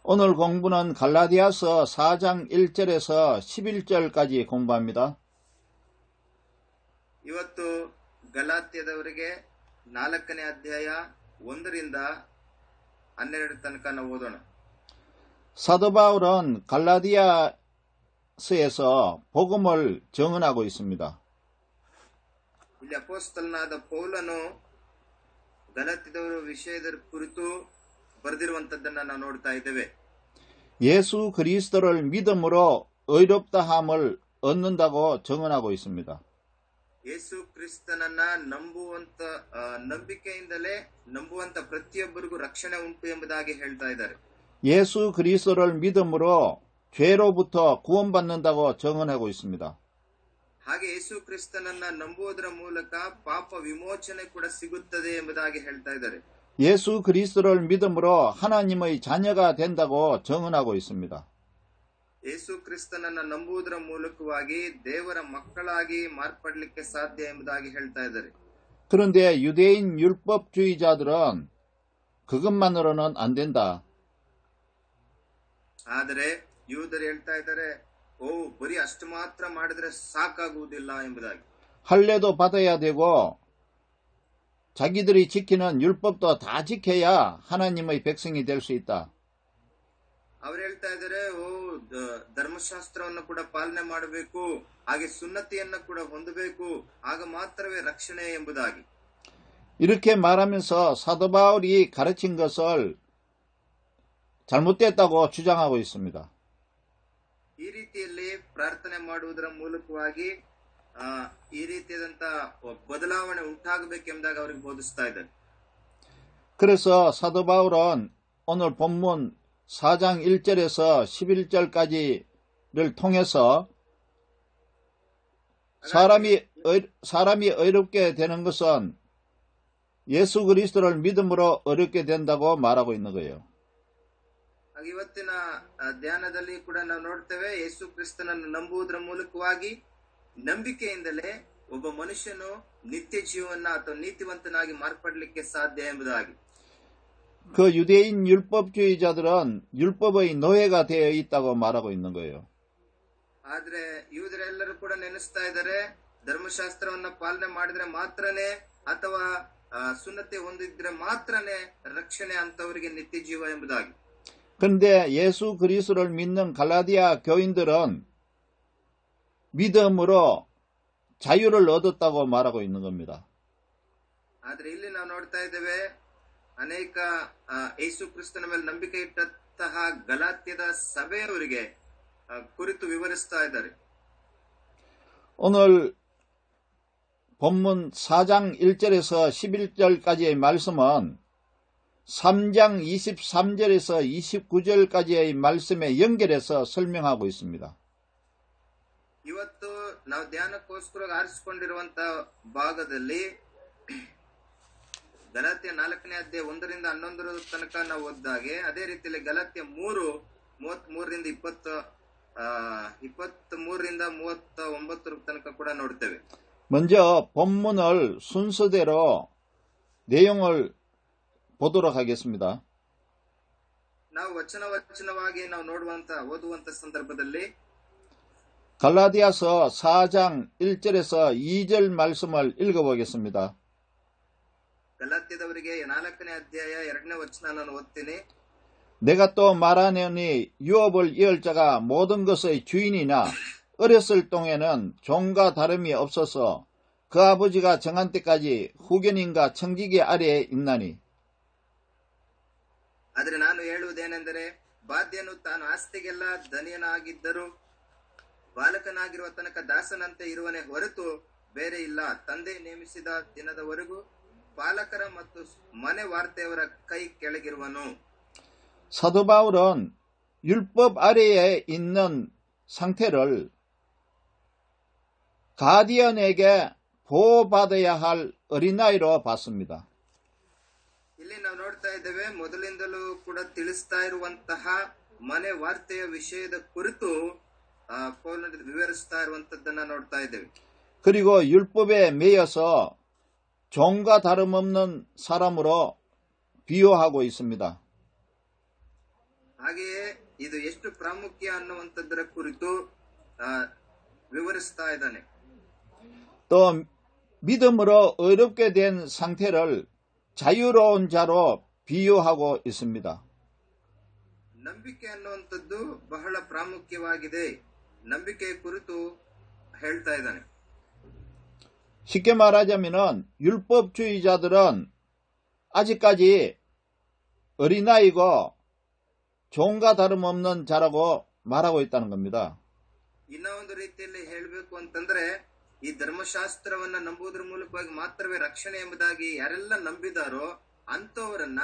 오늘 공부는 갈라디아서 4장 1절에서 11절까지 공부합니다. ಇವತ್ತು ಗಲಾತ್ಯದವರಿಗೆ 4ನೇ ಅಧ್ಯಾಯ 1ರಿಂದ 12 ತನಕ ನಾವು ಓದೋಣ. 사도 바울은 갈라디아서에서 복음을 증언하고 있습니다. ಇಲ್ಲಿ ಅಪೊಸ್ತಲನಾದ ಪೌಲನು ಗಲಾತ್ಯದವರ ವಿಷಯದ ಕುರಿತು ಬರೆದಿರುವಂತದ್ದನ್ನ ನಾವು ನೋಡ್ತಾ ಇದ್ದೇವೆ. 예수 그리스도를 믿음으로 의롭다함을 얻는다고 증언하고 있습니다. ಯೇಸು ಕ್ರಿಸ್ತನನ್ನ ನಂಬಿಕೆಯಿಂದಲೇ ನಂಬುವಂತ ಪ್ರತಿಯೊಬ್ಬರಿಗೂ ರಕ್ಷಣೆ ಉಂಟು ಎಂಬುದಾಗಿ ಹೇಳ್ತಾ ಇದ್ದಾರೆ. 예수 그리스도를 믿음으로 죄로부터 구원받는다고 증언하고 있습니다. ಹಾಗೆ ಯೇಸು ಕ್ರಿಸ್ತನನ್ನ ನಂಬುವುದರ ಮೂಲಕ ಪಾಪ ವಿಮೋಚನೆ ಕೂಡ ಸಿಗುತ್ತದೆ ಎಂಬುದಾಗಿ ಹೇಳ್ತಾ ಇದ್ದಾರೆ. 예수 그리스도를 믿음으로 하나님의 자녀가 된다고 증언하고 있습니다. ಯೇಸು ಕ್ರಿಸ್ತನನ್ನ ನಂಬುವುದರ ಮೂಲಕವಾಗಿ ದೇವರ ಮಕ್ಕಳಾಗಿ ಮಾರ್ಪಡಲಿಕ್ಕೆ ಸಾಧ್ಯ ಎಂಬುದಾಗಿ ಹೇಳ್ತಾ ಇದ್ದಾರೆ. 그런데 유대인 율법주의자들은 그것만으로는 안 된다. ಆದರೆ ಯೂದರು ಹೇಳ್ತಾ ಇದ್ದಾರೆ, ಬರೀ ಅಷ್ಟು ಮಾತ್ರ ಮಾಡಿದ್ರೆ ಸಾಕಾಗುವುದಿಲ್ಲ ಎಂಬುದಾಗಿ. 할례도 받아야 되고 자기들이 지키는 율법도 다 지켜야 하나님의 백성이 될 수 있다. ಅವ್ರು ಹೇಳ್ತಾ ಇದ್ದಾರೆ, ಧರ್ಮಶಾಸ್ತ್ರವನ್ನು ಕೂಡ ಪಾಲನೆ ಮಾಡಬೇಕು, ಹಾಗೆ ಸುನ್ನತಿಯನ್ನ ಕೂಡ ಹೊಂದಬೇಕು, ಆಗ ಮಾತ್ರವೇ ರಕ್ಷಣೆ ಎಂಬುದಾಗಿ. 이렇게 말하면서 사도 바울이 가르친 것을 잘못됐다고 주장하고 있습니다. ಈ ರೀತಿಯಲ್ಲಿ ಪ್ರಾರ್ಥನೆ ಮಾಡುವುದರ ಮೂಲಕವಾಗಿ ಈ ರೀತಿಯಾದಂತ ಬದಲಾವಣೆ ಉಂಟಾಗಬೇಕೆಂಬುದಾಗಿ ಅವರಿಗೆ ಬೋಧಿಸ್ತಾ ಇದ್ದಾರೆ. 그래서 사도 바울은 오늘 본문 4장 1절에서 11절까지를 통해서 사람이 어렵게 되는 것은 예수 그리스도를 믿음으로 어렵게 된다고 말하고 있는 거예요. ಇವತ್ತಿನ ಧ್ಯಾನದಲ್ಲಿ ಕೂಡ ನಾವು ನೋಡ್ತೇವೆ, ಯೇಸು ಕ್ರಿಸ್ತನನ್ನು ನಂಬುವುದರ ಮೂಲಕವಾಗಿ ನಂಬಿಕೆಯಿಂದಲೇ ಒಬ್ಬ ಮನುಷ್ಯನು ನಿತ್ಯ ಜೀವನ ಅಥವಾ ನೀತಿವಂತನಾಗಿ ಮಾರ್ಪಡಲಿಕ್ಕೆ ಸಾಧ್ಯ ಎಂಬುದಾಗಿ. 그 유대인 율법주의자들은 율법의 노예가 되어 있다고 말하고 있는 거예요. ಆದ್ರೆ ಇವರೆಲ್ಲರೂ ಕೂಡ ನೆನೆಸ್ತಾ ಇದ್ದಾರೆ, ಧರ್ಮಶಾಸ್ತ್ರವನ್ನ ಪಾಲನೆ ಮಾಡಿದ್ರೆ ಮಾತ್ರನೇ ಅಥವಾ ಸುನ್ನತಿ ಹೊಂದಿದ್ರೆ ಮಾತ್ರನೇ ರಕ್ಷಣೆ ಅಂತವರಿಗೆ ನಿತ್ಯ ಜೀವ ಎಂಬುದಾಗಿ. 그런데 예수 그리스도를 믿는 갈라디아 교인들은 믿음으로 자유를 얻었다고 말하고 있는 겁니다. ಆದ್ರೆ ಇಲ್ಲಿ ನಾವು ನೋಡ್ತಾ ಇದ್ದೇವೆ, ಅನೇಕ ಯೇಸು ಕ್ರಿಸ್ತನ ಮೇಲೆ ನಂಬಿಕೆ ಇಟ್ಟಂತಹ ಗಲಾತ್ಯದ ಸಭೆಯವರಿಗೆ ಕುರಿತು ವಿವರಿಸ್ತಾ ಇದ್ದಾರೆ. 오늘 본문 4장 1절에서 11절까지의 말씀은 3장 23절에서 29절까지의 말씀에 연결해서 설명하고 있습니다. ಇವತ್ತು ನಾವು ಧ್ಯಾನಕ್ಕೋಸ್ಕರ ಆರಿಸಿಕೊಂಡಿರುವಂತ ಭಾಗದಲ್ಲಿ ಗಲಾತ್ಯ 4ನೇ ಅಧ್ಯಾಯ 1ರಿಂದ 11 ತನಕ ನಾವು ಓದಿದಾಗೆ, ಅದೇ ರೀತಿಯಲ್ಲಿ ಗಲಾತ್ಯ 3:33ರಿಂದ 23ರಿಂದ 39 ತನಕ ಕೂಡ ನೋಡ್ತೇವೆ. 먼저 본문을 순서대로 내용을 보도록 하겠습니다. ನಾವು ವಚನವಾಗಿ ನಾವು ಓದುವಂತ ಸಂದರ್ಭದಲ್ಲಿ 갈라디아서 4장 1절에서 2절 말씀을 읽어보겠습니다. ಗಲಾತ್ಯದವರಿಗೆ 4ನೇ ಅಧ್ಯಾಯ 2ನೇ ವಚನ ನಾನು ಓದ್ತೀನಿ. 내가 또 말하노니 유업을 이을 자가 모든 것의 주인이나 어렸을 동에는 종과 다름이 없어서 그 아버지가 정한 때까지 후견인과 청지기 아래에 있나니. ಆದರೆ ನಾನು ಹೇಳುವುದೇನೆಂದರೆ, ಬಾಧ್ಯನು ತಾನು ಆಸ್ತಿಗೆಲ್ಲ ಧನಿಯನಾಗಿದ್ದರೂ ಬಾಲಕನಾಗಿರುವ ತನಕ ದಾಸನಂತೆ ಇರುವನೇ ಹೊರತು ಬೇರೆ ಇಲ್ಲ. ತಂದೆ ನೇಮಿಸಿದ ದಿನದವರೆಗೂ ಪಾಲಕರ ಮತ್ತು ಮನೆ ವಾರ್ತೆಯವರ ಕೈ ಕೆಳಗಿರುವನು. 사도 바울은 율법 아래에 있는 상태를 가디언에게 보호받아야 할 어린아이로 봤습니다. ಇಲ್ಲಿ ನಾವು ನೋಡ್ತಾ ಇದ್ದೇವೆ, ಮೊದಲಿಂದಲೂ ಕೂಡ ತಿಳಿಸ್ತಾ ಇರುವಂತಹ ಮನೆ ವಾರ್ತೆಯ ವಿಷಯದ ಕುರಿತು ಪೌಲನು ವಿವರಿಸ್ತಾ ಇರುವಂತದ್ದನ್ನ ನೋಡ್ತಾ ಇದ್ದೇವೆ. 그리고 율법에 매여서 종과 다름없는 사람으로 비유하고 있습니다. ಹಾಗೆಯೇ ಇದು ಎಷ್ಟು ಪ್ರಾಮುಖ್ಯ ಅನ್ನುವಂಥದ್ದರ ಕುರಿತು ವಿವರಿಸ್ತಾ ಇದ್ದಾನೆ. 또 믿음으로 어렵게 된 상태를 자유로운 자로 비유하고 있습니다. ನಂಬಿಕೆ ಅನ್ನುವಂಥದ್ದು ಬಹಳ ಪ್ರಾಮುಖ್ಯವಾಗಿದೆ. ನಂಬಿಕೆಯ ಕುರಿತು ಹೇಳ್ತಾ ಇದ್ದಾನೆ. 쉽게 말하자면은 율법주의자들은 아직까지 어린아이고 종과 다름없는 자라고 말하고 있다는 겁니다. ಇನ್ನ ಒಂದು ರೀತಿಯಲ್ಲಿ ಹೇಳಬೇಕು ಅಂತಂದ್ರೆ ಈ ಧರ್ಮಶಾಸ್ತ್ರವನ್ನ ನಂಬುವುದರ ಮೂಲಕವಾಗಿ ಮಾತ್ರವೇ ರಕ್ಷಣೆ ಎಂಬುದಾಗಿ ಯಾರೆಲ್ಲ ನಂಬಿದಾರೋ ಅಂತವರನ್ನ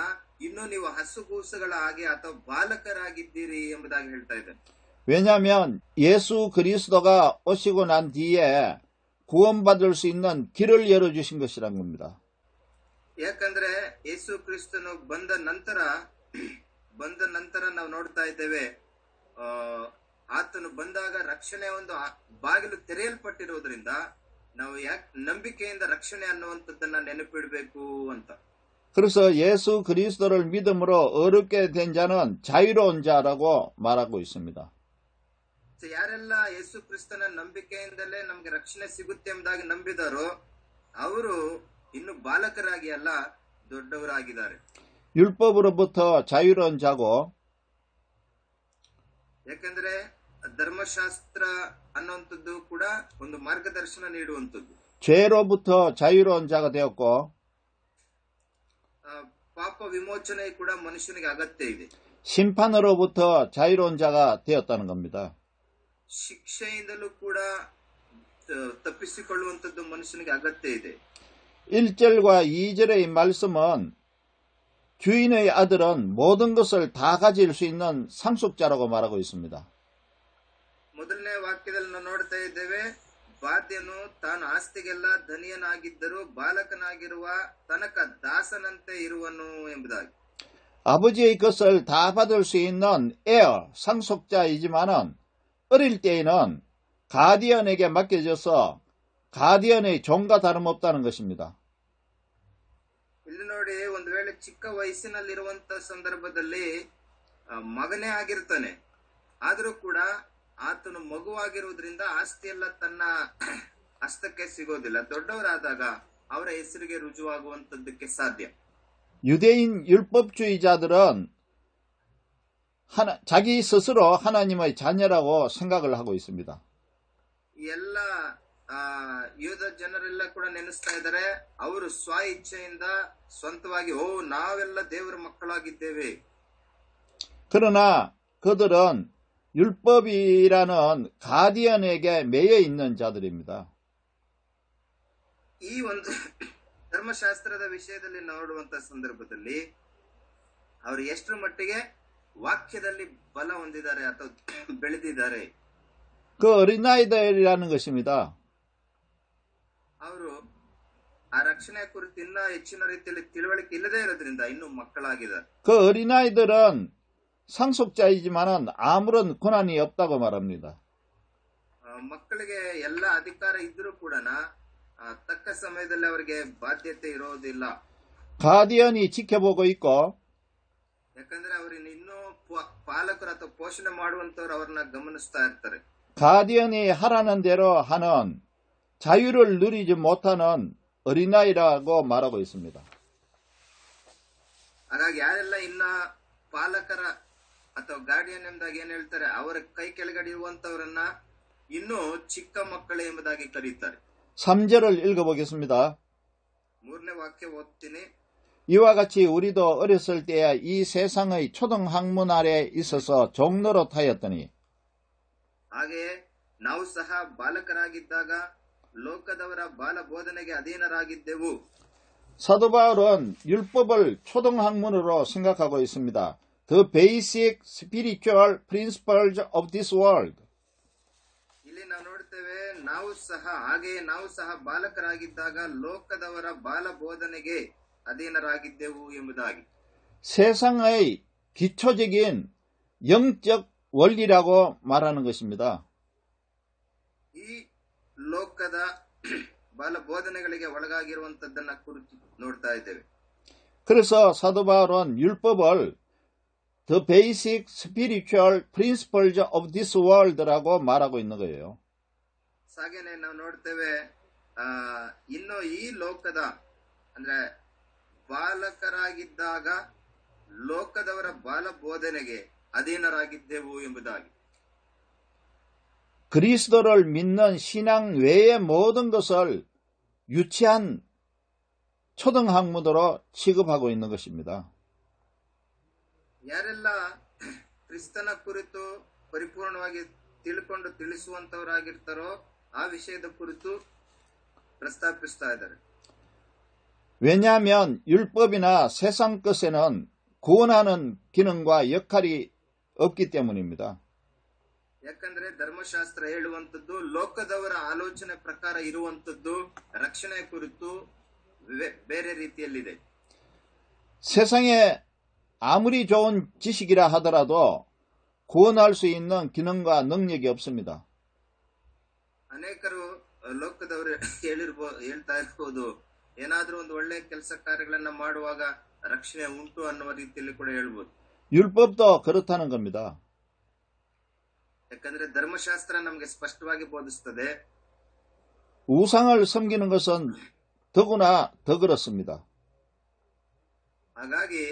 ಇನ್ನು ನೀವು ಹಸುಗೂಸುಗಳ ಹಾಗೆ ಅಥವಾ ಬಾಲಕರಾಗಿದ್ದೀರಿ ಎಂಬುದಾಗಿ ಹೇಳ್ತಾ ಇದ್ದಾರೆ. 왜냐하면 예수 그리스도가 오시고 난 뒤에 구원받을 수 있는 길을 열어주신 것이란 겁니다. ಯಾಕಂದ್ರೆ ಯೇಸು ಕ್ರಿಸ್ತನು ಬಂದ ನಂತರ ನಾವು ನೋಡ್ತಾ ಇದ್ದೇವೆ, ಆತನು ಬಂದಾಗ ರಕ್ಷಣೆ ಒಂದು ಬಾಗಿಲು ತೆರೆಯಲ್ಪಟ್ಟಿರೋದ್ರಿಂದ ನಾವು ನಂಬಿಕೆಯಿಂದ ರಕ್ಷಣೆ ಅನ್ನುವಂಥದ್ದನ್ನ ನೆನಪಿಡಬೇಕು ಅಂತ. 그래서 예수 그리스도를 믿음으로 어렵게 된 자는 자유로운 자라고 말하고 있습니다. ಯಾರೆಲ್ಲ ಯೇಸು ಕ್ರಿಸ್ತನ ನಂಬಿಕೆಯಿಂದಲೇ ನಮ್ಗೆ ರಕ್ಷಣೆ ಸಿಗುತ್ತೆ ಎಂಬುದಾಗಿ ನಂಬಿದಾರೋ ಅವರು ಇನ್ನು ಬಾಲಕರಾಗಿ ಅಲ್ಲ ದೊಡ್ಡವರಾಗಿದ್ದಾರೆ. 율법으로부터 자유로운 자고, ಯಾಕಂದ್ರೆ ಧರ್ಮಶಾಸ್ತ್ರ ಅನ್ನುವಂಥದ್ದು ಕೂಡ ಒಂದು ಮಾರ್ಗದರ್ಶನ ನೀಡುವಂಥದ್ದು. 죄로부터 자유로운 자가 되었고, ಪಾಪ ವಿಮೋಚನೆ ಕೂಡ ಮನುಷ್ಯನಿಗೆ ಅಗತ್ಯ ಇದೆ. 심판으로부터 자유로운 자가 되었다는 겁니다. ಶಿಕ್ಷೆಯಿಂದಲೂ ಕೂಡ ತಪ್ಪಿಸಿಕೊಳ್ಳುವಂಥದ್ದು ಮನುಷ್ಯನಿಗೆ ಅಗತ್ಯ ಇದೆ. 1절과 2절의 말씀은 주인의 아들은 모든 것을 다 가질 수 있는 상속자라고 말하고 있습니다. ಮೊದಲನೇ ವಾಕ್ಯದಲ್ಲಿ ನಾವು ನೋಡ್ತಾ ಇದ್ದೇವೆ, ಬಾಧ್ಯನು ತಾನು ಆಸ್ತಿಗೆಲ್ಲ ಧನಿಯನಾಗಿದ್ದರೂ ಬಾಲಕನಾಗಿರುವ ತನಕ ದಾಸನಂತೆ ಇರುವನು ಎಂಬುದಾಗಿ. 아버지의 것을 다 받을 수 있는 에어, 상속자이지만은 어릴 때에는 가디언에게 맡겨져서 가디언의 종과 다름없다는 것입니다. ಇಲ್ಲಿ ನೋಡಿ, ಒಂದು ವೇಳೆ ಚಿಕ್ಕ ವಯಸ್ಸಿನಲ್ಲಿರುವಂತ ಸಂದರ್ಭದಲ್ಲಿ ಮಗನೇ ಆಗಿರ್ತಾನೆ, ಆದರೂ ಕೂಡ ಆತನು ಮಗುವಾಗಿರುವುದರಿಂದ ಆಸ್ತಿ ಎಲ್ಲ ತನ್ನ ಹಸ್ತಕ್ಕೆ ಸಿಗೋದಿಲ್ಲ. ದೊಡ್ಡವರಾದಾಗ ಅವರ ಹೆಸರಿಗೆ ರುಜುವಾಗುವಂತದ್ದಕ್ಕೆ ಸಾಧ್ಯ. 유대인 율법주의자들은 자기 스스로 하나님의 자녀라고 생각을 하고 있습니다. ಎಲ್ಲ ಯೂದ ಜನರೆಲ್ಲ ಕೂಡ ನೆನೆಸ್ತಾ ಇದ್ದಾರೆ, ಅವರು ಸ್ವ ಇಚ್ಛೆಯಿಂದ ಸ್ವಂತವಾಗಿ ನಾವೆಲ್ಲ ದೇವರ ಮಕ್ಕಳಾಗಿದ್ದೇವೆ. 그러나 그들은 율법이라는 가디언에게 매여 있는 자들입니다. ಈ ಒಂದು ಧರ್ಮಶಾಸ್ತ್ರದ ವಿಷಯದಲ್ಲಿ ನೋಡುವಂತ ಸಂದರ್ಭದಲ್ಲಿ ಅವರು ಎಷ್ಟರ ಮಟ್ಟಿಗೆ ವಾಕ್ಯದಲ್ಲಿ ಬಲ ಹೊಂದಿದ್ದಾರೆ ಅಥವಾ ಬೆಳೆದಿದ್ದಾರೆ. 그 어린아이들이라는 것입니다. ಅವರು ಆ ರಕ್ಷಣೆ ಕುರಿತು ಇನ್ನ ಹೆಚ್ಚಿನ ರೀತಿಯಲ್ಲಿ ತಿಳುವಳಿಕೆ ಇಲ್ಲದೆ ಇರೋದ್ರಿಂದ ಇನ್ನು ಮಕ್ಕಳಾಗಿದ್ದಾರೆ. 그 어린아이들은 상속자이지만은 아무런 권한이 없다고 말합니다. ಮಕ್ಕಳಿಗೆ ಎಲ್ಲ ಅಧಿಕಾರ ಇದ್ರೂ ಕೂಡ ತಕ್ಕ ಸಮಯದಲ್ಲಿ ಅವರಿಗೆ ಬಾಧ್ಯತೆ ಇರೋದಿಲ್ಲ. 가디언이 지켜보고 있고, ಯಾಕಂದ್ರೆ ಅವ್ರನ್ನ ಇನ್ನೂ ಪಾಲಕರು ಅಥವಾ ಪೋಷಣೆ ಮಾಡುವಂತವ್ರು ಅವ್ರನ್ನ ಗಮನಿಸ್ತಾ ಇರ್ತಾರೆ. 가디언이 하라는 대로 하는 자유를 누리지 못하는 어린아이라고 말하고 있습니다. ಹಾಗಾಗಿ ಯಾರೆಲ್ಲ ಇನ್ನ ಪಾಲಕರ ಅಥವಾ ಗಾರ್ಡಿಯನ್ ಎಂಬುದಾಗಿ ಏನ್ ಹೇಳ್ತಾರೆ, ಅವರ ಕೈ ಕೆಳಗಡೆ ಇರುವಂತವರನ್ನ ಇನ್ನೂ ಚಿಕ್ಕ ಮಕ್ಕಳು ಎಂಬುದಾಗಿ ಕರೀತಾರೆ. 3절을 읽어보겠습니다. ಮೂರನೇ ವಾಕ್ಯ ಓದ್ತೀನಿ. 이와 같이 우리도 어렸을 때에 이 세상의 초등학문 아래 있어서 종노릇하였더니, ಹಾಗೆಯೇ ನಾವು ಸಹ ಬಾಲಕರಾಗಿದ್ದಾಗ ಲೋಕದವರ ಬಾಲ ಬೋಧನೆಗೆ ಅಧೀನರಾಗಿದ್ದೆವು. 사도 바울은 율법을 초등학문으로 생각하고 있습니다. The basic spiritual principles of this world. ಇಲ್ಲಿ ನಾವು ನೋಡ್ತೇವೆ, ನಾವು ಸಹ ಬಾಲಕರಾಗಿದ್ದಾಗ ಲೋಕದವರ ಬಾಲ ಬೋಧನೆಗೆ ಅಧೀನರಾಗಿದ್ದೆವು ಎಂಬುದಾಗಿ. 세상의 기초적인 영적 원리라고 말하는 것입니다. ಈ ಲೋಕದ ಬಾಲ ಬೋಧನೆಗಳಿಗೆ ಒಳಗಾಗಿರುವಂತದ್ದನ್ನ ಕುರಿತು ನೋಡ್ತಾ ಇದ್ದೇವೆ. 그래서 사도 바울은 율법을 the basic spiritual principles of this world라고 말하고 있는 거예요. ಹಾಗೇನೆ ನಾವು ನೋಡ್ತೇವೆ ಇನ್ನು ಈ ಲೋಕದ ಅಂದ್ರೆ ಬಾಲಕರಾಗಿದ್ದಾಗ ಲೋಕದವರ ಬಾಲ ಬೋಧನೆಗೆ ಅಧೀನರಾಗಿದ್ದೆವು ಎಂಬುದಾಗಿ. 그리스도를 믿는 신앙 외의 모든 것을 유치한 초등학문으로 취급하고 있는 것입니다. ಯಾರೆಲ್ಲ ಕ್ರಿಸ್ತನ ಕುರಿತು ಪರಿಪೂರ್ಣವಾಗಿ ತಿಳ್ಕೊಂಡು ತಿಳಿಸುವಂತವರಾಗಿರ್ತಾರೋ ಆ ವಿಷಯದ ಕುರಿತು ಪ್ರಸ್ತಾಪಿಸ್ತಾ ಇದ್ದಾರೆ. 왜냐하면 율법이나 세상 것에는 구원하는 기능과 역할이 없기 때문입니다. ಯಾಕಂದ್ರೆ ಧರ್ಮಶಾಸ್ತ್ರ ಹೇಳುವಂತದ್ದು ಲೋಕದವರ ಆಲೋಚನೆ ಪ್ರಕಾರ ಇರುವಂತದ್ದು ರಕ್ಷಣೆ ಕುರಿತು ಬೇರೆ ರೀತಿಯಲ್ಲಿದೆ. 세상에 아무리 좋은 지식이라 하더라도 구원할 수 있는 기능과 능력이 없습니다. ಅನೇಕರು ಲೋಕದವರು ಹೇಳ್ತಾ ಇರ್ಬೋದು, ಏನಾದ್ರೂ ಒಂದು ಒಳ್ಳೆ ಕೆಲಸ ಕಾರ್ಯಗಳನ್ನ ಮಾಡುವಾಗ ರಕ್ಷಣೆ ಉಂಟು ಅನ್ನುವ ರೀತಿಯಲ್ಲಿ ಕೂಡ ಹೇಳ್ಬೋದು. 율법도 그렇다는 겁니다. ಯಾಕಂದ್ರೆ ಧರ್ಮಶಾಸ್ತ್ರ ನಮಗೆ ಸ್ಪಷ್ಟವಾಗಿ ಬೋಧಿಸುತ್ತದೆ. 우상을 섬기는 것은 더구나 더 그렇습니다. ಹಾಗಾಗಿ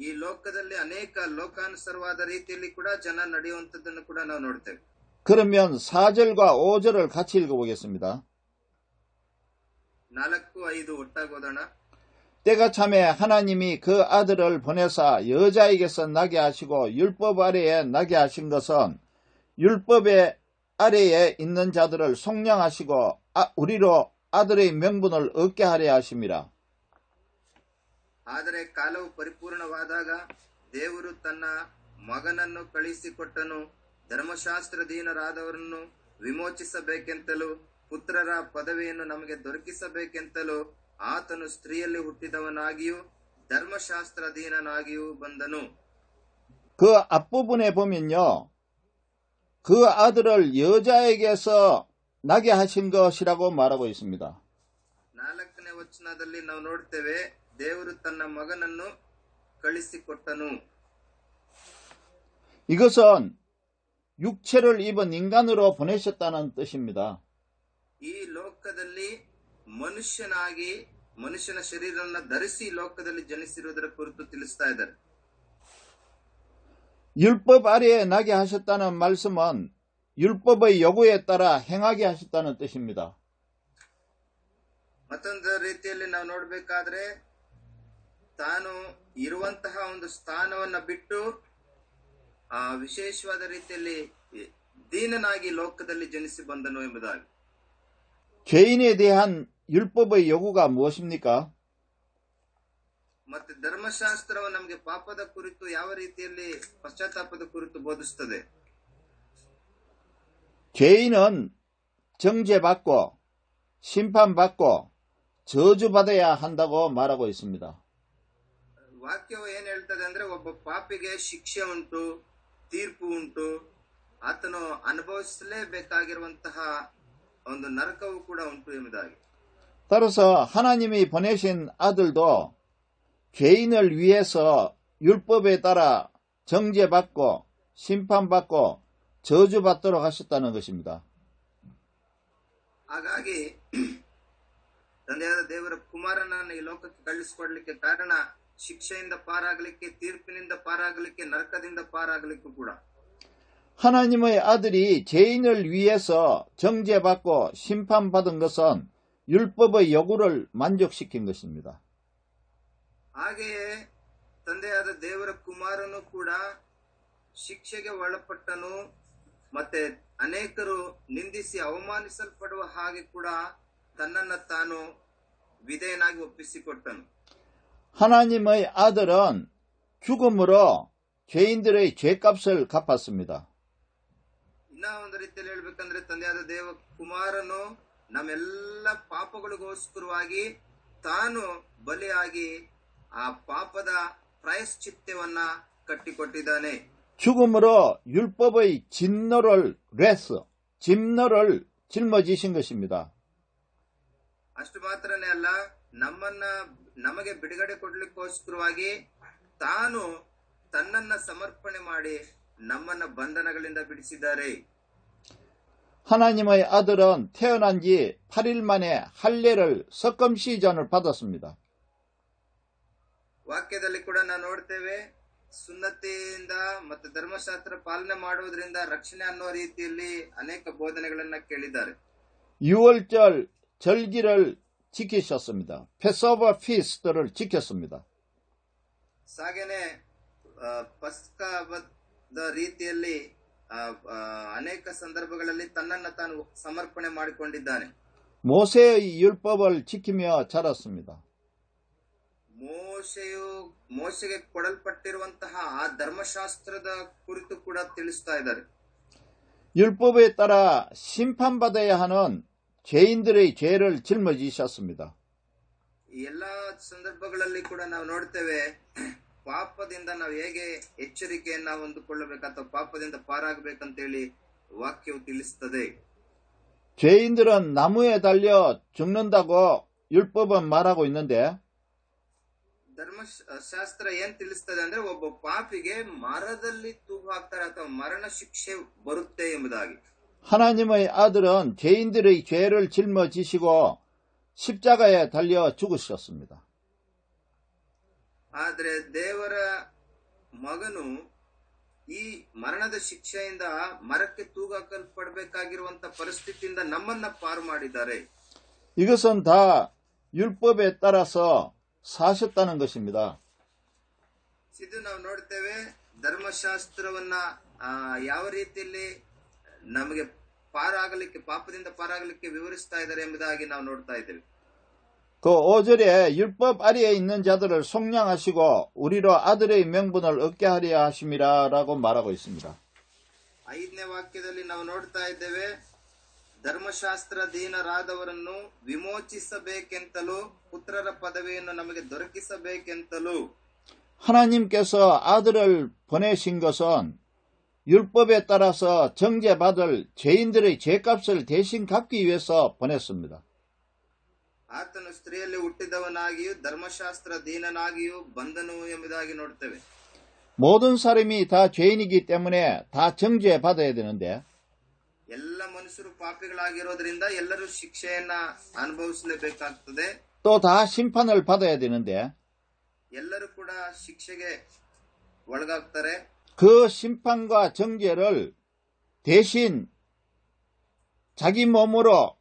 ಈ ಲೋಕದಲ್ಲಿ ಅನೇಕ ಲೋಕಾನುಸಾರವಾದ ರೀತಿಯಲ್ಲಿ ಕೂಡ ಜನ ನಡೆಯುವಂತದ್ದನ್ನು ಕೂಡ ನಾವು ನೋಡ್ತೇವೆ. 그러면 4절과 5절을 같이 읽어보겠습니다. 4, 5 ಒಟ್ಟಾಗಿ ಓದೋಣ. 때가 참에 하나님이 그 아들을 보내사 여자에게서 나게 하시고 율법 아래에 나게 하신 것은 율법의 아래에 있는 자들을 속량하시고 우리로 아들의 명분을 얻게 하려 하심이라. ಆದರೆ ಕಾಲವು ಪರಿಪೂರ್ಣವಾದಾಗ ದೇವರು ತನ್ನ ಮಗನನ್ನು ಕಳಿಸಿಕೊಟ್ಟನು, ಧರ್ಮಶಾಸ್ತ್ರಧೀನರಾದವರನ್ನು ವಿಮೋಚಿಸಬೇಕೆಂತಲೂ ಪುತ್ರರ ಪದವಿಯನ್ನು ನಮಗೆ ದೊರಕಿಸಬೇಕೆಂತಲೂ ಆತನು ಸ್ತ್ರೀಯಲ್ಲಿ ಹುಟ್ಟಿದವನಾಗಿಯೂ ಧರ್ಮಶಾಸ್ತ್ರಧೀನನಾಗಿಯೂ ಬಂದನು. 그 앞부분에 보면요, 그 아들을 여자에게서 나게 하신 것이라고 말하고 있습니다. 4ನೇ ವಚನದಲ್ಲಿ ನಾವು ನೋಡ್ತೇವೆ, ದೇವರು ತನ್ನ ಮಗನನ್ನು ಕಳಿಸಿಕೊಟ್ಟನು. 이것은 육체를 입은 인간으로 보내셨다는 뜻입니다. ಈ ಲೋಕದಲ್ಲಿ ಮನುಷ್ಯನಾಗಿ ಮನುಷ್ಯನ ಶರೀರವನ್ನು ಧರಿಸಿ ಲೋಕದಲ್ಲಿ ಜನಿಸಿರುವುದರ ಕುರಿತು ತಿಳಿಸ್ತಾ ಇದ್ದಾರೆ. 율법 아래에 나게 하셨다는 말씀은 율법의 요구에 따라 행하게 하셨다는 뜻입니다. ಮತ್ತೊಂದು ರೀತಿಯಲ್ಲಿ ನಾವು ನೋಡಬೇಕಾದ್ರೆ ತಾನು ಇರುವಂತಹ ಒಂದು ಸ್ಥಾನವನ್ನ ಬಿಟ್ಟು ವಿಶೇಷವಾದ ರೀತಿಯಲ್ಲಿ ದೀನನಾಗಿ ಲೋಕದಲ್ಲಿ ಜನಿಸಿ ಬಂದನು ಎಂಬುದಾಗಿ. 죄인에 대한 율법의 요구가 무엇입니까? ಮತ್ತೆ ಧರ್ಮಶಾಸ್ತ್ರವು ನಮಗೆ ಪಾಪದ ಕುರಿತು ಯಾವ ರೀತಿಯಲ್ಲಿ ಪಶ್ಚಾತ್ತಾಪದ ಕುರಿತು ಬೋಧಿಸುತ್ತದೆ? 죄인은 정죄받고 심판받고 저주받아야 한다고 말하고 있습니다. ವಾಕ್ಯವು ಏನ್ ಹೇಳ್ತದೆ ಅಂದ್ರೆ, ಒಬ್ಬ ಪಾಪಿಗೆ ಶಿಕ್ಷೆ ಉಂಟು, ತೀರ್ಪು ಉಂಟು, ಆತನು ಅನುಭವಿಸಲೇಬೇಕಾಗಿರುವಂತಹ ಒಂದು ನರಕವು ಕೂಡ ಉಂಟು ಎಂಬುದಾಗಿ. 따라서 하나님이 보내신 아들도 죄인을 위해서 율법에 따라 정죄받고 심판받고 저주받도록 하셨다는 것입니다. ಹಾಗಾಗಿ ತಂದೆಯಾದ ದೇವರ ಕುಮಾರನನ್ನು ಈ ಲೋಕಕ್ಕೆ ಕಳಿಸಿಕೊಡ್ಲಿಕ್ಕೆ ಕಾರಣ ಶಿಕ್ಷೆಯಿಂದ ಪಾರಾಗಲಿಕ್ಕೆ, ತೀರ್ಪಿನಿಂದ ಪಾರಾಗಲಿಕ್ಕೆ, ನರಕದಿಂದ ಪಾರಾಗಲಿಕ್ಕೂ ಕೂಡ. 하나님의 아들이 죄인을 위해서 정죄받고 심판받은 것은 율법의 요구를 만족시킨 것입니다. ಹಾಗೆಯೇ ತಂದೆಯಾದ ದೇವರ ಕುಮಾರನು ಕೂಡ ಶಿಕ್ಷೆಗೆ ಒಳಪಟ್ಟನು, ಮತ್ತೆ ಅನೇಕರು ನಿಂದಿಸಿ ಅವಮಾನಿಸಲ್ಪಡುವ ಹಾಗೆ ಕೂಡ ತನ್ನನ್ನು ತಾನು ವಿಧೇಯನಾಗಿ ಒಪ್ಪಿಸಿಕೊಟ್ಟನು. 하나님의 아들은 죽음으로 죄인들의 죄값을 갚았습니다. ಇನ್ನ ಒಂದು ರೀತಿಯಲ್ಲಿ ಹೇಳ್ಬೇಕಂದ್ರೆ, ತಂದೆಯಾದ ದೇವ ಕುಮಾರನು ನಮ್ಮೆಲ್ಲ ಪಾಪಗಳಿಗೋಸ್ಕರವಾಗಿ ತಾನು ಬಲಿಯಾಗಿ ಆ ಪಾಪದ ಪ್ರಾಯಶ್ಚಿತ್ತವನ್ನ ಕಟ್ಟಿಕೊಟ್ಟಿದ್ದಾನೆ. 죽음으로 율법의 진노를 짊어지신 것입니다. ಅಷ್ಟು ಮಾತ್ರನೇ ಅಲ್ಲ, ನಮಗೆ ಬಿಡುಗಡೆ ಕೊಡ್ಲಿಕ್ಕೋಸ್ಕರವಾಗಿ ತಾನು ತನ್ನನ್ನ ಸಮರ್ಪಣೆ ಮಾಡಿ ನಮ್ಮನ್ನ ಬಂಧನಗಳಿಂದ ಬಿಡಿಸಿದ್ದಾರೆ. 하나님의 아들은 태어난 지 8일 만에 할례를 석금시전을 받았습니다. ವಾಕ್ಯದಲ್ಲಿ ಕೂಡ ನಾವು ನೋಡ್ತೇವೆ, ಸುನ್ನತಿಯಿಂದ ಮತ್ತು ಧರ್ಮಶಾಸ್ತ್ರ ಪಾಲನೆ ಮಾಡುವುದರಿಂದ ರಕ್ಷಣೆ ಅನ್ನೋ ರೀತಿಯಲ್ಲಿ ಅನೇಕ ಬೋಧನೆಗಳನ್ನ ಕೇಳಿದ್ದಾರೆ. 6월절 절기를 지키셨습니다. 패서버 피스트를 지켰습니다. ಹಾಗೇನೆ ಪಸ್ಕದ ರೀತಿಯಲ್ಲಿ ಅನೇಕ ಸಂದರ್ಭಗಳಲ್ಲಿ ತನ್ನನ್ನ ತಾನು ಸಮರ್ಪಣೆ ಮಾಡಿಕೊಂಡಿದ್ದಾನೆ. 모세의 율법을 지키며 자랐습니다. ಮೋಶೆಗೆ ಕೊಡಲ್ಪಟ್ಟಿರುವಂತಹ ಆ ಧರ್ಮಶಾಸ್ತ್ರದ ಕುರಿತು ಕೂಡ ತಿಳಿಸ್ತಾ ಇದ್ದಾರೆ. 율법에 따라 심판받아야 하는 죄인들의 죄를 짊어지셨습니다. ಈ ಎಲ್ಲಾ ಸಂದರ್ಭಗಳಲ್ಲಿ ಕೂಡ ನಾವು ನೋಡ್ತೇವೆ, ಪಾಪದಿಂದ ನಾವು ಹೇಗೆ ಎಚ್ಚರಿಕೆಯನ್ನ ಹೊಂದಿಕೊಳ್ಳಬೇಕು ಅಥವಾ ಪಾಪದಿಂದ ಪಾರಾಗಬೇಕಂತೇಳಿ ವಾಕ್ಯವು ತಿಳಿಸುತ್ತದೆ. 죄인들은 나무에 달려 죽는다고 율법은 말하고 있는데 ಧರ್ಮಶಾಸ್ತ್ರ ಏನ್ ತಿಳಿಸ್ತದೆ ಅಂದ್ರೆ ಒಬ್ಬ ಪಾಪಿಗೆ ಮರದಲ್ಲಿ ತೂಗು ಹಾಕ್ತಾರೆ ಅಥವಾ ಮರಣ ಶಿಕ್ಷೆ ಬರುತ್ತೆ ಎಂಬುದಾಗಿ. 하나님의 아들은 죄인들의 죄를 짊어지시고 십자가에 달려 죽으셨습니다. ಆದ್ರೆ ದೇವರ ಮಗನು ಈ ಮರಣದ ಶಿಕ್ಷೆಯಿಂದ ಮರಕ್ಕೆ ತೂಗಾಕಲ್ಪಡಬೇಕಾಗಿರುವಂತ ಪರಿಸ್ಥಿತಿಯಿಂದ ನಮ್ಮನ್ನ ಪಾರು ಮಾಡಿದ್ದಾರೆ. 이것은 다 율법에 따라서 사셨다는 것입니다. ಇದು ನಾವು ನೋಡ್ತೇವೆ, ಧರ್ಮಶಾಸ್ತ್ರವನ್ನ ಯಾವ ರೀತಿಯಲ್ಲಿ ನಮಗೆ ಪಾರಾಗಲಿಕ್ಕೆ, ಪಾಪದಿಂದ ಪಾರಾಗಲಿಕ್ಕೆ ವಿವರಿಸ್ತಾ ಇದ್ದಾರೆ ಎಂಬುದಾಗಿ ನಾವು ನೋಡ್ತಾ ಇದ್ದೇವೆ. 그 5절에 율법 아래에 있는 자들을 속량하시고 우리로 아들의 명분을 얻게 하려 하심이라라고 말하고 있습니다. 5ನೇ ವಾಕ್ಯದಲ್ಲಿ ನಾವು ನೋಡ್ತಾ ಇದ್ದೇವೆ, ಧರ್ಮಶಾಸ್ತ್ರಧೀನರಾದವರನ್ನು ವಿಮೋಚಿಸಬೇಕೆಂತಲೂ ಪುತ್ರರ ಪದವಿಯನ್ನು ನಮಗೆ ದೊರಕಿಸಬೇಕೆಂತಲೂ. 하나님께서 아들을 보내신 것은 율법에 따라서 정죄받을 죄인들의 죄값을 대신 갚기 위해서 보냈습니다. ಆತನು ಸ್ತ್ರೀಯಲ್ಲಿ ಹುಟ್ಟಿದವನಾಗಿಯೂ ಧರ್ಮಶಾಸ್ತ್ರಧೀನನಾಗಿಯೂ ಬಂದನು ಎಂಬುದಾಗಿ ನೋಡ್ತೇವೆ. 모든 사람이 다 죄인이기 때문에 다 정죄받아야 되는데 ಎಲ್ಲ ಮನುಷ್ಯರು ಪಾಪಿಗಳಾಗಿರೋದ್ರಿಂದ ಎಲ್ಲರೂ ಶಿಕ್ಷೆಯನ್ನ ಅನುಭವಿಸಲೇಬೇಕಾಗ್ತದೆ. 또 다 심판을 받아야 되는데 ಎಲ್ಲರೂ ಕೂಡ ಶಿಕ್ಷೆಗೆ ಒಳಗಾಗ್ತಾರೆ. 그 심판과 정죄를 대신 자기 몸으로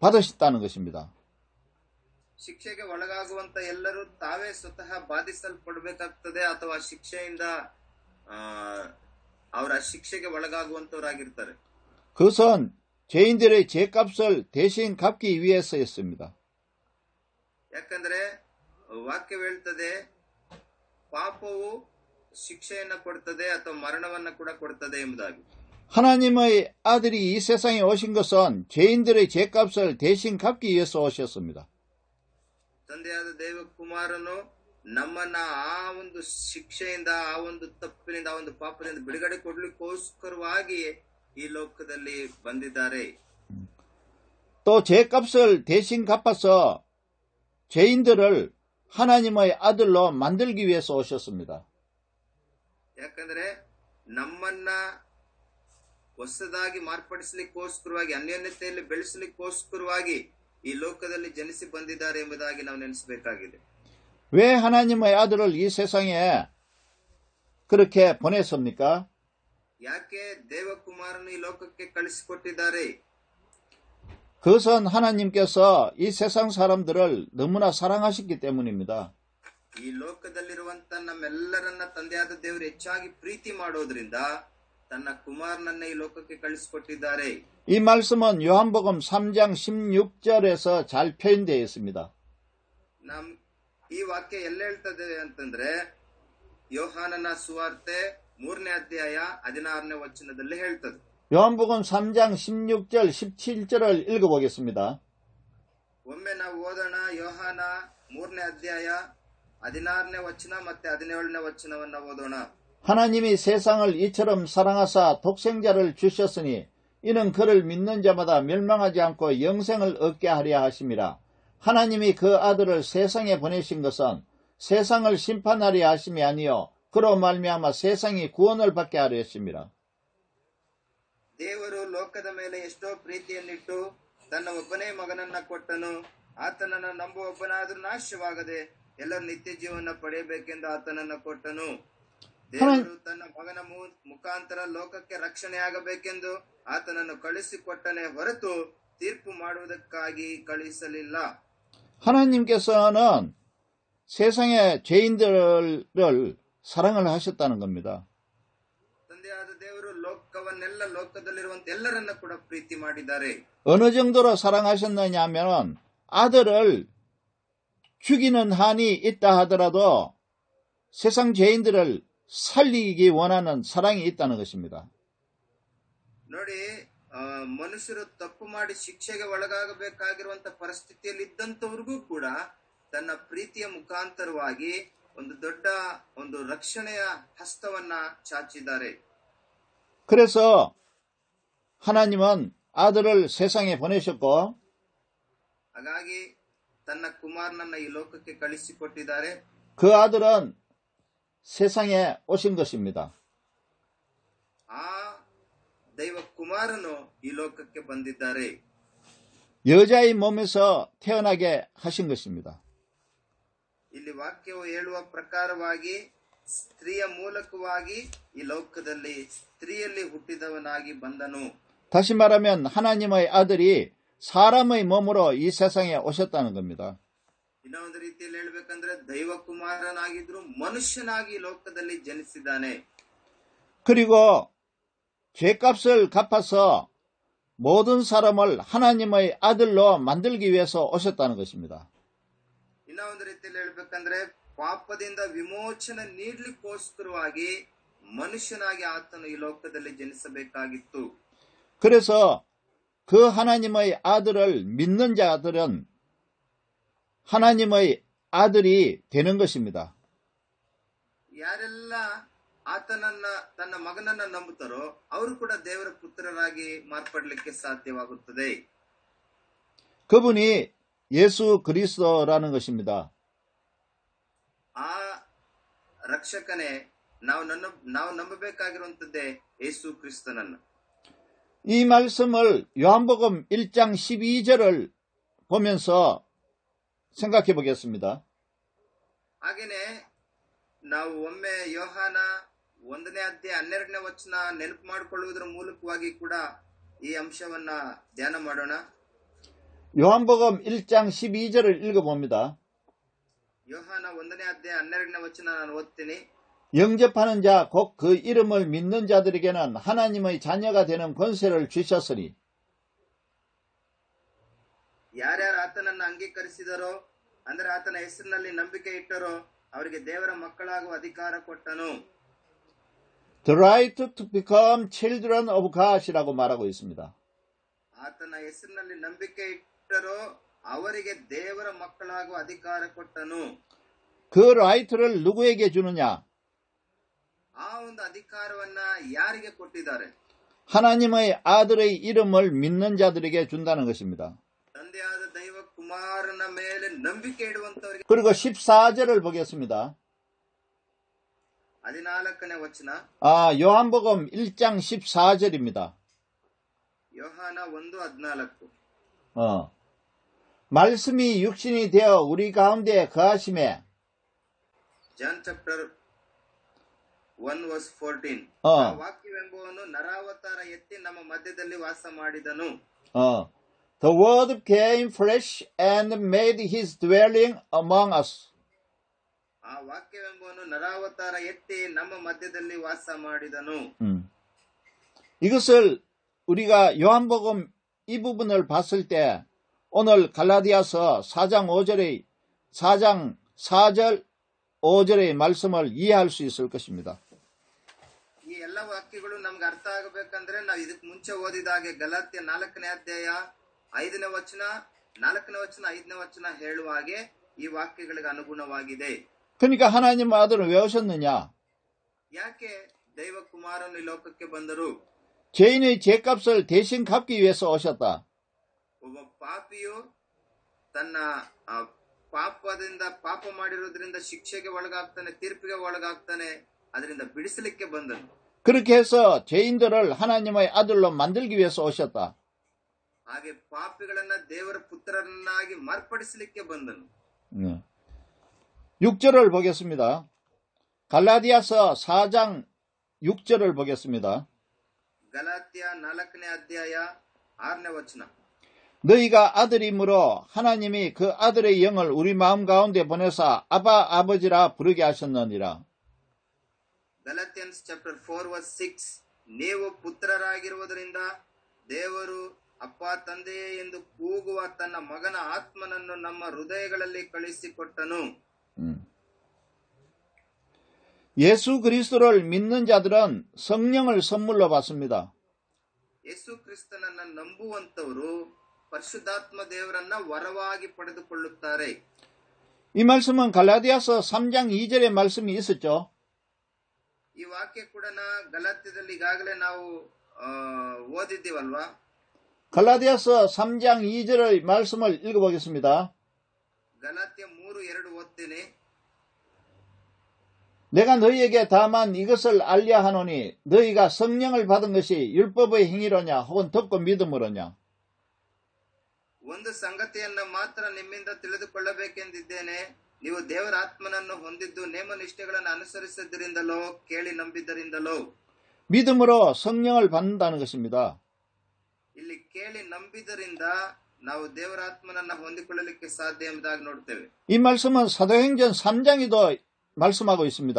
받으셨다는 것입니다. ಶಿಕ್ಷೆಗೆ ಒಳಗಾಗುವಂತ ಎಲ್ಲರೂ ತಾವೇ ಸ್ವತಃ ಬಾಧಿಸಲ್ಪಡಬೇಕಾಗ್ತದೆ ಅಥವಾ ಶಿಕ್ಷೆಯಿಂದ ಅವರ ಶಿಕ್ಷೆಗೆ ಒಳಗಾಗುವಂತವರಾಗಿರ್ತಾರೆ. 그것은 죄인들의 죄값을 대신 갚기 위해서였습니다. ಯಾಕಂದ್ರೆ ವಾಕ್ಯವು ಹೇಳ್ತದೆ, ಪಾಪವು ಶಿಕ್ಷೆಯನ್ನ ಕೊಡ್ತದೆ ಅಥವಾ ಮರಣವನ್ನ ಕೂಡ ಕೊಡ್ತದೆ ಎಂಬುದಾಗಿ. 하나님의 아들이 이 세상에 오신 것은 죄인들의 죄값을 대신 갚기 위해서 오셨습니다. ತಂದೆಯಾದ ದೇವಕುಮಾರನು ನಮ್ಮನ್ನ ಆ ಒಂದು ಶಿಕ್ಷೆಯಿಂದ, ಆ ಒಂದು ತಪ್ಪಿನಿಂದ, ಆ ಒಂದು ಪಾಪದಿಂದ ಬಿಡುಗಡೆ ಕೊಡ್ಲಿಕ್ಕೋಸ್ಕರವಾಗಿ ಈ ಲೋಕದಲ್ಲಿ ಬಂದಿದ್ದಾರೆ. 또 죄값을 대신 갚아서 죄인들을 하나님의 아들로 만들기 위해서 오셨습니다. ಯಾಕಂದ್ರೆ ನಮ್ಮನ್ನ ಹೊಸದಾಗಿ ಮಾರ್ಪಡಿಸಲಿಕ್ಕೋಸ್ಕರವಾಗಿ, ಅನ್ಯೋನ್ಯತೆಯಲ್ಲಿ ಬೆಳೆಸಲಿಕ್ಕೋಸ್ಕರವಾಗಿ ಈ ಲೋಕದಲ್ಲಿ ಜನಿಸಿ ಬಂದಿದ್ದಾರೆ ಎಂಬುದಾಗಿ ನಾವು ನೆನೆಸಬೇಕಾಗಿದೆ. 왜 하나님의 아들을 이 세상에 그렇게 보냈습니까? ಯಾಕೆ ದೇವಕುಮಾರನು ಈ ಲೋಕಕ್ಕೆ ಕಳಿಸಿಕೊಟ್ಟಿದ್ದಾರೆ? 그것은 하나님께서 이 세상 사람들을 너무나 사랑하셨기 때문입니다. ಈ ಲೋಕದಲ್ಲಿರುವಂತ ನಮ್ಮೆಲ್ಲರನ್ನ ತಂದೆಯಾದ ದೇವರು ಹೆಚ್ಚಾಗಿ ಪ್ರೀತಿ ಮಾಡೋದ್ರಿಂದ ತನ್ನ ಕುಮಾರನನ್ನ ಈ ಲೋಕಕ್ಕೆ ಕಳಿಸಿಕೊಟ್ಟಿದ್ದಾರೆ. 이 말씀은 요한복음 3장 16절에서 잘 표현되어 있습니다. ಈ ವಾಕ್ಯ ಎಲ್ಲ ಹೇಳ್ತದೆ ಅಂತಂದ್ರೆ ಯೋಹಾನನ ಸುವಾರ್ತೆ 3ನೇ ಅಧ್ಯಾಯ 16ನೇ ವಚನದಲ್ಲಿ ಹೇಳ್ತದೆ. 요한복음 3장 16절 17절을 읽어보겠습니다. ಒಮ್ಮೆ ನಾವು ಓದೋಣ. ಯೋಹಾನ 3ನೇ ಅಧ್ಯಾಯ 16ನೇ ವಚನ ಮತ್ತೆ 17ನೇ ವಚನವನ್ನ ಓದೋಣ. 하나님이 세상을 이처럼 사랑하사 독생자를 주셨으니 이는 그를 믿는 자마다 멸망하지 않고 영생을 얻게 하려 하심이라. 하나님이 그 아들을 세상에 보내신 것은 세상을 심판하려 하심이 아니요 그로 말미암아 세상이 구원을 받게 하려 했습니다. ದೇವರು ಲೋಕದ ಮೇಲೆ ಎಷ್ಟೋ ಪ್ರೀತಿಯನ್ನಿಟ್ಟು ತನ್ನ ಒಬ್ಬನೇ ಮಗನನ್ನ ಕೊಟ್ಟನು. ಆತನನ್ನು ನಂಬುವ ಒಬ್ಬನಾದ್ರೂ ನಾಶವಾಗದೆ ಎಲ್ಲರೂ ನಿತ್ಯ ಜೀವನ ಪಡೆಯಬೇಕೆಂದು ಆತನನ್ನು ಕೊಟ್ಟನು. ದೇವರು ತನ್ನ ಮಗನ ಮುಖಾಂತರ ಲೋಕಕ್ಕೆ ರಕ್ಷಣೆಯಾಗಬೇಕೆಂದು ಆತನನ್ನು ಕಳುಹಿಸಿಕೊಟ್ಟನೆ ಹೊರತು ತೀರ್ಪು ಮಾಡುವುದಕ್ಕಾಗಿ ಕಳುಹಿಸಲಿಲ್ಲ. 하나님께서는 세상의 죄인들을 사랑을 하셨다는 겁니다. ತಂದೆಯಾದ ದೇವರು ಲೋಕವನ್ನೆಲ್ಲ ಲೋಕದಲ್ಲಿರುವಂತ ಎಲ್ಲರನ್ನ ಕೂಡ ಪ್ರೀತಿ ಮಾಡಿದ್ದಾರೆ. 어느 정도로 사랑하셨느냐 하면 아들을 죽이는 한이 있다 하더라도 세상 죄인들을 살리기 원하는 사랑이 있다는 것입니다. ನೋಡಿ, ಮನುಷ್ಯರು ತಪ್ಪು ಮಾಡಿ ಶಿಕ್ಷೆಗೆ ಒಳಗಾಗಬೇಕಾಗಿರುವಂತ ಪರಿಸ್ಥಿತಿಯಲ್ಲಿ ಇದ್ದಂತವ್ರಿಗೂ ಕೂಡ ತನ್ನ ಪ್ರೀತಿಯ ಮುಖಾಂತರವಾಗಿ ಒಂದು ದೊಡ್ಡ ರಕ್ಷಣೆಯ ಹಸ್ತವನ್ನ ಚಾಚಿದ್ದಾರೆ. 그래서 하나님은 아들을 세상에 보내셨고 ಹಾಗಾಗಿ ತನ್ನ ಕುಮಾರನನ್ನ ಈ ಲೋಕಕ್ಕೆ ಕಳಿಸಿಕೊಟ್ಟಿದ್ದಾರೆ. 그 아들은 세상에 오신 것입니다. ಆ ದೈವ ಕುಮಾರನು ಈ ಲೋಕಕ್ಕೆ ಬಂದಿದ್ದಾರೆ. 여자의 몸에서 태어나게 하신 것입니다. ಇಲ್ಲಿ ವಾಕ್ಯವು ಹೇಳುವ ಪ್ರಕಾರವಾಗಿ ಸ್ತ್ರೀಯ ಮೂಲಕವಾಗಿ ಈ ಲೋಕದಲ್ಲಿ ಸ್ತ್ರೀಯಲ್ಲಿ ಹುಟ್ಟಿದವನಾಗಿ ಬಂದನು. 다시 말하면 하나님의 아들이 사람의 몸으로 이 세상에 오셨다는 겁니다. ಇನ್ನ ಒಂದು ರೀತಿಯಲ್ಲಿ ಹೇಳ್ಬೇಕಂದ್ರೆ ದೈವ ಕುಮಾರನಾಗಿದ್ರು ಮನುಷ್ಯನಾಗಿ ಈ ಲೋಕದಲ್ಲಿ ಜನಿಸಿದ್ದಾನೆ. 그리고 죄값을 갚아서 모든 사람을 하나님의 아들로 만들기 위해서 오셨다는 것입니다. ಇನ್ನ ಒಂದು ರೀತಿಯಲ್ಲಿ ಹೇಳ್ಬೇಕಂದ್ರೆ ಪಾಪದಿಂದ ವಿಮೋಚನೆ ನೀಡಲಿಕ್ಕೋಸ್ಕರವಾಗಿ ಮನುಷ್ಯನಾಗಿ ಆತನು ಈ ಲೋಕದಲ್ಲಿ ಜನಿಸಬೇಕಾಗಿತ್ತು. 그래서 그 하나님의 아들을 믿는 자들은 하나님의 아들이 되는 것입니다. ಯಾರೆಲ್ಲ ಆತನನ್ನ ತನ್ನ ಮಗನನ್ನ ನಂಬುತ್ತಾರೋ ಅವರು ಕೂಡ ದೇವರ ಪುತ್ರರಾಗಿ ಮಾರ್ಪಡಲಿಕ್ಕೆ ಸಾಧ್ಯವಾಗುತ್ತದೆ. 그분이 예수 그리스도라는 것입니다. ಆ ರಕ್ಷಕನೇ ನಾವು ನಂಬಬೇಕಾಗಿರುವಂತದ್ದೇ ಯೇಸು ಕ್ರಿಸ್ತನನ್ನ. 이 말씀을 요한복음 1장 12절을 보면서 생각해 보겠습니다. ಹಾಗೇನೆ ನಾವು ಒಮ್ಮೆ ಯೋಹಾನ 1ನೇ ಅಧ್ಯಾಯ 12ನೇ ವಚನ ನೆನಪು ಮಾಡಿಕೊಳ್ಳುವುದರ ಮೂಲಕವಾಗಿ ಕೂಡ ಈ ಅಂಶವನ್ನ ಧ್ಯಾನ ಮಾಡೋಣ. 요한복음 1장 12절을 읽어봅니다. ಯೋಹಾನ 1ನೇ ಅಧ್ಯಾಯ 12ನೇ ವಚನ ನಾನು ಓದ್ತೀನಿ. 영접하는 자 곧 그 이름을 믿는 자들에게는 하나님의 자녀가 되는 권세를 주셨으니 ಯಾರ್ಯಾರು ಆತನನ್ನು ಅಂಗೀಕರಿಸಿದರೋ ಅಂದ್ರೆ ಆತನ ಹೆಸರಿನಲ್ಲಿ ನಂಬಿಕೆ ಇಟ್ಟರೋ ಅವರಿಗೆ ದೇವರ ಮಕ್ಕಳಾಗುವ ಅಧಿಕಾರ ಕೊಟ್ಟನು. The right to become children of God이라고 말하고 있습니다. ಆತನ ಹೆಸರಿನಲ್ಲಿ ನಂಬಿಕೆ ಇಟ್ಟರೋ ಅವರಿಗೆ ದೇವರ ಮಕ್ಕಳಾಗುವ ಅಧಿಕಾರ ಕೊಟ್ಟನು. 그 right를 누구에게 주느냐? ಆ ಒಂದು ಅಧಿಕಾರವನ್ನ ಯಾರಿಗೆ ಕೊಟ್ಟಿದ್ದಾರೆ? 하나님의 아들의 이름을 믿는 자들에게 준다는 것입니다. ತಂದೆಯಾದ ದೈವ ಕುಮಾರನ ಮೇಲೆ ನಂಬಿಕೆ ಇಡುವಂತವರಿಗೆ. 그리고 14절을 보겠습니다. 14ನೇ ವಚನ. 요한복음 1장 14절입니다. ಯೋಹಾನ 1:14. 말씀이 육신이 되어 우리 가운데 거하심에 ಜಾನ್ ಚಾಪ್ಟರ್ 1:14. ವಾಕ್ಯವೆಂಬುವನು ನರಾವತಾರ ಎತ್ತಿ ನಮ್ಮ ಮಧ್ಯದಲ್ಲಿ ವಾಸ ಮಾಡಿದನು. The word became flesh and made his dwelling among us. ಆ ವಾಕ್ಯವೆಂಬುವನು ನರಾವತಾರ ಎತ್ತಿ ನಮ್ಮ ಮಧ್ಯದಲ್ಲಿ ವಾಸ ಮಾಡಿದನು. 이것을 우리가 요한복음 이 부분을 봤을 때 오늘 갈라디아서 4장 4절 5절의 말씀을 이해할 수 있을 것입니다. ಈ ಎಲ್ಲ ವಾಕ್ಯಗಳು ನಮ್ಗೆ ಅರ್ಥ ಆಗಬೇಕಂದ್ರೆ ನಾವು ಇದಕ್ಕೆ ಮುಂಚೆ ಓದಿದಾಗೆ ಗಲಾತ್ಯ 4ನೇ ಅಧ್ಯಾಯ 5ನೇ ವಚನ 4ನೇ ವಚನ 5ನೇ ವಚನ ಹೇಳುವ ಹಾಗೆ ಈ ವಾಕ್ಯಗಳಿಗೆ ಅನುಗುಣವಾಗಿದೆ. 그러니까 하나님 아들은 왜 오셨느냐? ಯಾಕೆ ದೈವ ಕುಮಾರನು ಈ ಲೋಕಕ್ಕೆ ಬಂದರು? 죄인의 죄값을 대신 갚기 위해서 오셨다. ಒಬ್ಬ ಪಾಪಿಯು ತನ್ನ ಪಾಪ ಮಾಡಿರೋದ್ರಿಂದ ಶಿಕ್ಷೆಗೆ ಒಳಗಾಗ್ತಾನೆ, ತೀರ್ಪಿಗೆ ಒಳಗಾಗ್ತಾನೆ. ಅದರಿಂದ ಬಿಡಿಸಲಿಕ್ಕೆ ಬಂದನು. 그렇게 해서 죄인들을 하나님의 아들로 만들기 위해서 오셨다. ಹಾಗೆ ಪಾಪಿಗಳನ್ನ ದೇವರ ಪುತ್ರರನ್ನಾಗಿ ಮಾರ್ಪಡಿಸಲಿಕ್ಕೆ ಬಂದನು. 6절을 보겠습니다. 갈라디아서 4장 6절을 보겠습니다. ಗಲಾತ್ಯ 4ನೇ ಅಧ್ಯಾಯ 6ನೇ ವಚನ. 너희가 아들이므로 하나님이 그 아들의 영을 우리 마음 가운데 보내사 아바 아버지라 부르게 하셨느니라. ಗಲಾತ್ಯನ್ಸ್ ಚಾಪ್ಟರ್ 4 ವರ್ಸ್ 6. ನೀವು ಪುತ್ರರಾಗಿರುವುದರಿಂದ ದೇವರು ಅಪ್ಪ ತಂದೆಯೇ ಎಂದು ಕೂಗುವ ತನ್ನ ಮಗನ ಆತ್ಮನನ್ನು ನಮ್ಮ ಹೃದಯಗಳಲ್ಲಿ ಕಳಿಸಿಕೊಟ್ಟನು. 예수 그리스도를 믿는 자들은 성령을 선물로 받습니다. ಯೇಸು ಕ್ರಿಸ್ತನನ್ನ ನಂಬುವಂತವರು ಪರಿಶುದ್ಧಾತ್ಮ ದೇವರನ್ನ ವರವಾಗಿ ಪಡೆದುಕೊಳ್ಳುತ್ತಾರೆ. 이 말씀은 갈라디아서 3장 2절의 말씀이 있었죠. ಈ ವಾಕ್ಯ ಕೂಡ ಗಲಾತ್ಯದಲ್ಲಿ ಈಗಾಗಲೇ ನಾವು ಓದಿದ್ದೀವಲ್ವಾ. 갈라디아서 3장 2절의 말씀을 읽어보겠습니다. ಗಲಾತ್ಯ 3:2 ಓದ್ತೀನಿ. 내가 너희에게 다만 이것을 알려 하노니 너희가 성령을 받은 것이 율법의 행위로냐 혹은 듣고 믿음으로냐. ಒಂದು ಸಂಗತಿಯನ್ನ ಮಾತ್ರ ನಿಮ್ಮಿಂದ ತಿಳಿದುಕೊಳ್ಳಬೇಕೆಂದಿದ್ದೇನೆ. ನೀವು ದೇವರ ಆತ್ಮನನ್ನು ಹೊಂದಿದ್ದು ನೇಮ ನಿಷ್ಠೆಗಳನ್ನು ಅನುಸರಿಸಿದ್ದರಿಂದಲೋ ಕೇಳಿ ನಂಬಿದ್ದರಿಂದಲೋ. 믿음으로 성령을 받는다는 것입니다. ಇಲ್ಲಿ ಕೇಳಿ ನಂಬಿದರಿಂದ ನಾವು ದೇವರ ಆತ್ಮನನ್ನ ಹೊಂದಿಕೊಳ್ಳಲಿಕ್ಕೆ ಸಾಧ್ಯ ಎಂಬುದಾಗಿ ನೋಡ್ತೇವೆ. 이 말씀은 사도행전 3장에도 말씀하고 있습니다.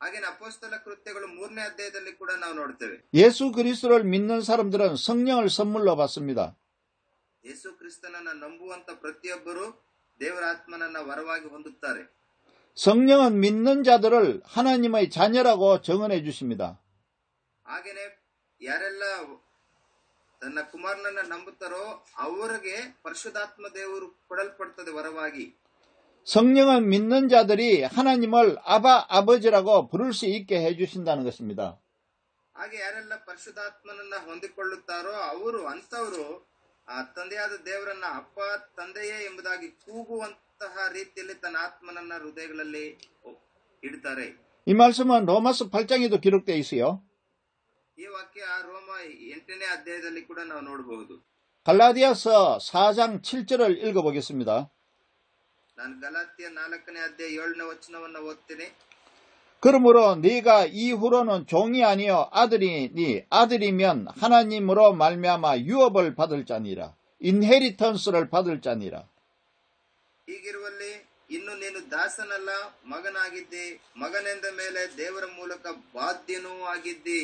ಹಾಗೆ ಅಪೊಸ್ತಲ ಕೃತ್ಯಗಳು 3ನೇ ಅಧ್ಯಾಯದಲ್ಲಿ ಕೂಡ ನಾವು ನೋಡ್ತೇವೆ. 예수 그리스도를 믿는 사람들은 성령을 선물로 받습니다. ಯೇಸು ಕ್ರಿಸ್ತನನ್ನ ನಂಬುವಂತ ಪ್ರತಿಯೊಬ್ಬರು ದೇವರ ಆತ್ಮನನ್ನ ವರವಾಗಿ ಹೊಂದುತ್ತಾರೆ. 성령은 믿는 자들을 하나님의 자녀라고 정언해 주십니다. ಹಾಗೇನೆ ಯಾರೆಲ್ಲ ತನ್ನ ಕುಮಾರನನ್ನ ನಂಬುತ್ತಾರೋ ಅವರಿಗೆ ಪರಿಶುದ್ಧಾತ್ಮ ದೇವರು ಕೊಡಲ್ಪಡುತ್ತದೆ ವರವಾಗಿ. 성령은 믿는 자들이 하나님을 아바 아버지라고 부를 수 있게 해주신다는 것입니다. ಹಾಗೆ ಯಾರೆಲ್ಲ ಪರಿಶುದ್ಧಾತ್ಮನನ್ನ ಹೊಂದಿಕೊಳ್ಳುತ್ತಾರೋ ಅಂತವರು ಆ ತಂದೆಯಾದ ದೇವರನ್ನ ಅಪ್ಪ ತಂದೆಯೇ ಎಂಬುದಾಗಿ ಕೂಗುವಂತಹ ರೀತಿಯಲ್ಲಿ ತನ್ನ ಆತ್ಮನನ್ನ ಹೃದಯಗಳಲ್ಲಿ ಇಡ್ತಾರೆ. 이 말씀은 로마서 8장에도 기록되어 있어요. ಈ ವಾಕ್ಯ ರೋಮ 8ನೇ ಅಧ್ಯಾಯದಲ್ಲಿ ಕೂಡ ನಾವು ನೋಡಬಹುದು. 갈라디아서 4장 7절을 읽어보겠습니다. ನಾನು ಗಲಾತ್ಯ 4ನೇ ಅಧ್ಯಾಯ 7ನೇ ವಚನವನ್ನು ಓದ್ತೀನಿ. 그러므로 네가 이후로는 종이 아니요 아들이니 아들이면 하나님으로 말미암아 유업을 받을 자니라. 인헤리턴스를 받을 자니라. ಹೀಗಿರುವಲ್ಲಿ ಇನ್ನು ನೀನು ದಾಸನಲ್ಲ ಮಗನಾಗಿದ್ದಿ, ಮಗನೆಂದ ಮೇಲೆ ದೇವರ ಮೂಲಕ ಬಾಧ್ಯನೂ ಆಗಿದ್ದಿ.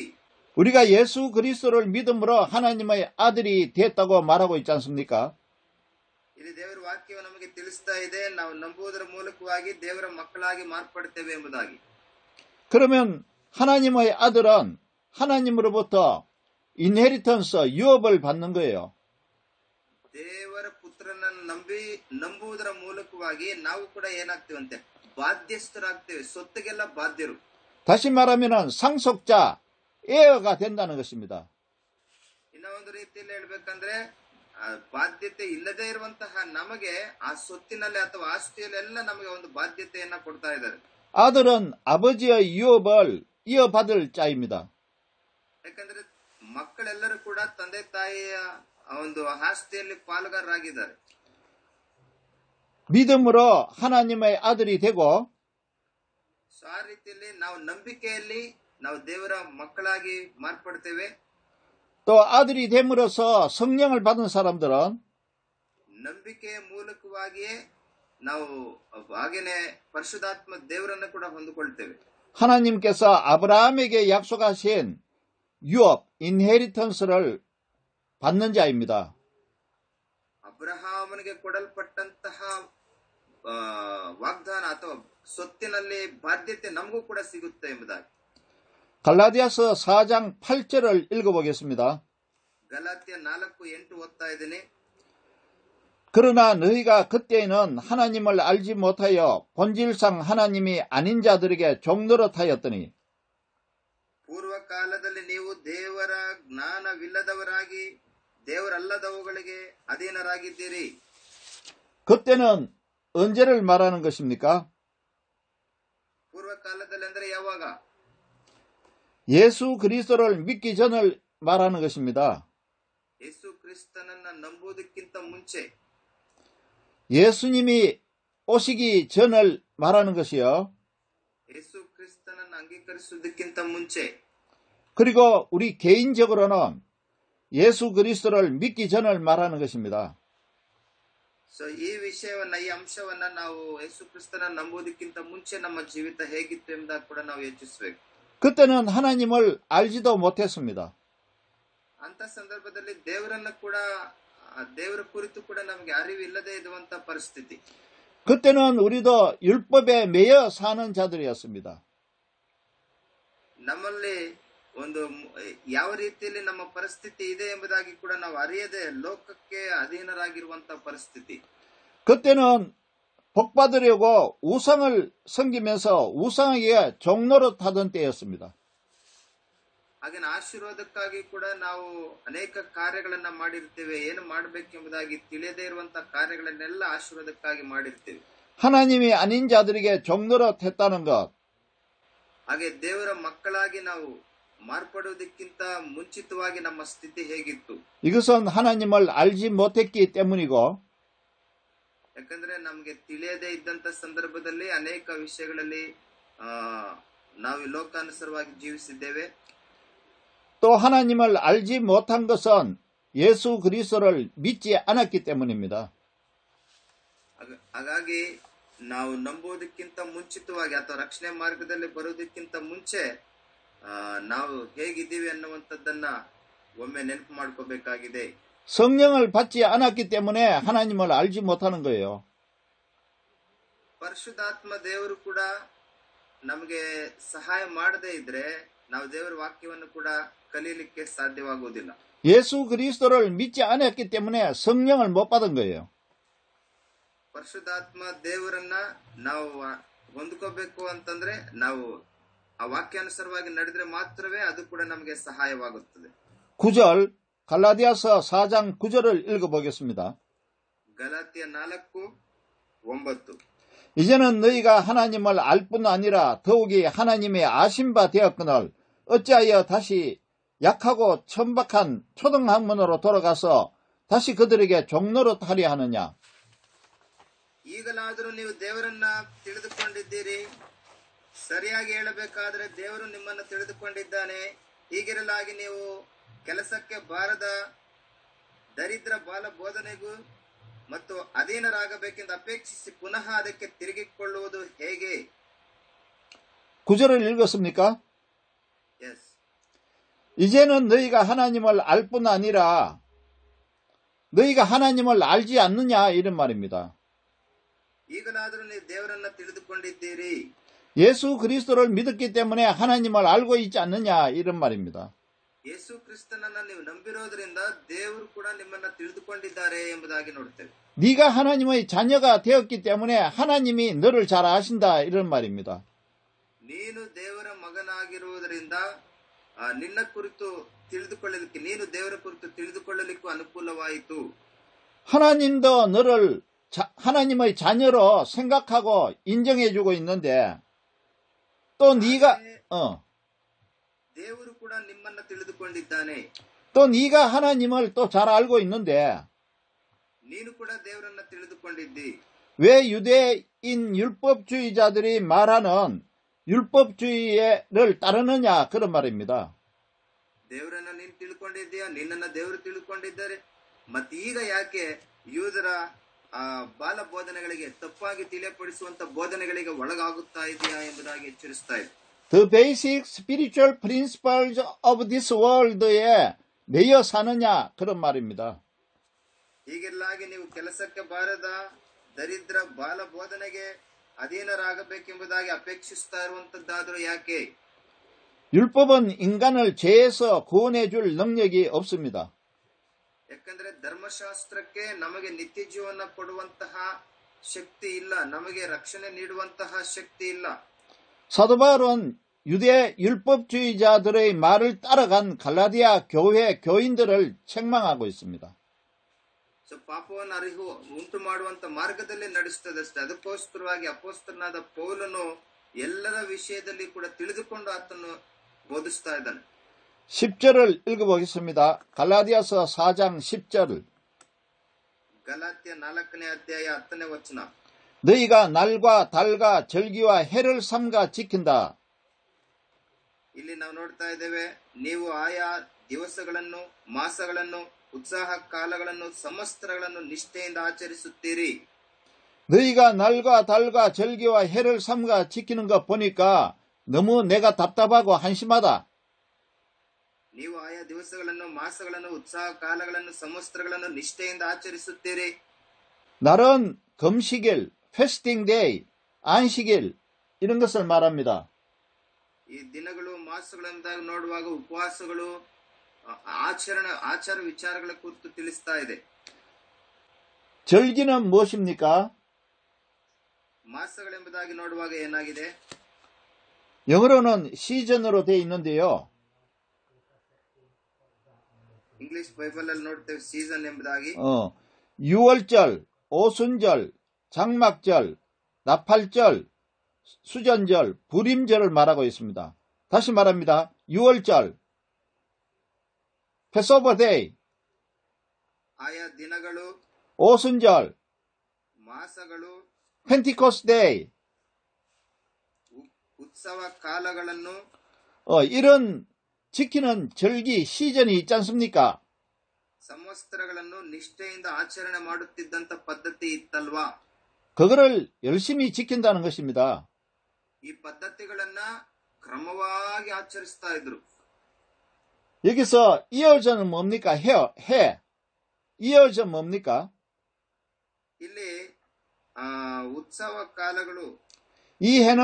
우리가 예수 그리스도를 믿음으로 하나님의 아들이 됐다고 말하고 있지 않습니까? ಇಲ್ಲಿ ದೇವರ ವಾಕ್ಯವು ನಮಗೆ ತಿಳಿಸ್ತಾ ಇದೆ, ನಾವು ನಂಬುವುದರ ಮೂಲಕವಾಗಿ ದೇವರ ಮಕ್ಕಳಾಗಿ ಮಾರ್ಪಡುತ್ತೇವೆ ಎಂಬುದಾಗಿ. 그러면 하나님의 아들은 하나님으로부터 인헤리턴스, 유업을 받는 거예요. ದೇವರ ಪುತ್ರನನ್ನು ನಂಬುವುದರ ಮೂಲಕವಾಗಿ ನಾವು ಕೂಡ ಏನಾಗ್ತೇವಂತೆ, ಬಾಧ್ಯಸ್ಥರಾಗ್ತೇವೆ, ಸೊತ್ತಿಗೆಲ್ಲ ಬಾಧ್ಯರು. 다시 말하면 상속자, 에어가 된다는 것입니다. ಇನ್ನ ಒಂದು ರೀತಿಯಲ್ಲಿ ಹೇಳ್ಬೇಕಂದ್ರೆ ಬಾಧ್ಯತೆ ಇಲ್ಲದೆ ಇರುವಂತಹ ನಮಗೆ ಆ ಸೊತ್ತಿನಲ್ಲಿ ಅಥವಾ ಆಸ್ತಿಯಲ್ಲೆಲ್ಲ ನಮಗೆ ಒಂದು ಬಾಧ್ಯತೆಯನ್ನ ಕೊಡ್ತಾ ಇದ್ದಾರೆ. 아들은 아버지의 유업을 이어받을 자입니다. ಯಾಕಂದ್ರೆ ಮಕ್ಕಳೆಲ್ಲರೂ ಕೂಡ ತಂದೆ ತಾಯಿಯ ಒಂದು ಆಸ್ತಿಯಲ್ಲಿ ಪಾಲುಗಾರರಾಗಿದ್ದಾರೆ. 믿음으로 하나님의 아들이 되고, ಆ ರೀತಿಯಲ್ಲಿ ನಾವು ನಂಬಿಕೆಯಲ್ಲಿ ನಾವು ದೇವರ ಮಕ್ಕಳಾಗಿ ಮಾರ್ಪಡ್ತೇವೆ. 또 아들이 됨으로써 성령을 받은 사람들은 ನಂಬಿಕೆಯ ಮೂಲಕವಾಗಿಯೇ ನಾವು ಹಾಗೇನೆ ಪರಿಶುದ್ಧಾತ್ಮ ದೇವರನ್ನು ಕೂಡ ಹೊಂದಿಕೊಳ್ತೇವೆ. 하나님께서 아브라함에게 약속하신 유업, 인헤리턴스를 받는 자입니다. ಅಬ್ರಹಾಮನಿಗೆ ಕೊಡಲ್ಪಟ್ಟಂತಹ ವಾಗ್ದಾನ ಅಥವಾ ಸೊತ್ತಿನಲ್ಲಿ ಬಾಧ್ಯತೆ ನಮಗೂ ಕೂಡ ಸಿಗುತ್ತೆ ಎಂಬುದಾಗಿ. 갈라디아서 4장 8절을 읽어보겠습니다. ಗಲಾತ್ಯ 4:8 ಓದ್ತಾ ಇದ್ದೀನಿ. 그러나 너희가 그때에는 하나님을 알지 못하여 본질상 하나님이 아닌 자들에게 종노릇하였더니 ಪೂರ್ವ ಕಾಲದಲ್ಲಿ ನೀವು ದೇವರ ಜ್ಞಾನವಿಲ್ಲದವರಾಗಿ ದೇವರಲ್ಲದವುಗಳಿಗೆ ಅಧೀನರಾಗಿದ್ದೀರಿ. 그때는 언제를 말하는 것입니까? ಪೂರ್ವಕಾಲದಲ್ಲಿ ಅಂದರೆ ಯಾವಾಗ? 예수 그리스도를 믿기 전을 말하는 것입니다. ಯೇಸು ಕ್ರಿಸ್ತನನ್ನ ನಂಬುವುದಕ್ಕಿಂತ ಮುಂಚೆ, 예수님이 오시기 전을 말하는 것이요. ಯೇಸು ಕ್ರಿಸ್ತನನ್ನ ಅಂಗೀಕರಿಸುವುದಕ್ಕಿಂತ ಮುಂಚೆ, 그리고 우리 개인적으로는 예수 그리스도를 믿기 전을 말하는 것입니다. ಸೊ ಈ ವಿಷಯವನ್ನ, ಈ ಅಂಶವನ್ನ ನಾವು ಯೇಸು ಕ್ರಿಸ್ತನ ನಂಬುವುದಕ್ಕಿಂತ ಮುಂಚೆ ನಮ್ಮ ಜೀವಿತ ಹೇಗಿತ್ತು ಎಂಬುದಾಗಿ ಕೂಡ ನಾವು ಯೋಚಿಸಬೇಕು. 그때는 하나님을 알지도 못했습니다. ಅಂತ ಸಂದರ್ಭದಲ್ಲಿ ದೇವರನ್ನ ಕೂಡ, ದೇವರ ಕುರಿತು ಕೂಡ ನಮಗೆ ಅರಿವಿಲ್ಲದೆ ಇರುವಂತ ಪರಿಸ್ಥಿತಿ. 그때는 우리도 율법에 매여 사는 자들이었습니다. ನಮ್ಮಲ್ಲಿ ಒಂದು ಯಾವ ರೀತಿಯಲ್ಲಿ ನಮ್ಮ ಪರಿಸ್ಥಿತಿ ಇದೆ ಎಂಬುದಾಗಿ ಕೂಡ ನಾವು ಅರಿಯದೆ ಲೋಕಕ್ಕೆ ಅಧೀನರಾಗಿರುವಂತ ಪರಿಸ್ಥಿತಿ. 그때는 복받으려고 우상을 섬기면서 우상에게 종노릇하던 때였습니다. ಹಾಗೇನ ಆಶೀರ್ವಾದಕ್ಕಾಗಿ ಕೂಡ ನಾವು ಅನೇಕ ಕಾರ್ಯಗಳನ್ನ ಮಾಡಿರ್ತೇವೆ. ಏನು ಮಾಡಬೇಕೆಂಬುದಾಗಿ ತಿಳಿಯದೇ ಇರುವಂತಹ ಕಾರ್ಯಗಳನ್ನೆಲ್ಲ ಆಶೀರ್ವಾದಕ್ಕಾಗಿ ಮಾಡಿರ್ತೇವೆ. 하나님이 아닌 자들에게 종노릇했다는 것, ಹಾಗೆ ದೇವರ ಮಕ್ಕಳಾಗಿ ನಾವು ಮಾರ್ಪಡುವುದಕ್ಕಿಂತ ಮುಂಚಿತವಾಗಿ ನಮ್ಮ ಸ್ಥಿತಿ ಹೇಗಿತ್ತು? 이것은 하나님을 알지 못했기 때문이고, ಯಾಕಂದ್ರೆ ನಮ್ಗೆ ತಿಳಿಯದೇ ಇದ್ದಂತ ಸಂದರ್ಭದಲ್ಲಿ ಅನೇಕ ವಿಷಯಗಳಲ್ಲಿ ನಾವು ಲೋಕಾನುಸಾರವಾಗಿ ಜೀವಿಸಿದ್ದೇವೆ. 또 하나님을 알지 못한 것은 예수 그리스도를 믿지 않았기 때문입니다. ಹಾಗಾಗಿ ನಾವು ನಂಬುವುದಕ್ಕಿಂತ ಮುಂಚಿತವಾಗಿ ಅಥವಾ ರಕ್ಷಣೆ ಮಾರ್ಗದಲ್ಲಿ ಬರುವುದಕ್ಕಿಂತ ಮುಂಚೆ ನಾವು ಹೇಗಿದ್ದೀವಿ ಅನ್ನುವಂಥದ್ದನ್ನ ಒಮ್ಮೆ ನೆನಪು ಮಾಡ್ಕೋಬೇಕಾಗಿದೆ. 성령을 받지 않았기 때문에 하나님을 알지 못하는 거예요. ಪರಿಶುದ್ಧಾತ್ಮ ದೇವರು ಕೂಡ ನಮಗೆ ಸಹಾಯ ಮಾಡದೇ ಇದ್ರೆ ನಾವು ದೇವರ ವಾಕ್ಯವನ್ನು ಕೂಡ ಕಲಿಯಲಿಕ್ಕೆ ಸಾಧ್ಯವಾಗುವುದಿಲ್ಲ. 예수 그리스도를 믿지 않았기 때문에 성령을 못 받은 거예요. ಪರಿಶುದ್ಧಾತ್ಮ ದೇವರನ್ನ ನಾವು ಹೊಂದ್ಕೋಬೇಕು ಅಂತಂದ್ರೆ ನಾವು ಆ ವಾಕ್ಯಾನುಸಾರವಾಗಿ ನಡೆದ್ರೆ ಮಾತ್ರವೇ ಅದು ಕೂಡ ನಮಗೆ ಸಹಾಯವಾಗುತ್ತದೆ. 9절 갈라디아서 4장 9절을 읽어보겠습니다. ಗಲಾತ್ಯ 4:9 이제는 너희가 하나님을 알 뿐 아니라 더욱이 하나님의 아신 바 되었거늘 어찌하여 다시 약하고 천박한 초등학문으로 돌아가서 다시 그들에게 종노릇하려 하느냐. ಈಗಲಾದರೂ ನೀವು ದೇವರನ್ನ ತಿಳಿದುಕೊಂಡಿದ್ದೀರಿ. ಸರಿಯಾಗಿ ಹೇಳಬೇಕಾದರೆ ದೇವರು ನಿಮ್ಮನ್ನು ತಿಳಿದುಕೊಂಡಿದ್ದಾನೆ. ಹೀಗಿರಲಾಗಿ ನೀವು ಕೆಲಸಕ್ಕೆ ಬಾರದ ದರಿದ್ರ ಬಾಲ ಬೋಧನೆಗೂ ಮತ್ತು ಅಧೀನರಾಗಬೇಕೆಂದು ಅಪೇಕ್ಷಿಸಿ ಪುನಃ ಅದಕ್ಕೆ ತಿರುಗಿಕೊಳ್ಳುವುದು ಹೇಗೆ? 9절을 읽었습니까? ಎಸ್. 이제는 너희가 하나님을 알 뿐 아니라 너희가 하나님을 알지 않느냐 이런 말입니다. ಈಗಲಾದರೂ ನೀವು ದೇವರನ್ನ ತಿಳಿದುಕೊಂಡಿದ್ದೀರಿ. 예수 그리스도를 믿었기 때문에 하나님을 알고 있지 않느냐 이런 말입니다. ಯೇಸು ಕ್ರಿಸ್ತನನ್ನ ನೀವು ನಂಬಿರೋದ್ರಿಂದ ದೇವರು ಕೂಡ ನಿಮ್ಮನ್ನ ತಿಳಿದುಕೊಂಡಿದ್ದಾರೆ ಎಂಬುದಾಗಿ ನೋಡ್ತೇವೆ. 네가 하나님의 자녀가 되었기 때문에 하나님이 너를 잘 아신다 이런 말입니다. ನೀನು ದೇವರ ಮಗನಾಗಿರುವುದರಿಂದ ನಿನ್ನ ಕುರಿತು ತಿಳಿದುಕೊಳ್ಳಲಿಕ್ಕೆ, ನೀನು ದೇವರ ಕುರಿತು ತಿಳಿದುಕೊಳ್ಳಲಿಕ್ಕೂ ಅನುಕೂಲವಾಯಿತು. 하나님도 너를 하나님의 자녀로 생각하고 인정해주고 있는데 또 네가 ದೇವರು ಕೂಡ ನಿಮ್ಮನ್ನ ತಿಳಿದುಕೊಂಡಿದ್ದಾನೆ. 또 네가 하나님을 또 잘 알고 있는데 ನೀನು ಕೂಡ ದೇವರನ್ನ ತಿಳಿದುಕೊಂಡಿದ್ದಿ. 왜 유대인 율법주의자들이 말하는 율법주의를 따르느냐 그런 말입니다. ದೇವರನ್ನ ನೀನು ತಿಳ್ಕೊಂಡಿದ್ದೀಯಾ, ನಿನ್ನನ್ನ ದೇವರು ತಿಳ್ಕೊಂಡಿದ್ದಾರೆ. ಮತ್ತೀಗ ಯಾಕೆ ಯೂದರ ಬಾಲ ಬೋಧನೆಗಳಿಗೆ, ತಪ್ಪಾಗಿ ತಿಳಿಯಪಡಿಸುವಂತ ಬೋಧನೆಗಳಿಗೆ ಒಳಗಾಗುತ್ತಾ ಇದೆಯಾ ಎಂಬುದಾಗಿ ಎಚ್ಚರಿಸ್ತಾ ಇದೆ. The basic spiritual principles of this world에 매여 사느냐 그런 말입니다. ಹೀಗಿರಲಾಗಿ ನೀವು ಕೆಲಸಕ್ಕೆ ಬಾರದ ದರಿದ್ರ ಬಾಲ ಬೋಧನೆಗೆ ಅಧೀನರಾಗಬೇಕೆಂಬುದಾಗಿ ಅಪೇಕ್ಷಿಸ್ತಾ ಇರುವಂತದ್ದಾದರೂ ಯಾಕೆ? 율법은 인간을 죄에서 구원해줄 능력이 없습니다. ಯಾಕಂದ್ರೆ ಧರ್ಮಶಾಸ್ತ್ರಕ್ಕೆ ನಮಗೆ ನಿತ್ಯ ಜೀವನ ಕೊಡುವಂತಹ ಶಕ್ತಿ ಇಲ್ಲ, ನಮಗೆ ರಕ್ಷಣೆ ನೀಡುವಂತಹ ಶಕ್ತಿ ಇಲ್ಲ. 사도 바울은 유대 율법주의자들의 말을 따라간 갈라디아 교회 교인들을 책망하고 있습니다. ಸೊ ಪಾಪವನ್ನು ಅರಿವು ಉಂಟು ಮಾಡುವಂತ ಮಾರ್ಗದಲ್ಲಿ ನಡೆಸ್ತದಷ್ಟೇ. ಅದಕ್ಕೋಸ್ಕರವಾಗಿ ಅಪೊಸ್ತಲನಾದ ಪೌಲನು ಎಲ್ಲರ ವಿಷಯದಲ್ಲಿ ಕೂಡ ತಿಳಿದುಕೊಂಡು ಆತನು ಬೋಧಿಸ್ತಾ ಇದ್ದಾನೆ. 10절을 읽어보겠습니다. 갈라디아서 4장 10절. ಗಲಾತ್ಯ 4ನೇ ಅಧ್ಯಾಯ 10ನೇ ವಚನ. 너희가 날과 달과 절기와 해를 삼가 지킨다. ಇಲ್ಲಿ ನಾವು ನೋಡ್ತಾ ಇದ್ದೇವೆ, ನೀವು ಆಯಾ ದಿವಸಗಳನ್ನು, ಮಾಸಗಳನ್ನು, ಉತ್ಸಾಹ ಕಾಲಗಳನ್ನು, ಸಂವತ್ಸರಗಳನ್ನು ನಿಷ್ಠೆಯಿಂದ ಆಚರಿಸುತ್ತೀರಿ. 너희가 날과 달과 절기와 해를 삼가 지키는 것 보니까 너무 내가 답답하고 한심하다. ನೀವು ಆಯಾ ದಿವಸಗಳನ್ನು, ಮಾಸಗಳನ್ನು, ಉತ್ಸಾಹ ಕಾಲಗಳನ್ನು, ಸಂವತ್ಸರಗಳನ್ನು ನಿಷ್ಠೆಯಿಂದ ಆಚರಿಸುತ್ತೀರಿ. 날은 금식일, 패스팅 데이, 안식일 이런 것을 말합니다. ಈ ದಿನಗಳು, ಮಾಸಗಳೆಂದಾಗ ನೋಡುವಾಗ ಉಪವಾಸಗಳು, ಆಚಾರ ವಿಚಾರಗಳ ಕುರಿತು ತಿಳಿಸ್ತಾ ಇದೆ. 절기는 무엇입니까? ಮಾಸಗಳೆಂಬುದಾಗಿ ನೋಡುವಾಗ ಏನಾಗಿದೆ? 영어로는 시즌으로 되어 있는데요. ಇಂಗ್ಲಿಷ್ ಬೈಬಲ್ ಅಲ್ಲಿ ನೋಡ್ತೇವೆ ಸೀಸನ್ ಎಂಬುದಾಗಿ. 6월절, 오순절, 장막절, 나팔절, 수전절, 불임절을 말하고 있습니다. 다시 말합니다. 6월절, 패스오버 데이, ಆಯಾ ದಿನಗಳು, 오순절, ಮಾಸಗಳು, 펜티코스 데이, ಉತ್ಸವ ಕಾಲಗಳನ್ನು 이런 지키는 절기 시즌이 있지 않습니까? ಸಂವತ್ಸರಗಳನ್ನು ನಿಷ್ಠೆಯಿಂದ ಆಚರಣೆ ಮಾಡುತ್ತಿದ್ದಂತ ಪದ್ಧತಿ ಇತ್ತಲ್ವಾ? 그거를 열심히 지킨다는 것입니다. ಈ ಪದ್ಧತಿಗಳನ್ನ ಕ್ರಮವಾಗಿ ಆಚರಿಸ್ತಾ ಇದ್ರು. 여기서 이어져는 뭡니까? 해. 이어져 뭡니까? ಇಲ್ಲಿ ಉತ್ಸವ ಕಾಲಗಳು. 이 해는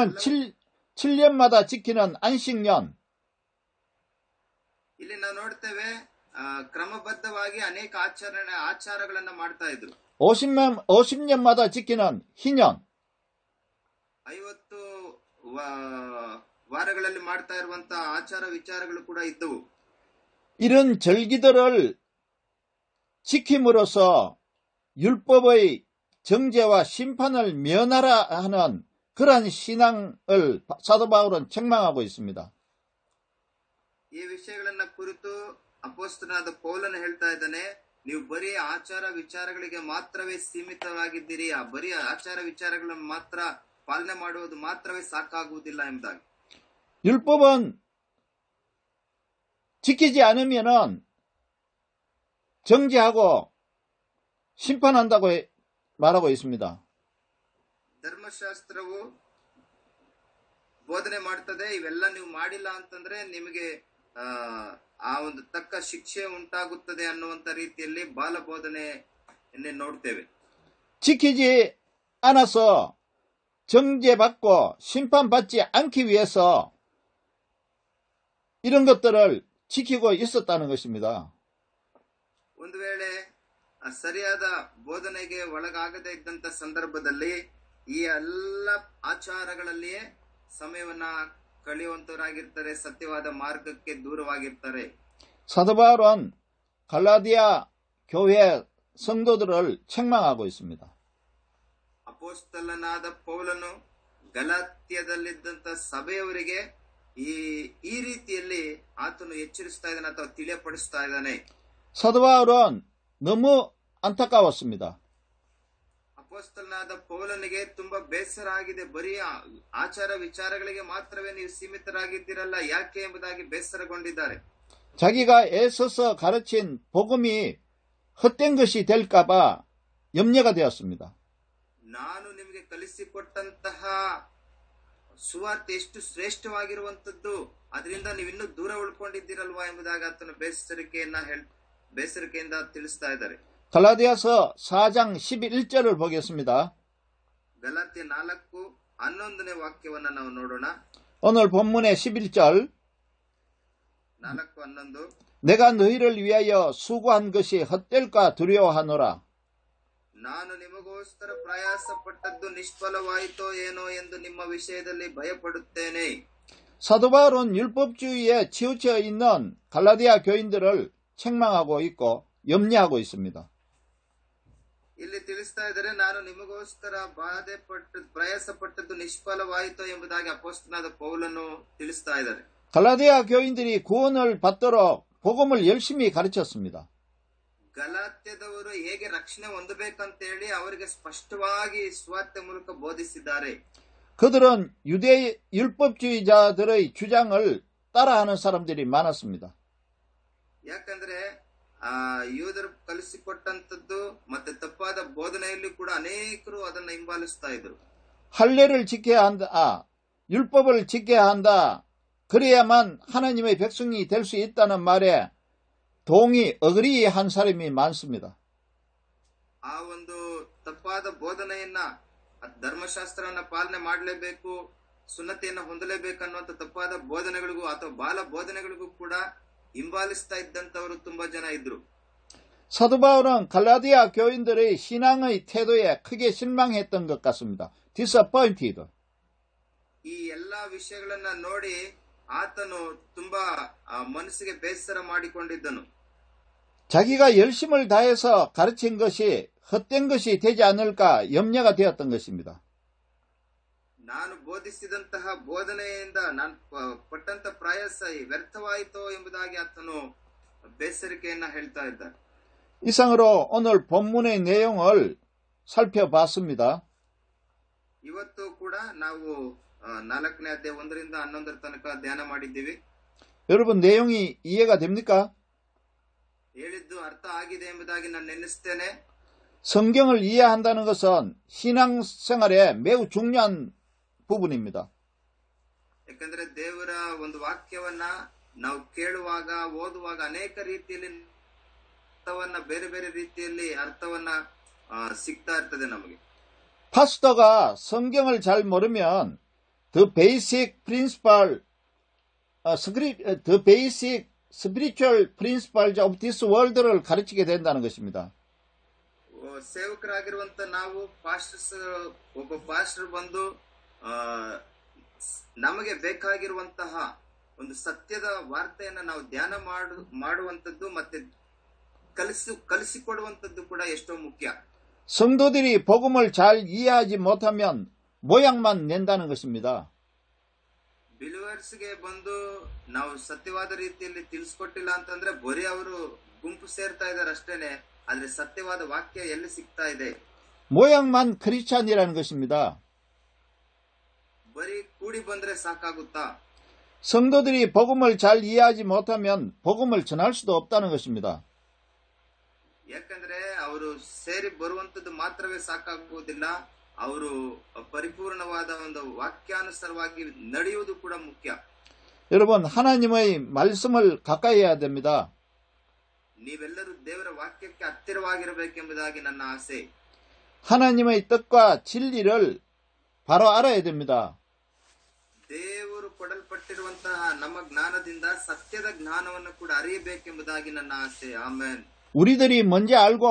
7년마다 지키는 안식년. ಇಲ್ಲಿ ನಾವು ನೋಡ್ತೇವೆ, ಕ್ರಮಬದ್ಧವಾಗಿ ಅನೇಕ ಆಚಾರಗಳನ್ನ ಮಾಡ್ತಾ ಇದ್ರು. 50년마다 지키는 희년. 50 ವಾರಗಳಲ್ಲಿ ಮಾಡ್ತಾ ಇರುವಂತಹ ಆಚಾರ ವಿಚಾರಗಳು ಕೂಡ ಇದ್ದವು. 이런 절기들을 지킴으로써 율법의 정죄와 심판을 면하라 하는 그러한 신앙을 사도 바울은 책망하고 있습니다. ಈ ವಿಷಯಗಳನ್ನ ಕುರಿತು ಅಪೊಸ್ತಲನಾದ ಪೌಲನು ಹೇಳ್ತಾ ಇದ್ದಾನೆ, ನೀವು ಬರೀ ಆಚಾರ ವಿಚಾರಗಳಿಗೆ ಮಾತ್ರವೇ ಸೀಮಿತವಾಗಿದ್ದೀರಿ, ಆ ಬರೀ ಆಚಾರ ವಿಚಾರಗಳನ್ನು ಮಾತ್ರ ಪಾಲನೆ ಮಾಡುವುದು ಮಾತ್ರವೇ ಸಾಕಾಗುವುದಿಲ್ಲ ಎಂಬುದಾಗಿ. 율법은 지키지 않으면은 정죄하고 심판한다고 말하고 있습니다. ಧರ್ಮಶಾಸ್ತ್ರವು ಬೋಧನೆ ಮಾಡ್ತದೆ, ಇವೆಲ್ಲ ನೀವು ಮಾಡಿಲ್ಲ ಅಂತಂದ್ರೆ ನಿಮಗೆ ಆ ಒಂದು ತಕ್ಕ ಶಿಕ್ಷೆ ಉಂಟಾಗುತ್ತದೆ ಅನ್ನುವಂತ ರೀತಿಯಲ್ಲಿ ಬಾಲ ಬೋಧನೆ ನೋಡ್ತೇವೆ. 지키지 않아서 정죄받고 심판받지 않기 위해서 이런 것들을 지키고 있었다는 것입니다. ಒಂದು ವೇಳೆ ಸರಿಯಾದ ಬೋಧನೆಗೆ ಒಳಗಾಗದೇ ಇದ್ದಂತ ಸಂದರ್ಭದಲ್ಲಿ ಈ ಎಲ್ಲ ಆಚಾರಗಳಲ್ಲಿಯೇ ಸಮಯವನ್ನ ಕಳೆಯುವಂತವರಾಗಿರ್ತಾರೆ, ಸತ್ಯವಾದ ಮಾರ್ಗಕ್ಕೆ ದೂರವಾಗಿರ್ತಾರೆ. 사도 바울은 갈라디아 교회 성도들을 책망하고 있습니다. ಅಪೊಸ್ತಲನಾದ ಪೌಲನು ಗಲಾತ್ಯದಲ್ಲಿದ್ದಂತ ಸಭೆಯವರಿಗೆ ಈ ರೀತಿಯಲ್ಲಿ ಆತನು ಎಚ್ಚರಿಸ್ತಾ ಇದ್ದಾನೆ ಅಥವಾ ತಿಳಿಯಪಡಿಸ್ತಾ ಇದ್ದಾನೆ. 사도 바울은 너무 안타까웠습니다. ಅಪೊಸ್ತಲನಾದ ಪೌಲನಿಗೆ ತುಂಬಾ ಬೇಸರ ಆಗಿದೆ. ಬರೀ ಆಚಾರ ವಿಚಾರಗಳಿಗೆ ಮಾತ್ರವೇ ನೀವು ಸೀಮಿತರಾಗಿದ್ದೀರಲ್ಲ ಯಾಕೆ ಎಂಬುದಾಗಿ ಬೇಸರಗೊಂಡಿದ್ದಾರೆ. 자기가 애써서 가르친 복음이 헛된 것이 될까봐 염려가 되었습니다. ನಾನು ನಿಮಗೆ ಕಲಿಸಿಕೊಟ್ಟಂತಹ ಸುವಾರ್ತೆ ಎಷ್ಟು ಶ್ರೇಷ್ಠವಾಗಿರುವಂತದ್ದು, ಅದರಿಂದ ನೀವಿನ್ನೂ ದೂರ ಉಳ್ಕೊಂಡಿದ್ದೀರಲ್ವಾ ಎಂಬುದಾಗಿ ಆತನ ಬೇಸರಿಕೆಯಿಂದ ತಿಳಿಸ್ತಾ ಇದ್ದಾರೆ. 갈라디아서 4장 11절을 보겠습니다. ಗಲಾತ್ಯ 4:11ನೇ ವಾಕ್ಯವನ್ನ ನಾವು ನೋಡೋಣ. 오늘 본문의 11절. 4:11 내가 너희를 위하여 수고한 것이 헛될까 두려워하노라. ನಾನು ನಿಮಗೋಸ್ಕರ ಪ್ರಯಾಸ ಪಟ್ಟದ್ದು ನಿಷ್ಫಲವಾಯಿತೋ ಏನೋ ಎಂದು ನಿಮ್ಮ ವಿಷಯದಲ್ಲಿ ಭಯಪಡುತ್ತೇನೆ. 사도 바울은 율법주의에 치우쳐 있는 갈라디아 교인들을 책망하고 있고 염려하고 있습니다. ಇಲ್ಲಿ ತಿಳಿಸ್ತಾ ಇದ್ದಾರೆ, ನಾನು ನಿಮಗೋಸ್ಕರ ಬಾಧೆ ಪ್ರಯಾಸ ಪಟ್ಟದ್ದು ನಿಷ್ಫಲವಾಯಿತು ಎಂಬುದಾಗಿ ಅಪೊಸ್ತಲನಾದ ಪೌಲನು ತಿಳಿಸ್ತಾ ಇದ್ದಾರೆ. 갈라디아 교인들이 구원을 받도록 복음을 열심히 가르쳤습니다. ಗಲಾತ್ಯದವರು ಹೇಗೆ ರಕ್ಷಣೆ ಹೊಂದಬೇಕಂತ ಹೇಳಿ ಅವರಿಗೆ ಸ್ಪಷ್ಟವಾಗಿ ಸುವಾರ್ತೆ ಮೂಲಕ ಬೋಧಿಸಿದ್ದಾರೆ. 그들은 유대 율법주의자들의 주장을 따라하는 사람들이 많았습니다. ಯಾಕಂದ್ರೆ ಯೂದರು ಕಲಿಸಿಕೊಟ್ಟಂತದ್ದು ಮತ್ತೆ ತಪ್ಪಾದ ಬೋಧನೆಯಲ್ಲಿ ಕೂಡ ಅನೇಕರು ಅದನ್ನ ಹಿಂಬಾಲಿಸ್ತಾ ಇದ್ರು. 할례를 지켜야 한다. 율법을 지켜야 한다. 그래야만 하나님의 백성이 될 수 있다는 말에 어그리한 사람이 많습니다. ಆ ಒಂದು ತಪ್ಪಾದ ಬೋಧನೆಯನ್ನ ಧರ್ಮಶಾಸ್ತ್ರವನ್ನ ಪಾಲನೆ ಮಾಡಲೇಬೇಕು, ಸುನ್ನತಿಯನ್ನ ಹೊಂದಲೇಬೇಕನ್ನುವಂತ ತಪ್ಪಾದ ಬೋಧನೆಗಳಿಗೂ ಅಥವಾ ಬಾಲ ಬೋಧನೆಗಳಿಗೂ ಕೂಡ ಹಿಂಬಾಲಿಸ್ತಾ ಇದ್ದಂತವರು ತುಂಬಾ ಜನ ಇದ್ರು. 사도 바울은 갈라디아 교인들의 신앙의 태도에 크게 실망했던 것 같습니다. disappointed. ಈ ಎಲ್ಲಾ ವಿಷಯಗಳನ್ನ ನೋಡಿ ಆತನು ತುಂಬಾ ಮನಸ್ಸಿಗೆ ಬೇಸರ ಮಾಡಿಕೊಂಡಿದ್ದನು. 자기가 열심을 다해서 가르친 것이 헛된 것이 되지 않을까 염려가 되었던 것입니다. ನಾನು ಬೋಧಿಸಿದಂತಹ ಬೋಧನೆಯಿಂದ ನಾನು ಪಟ್ಟಂತ ಪ್ರಯಾಸ ವ್ಯರ್ಥವಾಯಿತೋ ಎಂಬುದಾಗಿ ಆತನು ಬೇಸರಿಕೆಯನ್ನ ಹೇಳ್ತಾ ಇದ್ದ. 이상으로 오늘 본문의 내용을 살펴봤습니다. ಇವತ್ತು ಕೂಡ ನಾವು 4ನೇ ಅಧ್ಯಾಯ 1ರಿಂದ 11ರ ತನಕ ಧ್ಯಾನ ಮಾಡಿದ್ದೀವಿ. 여러분 내용이 이해가 됩니까? ಹೇಳಿದ್ದು ಅರ್ಥ ಆಗಿದೆ ಎಂಬುದಾಗಿ ನಾನು ನೆನೆಸ್ತೇನೆ. 성경을 이해한다는 것은 신앙생활에 매우 중요한 부분입니다. ಯಾಕಂದ್ರೆ ದೇವರ ಒಂದು ವಾಕ್ಯವನ್ನ ನಾವು ಕೇಳುವಾಗ ಓದುವಾಗ ಅನೇಕ ರೀತಿಯಲ್ಲಿ ಅರ್ಥವನ್ನ ಬೇರೆ ಬೇರೆ ರೀತಿಯಲ್ಲಿ ಅರ್ಥವನ್ನ ಸಿಗ್ತಾ ಇರ್ತದೆ ನಮಗೆ. 파스터가 성경을 잘 모르면 the basic spiritual principles of this world를 가르치게 된다는 것입니다. ಸೇವಕರಾಗಿರುವಂತ ನಾವು ಒಬ್ಬ ಪಾಸ್ಟರ್ ಬಂದು ನಮಗೆ ಬೇಕಾಗಿರುವಂತಹ ಒಂದು ಸತ್ಯದ ವಾರ್ತೆಯನ್ನ ನಾವು ಧ್ಯಾನ ಮಾಡುವಂತದ್ದು ಮತ್ತೆ ಕಲಿಸಿಕೊಡುವಂತದ್ದು ಕೂಡ ಎಷ್ಟೋ ಮುಖ್ಯ. 성도들이 복음을 잘 이해하지 못하면 모양만 낸다는 것입니다. ಬಿಲಿವರ್ಸ್ಗೆ ಬಂದು ನಾವು ಸತ್ಯವಾದ ರೀತಿಯಲ್ಲಿ ತಿಳಿಸ್ಕೊಟ್ಟಿಲ್ಲ ಅಂತಂದ್ರೆ ಬರೀ ಅವರು ಗುಂಪು ಸೇರ್ತಾ ಇದಾರೆ ಅಷ್ಟೇನೆ, ಆದ್ರೆ ಸತ್ಯವಾದ ವಾಕ್ಯ ಎಲ್ಲಿ ಸಿಗ್ತಾ ಇದೆ? 모양만 크리스찬이라는 것입니다. ಬರೀ ಕೂಡಿ ಬಂದ್ರೆ ಸಾಕಾಗುತ್ತಾ? 성도들이 복음을 잘 이해하지 못하면 복음을 전할 수도 없다는 것입니다. ಯಾಕಂದ್ರೆ ಅವರು ಸೇರಿ ಬರುವಂತದ್ದು ಮಾತ್ರವೇ ಸಾಕಾಗುವುದಿಲ್ಲ, ಅವರು ಪರಿಪೂರ್ಣವಾದ ಒಂದು ವಾಕ್ಯಾನುಸಾರವಾಗಿ ನಡೆಯುವುದು ಕೂಡ ಮುಖ್ಯ. 여러분 하나님의 말씀을 가까이 해야 됩니다. ನೀವೆಲ್ಲರೂ ದೇವರ ವಾಕ್ಯಕ್ಕೆ ಹತ್ತಿರವಾಗಿರಬೇಕೆಂಬುದಾಗಿ ನನ್ನ ಆಸೆ. 하나님의 뜻과 진리를 바로 알아야 됩니다. ದೇವರು ಕೊಡಲ್ಪಟ್ಟಿರುವಂತಹ ನಮ್ಮ ಜ್ಞಾನದಿಂದ ಸತ್ಯದ ಜ್ಞಾನವನ್ನು ಕೂಡ ಅರಿಯಬೇಕೆಂಬುದಾಗಿ ನನ್ನ ಆಸೆ. ಆಮೆನ್. 우리들이 먼저 알고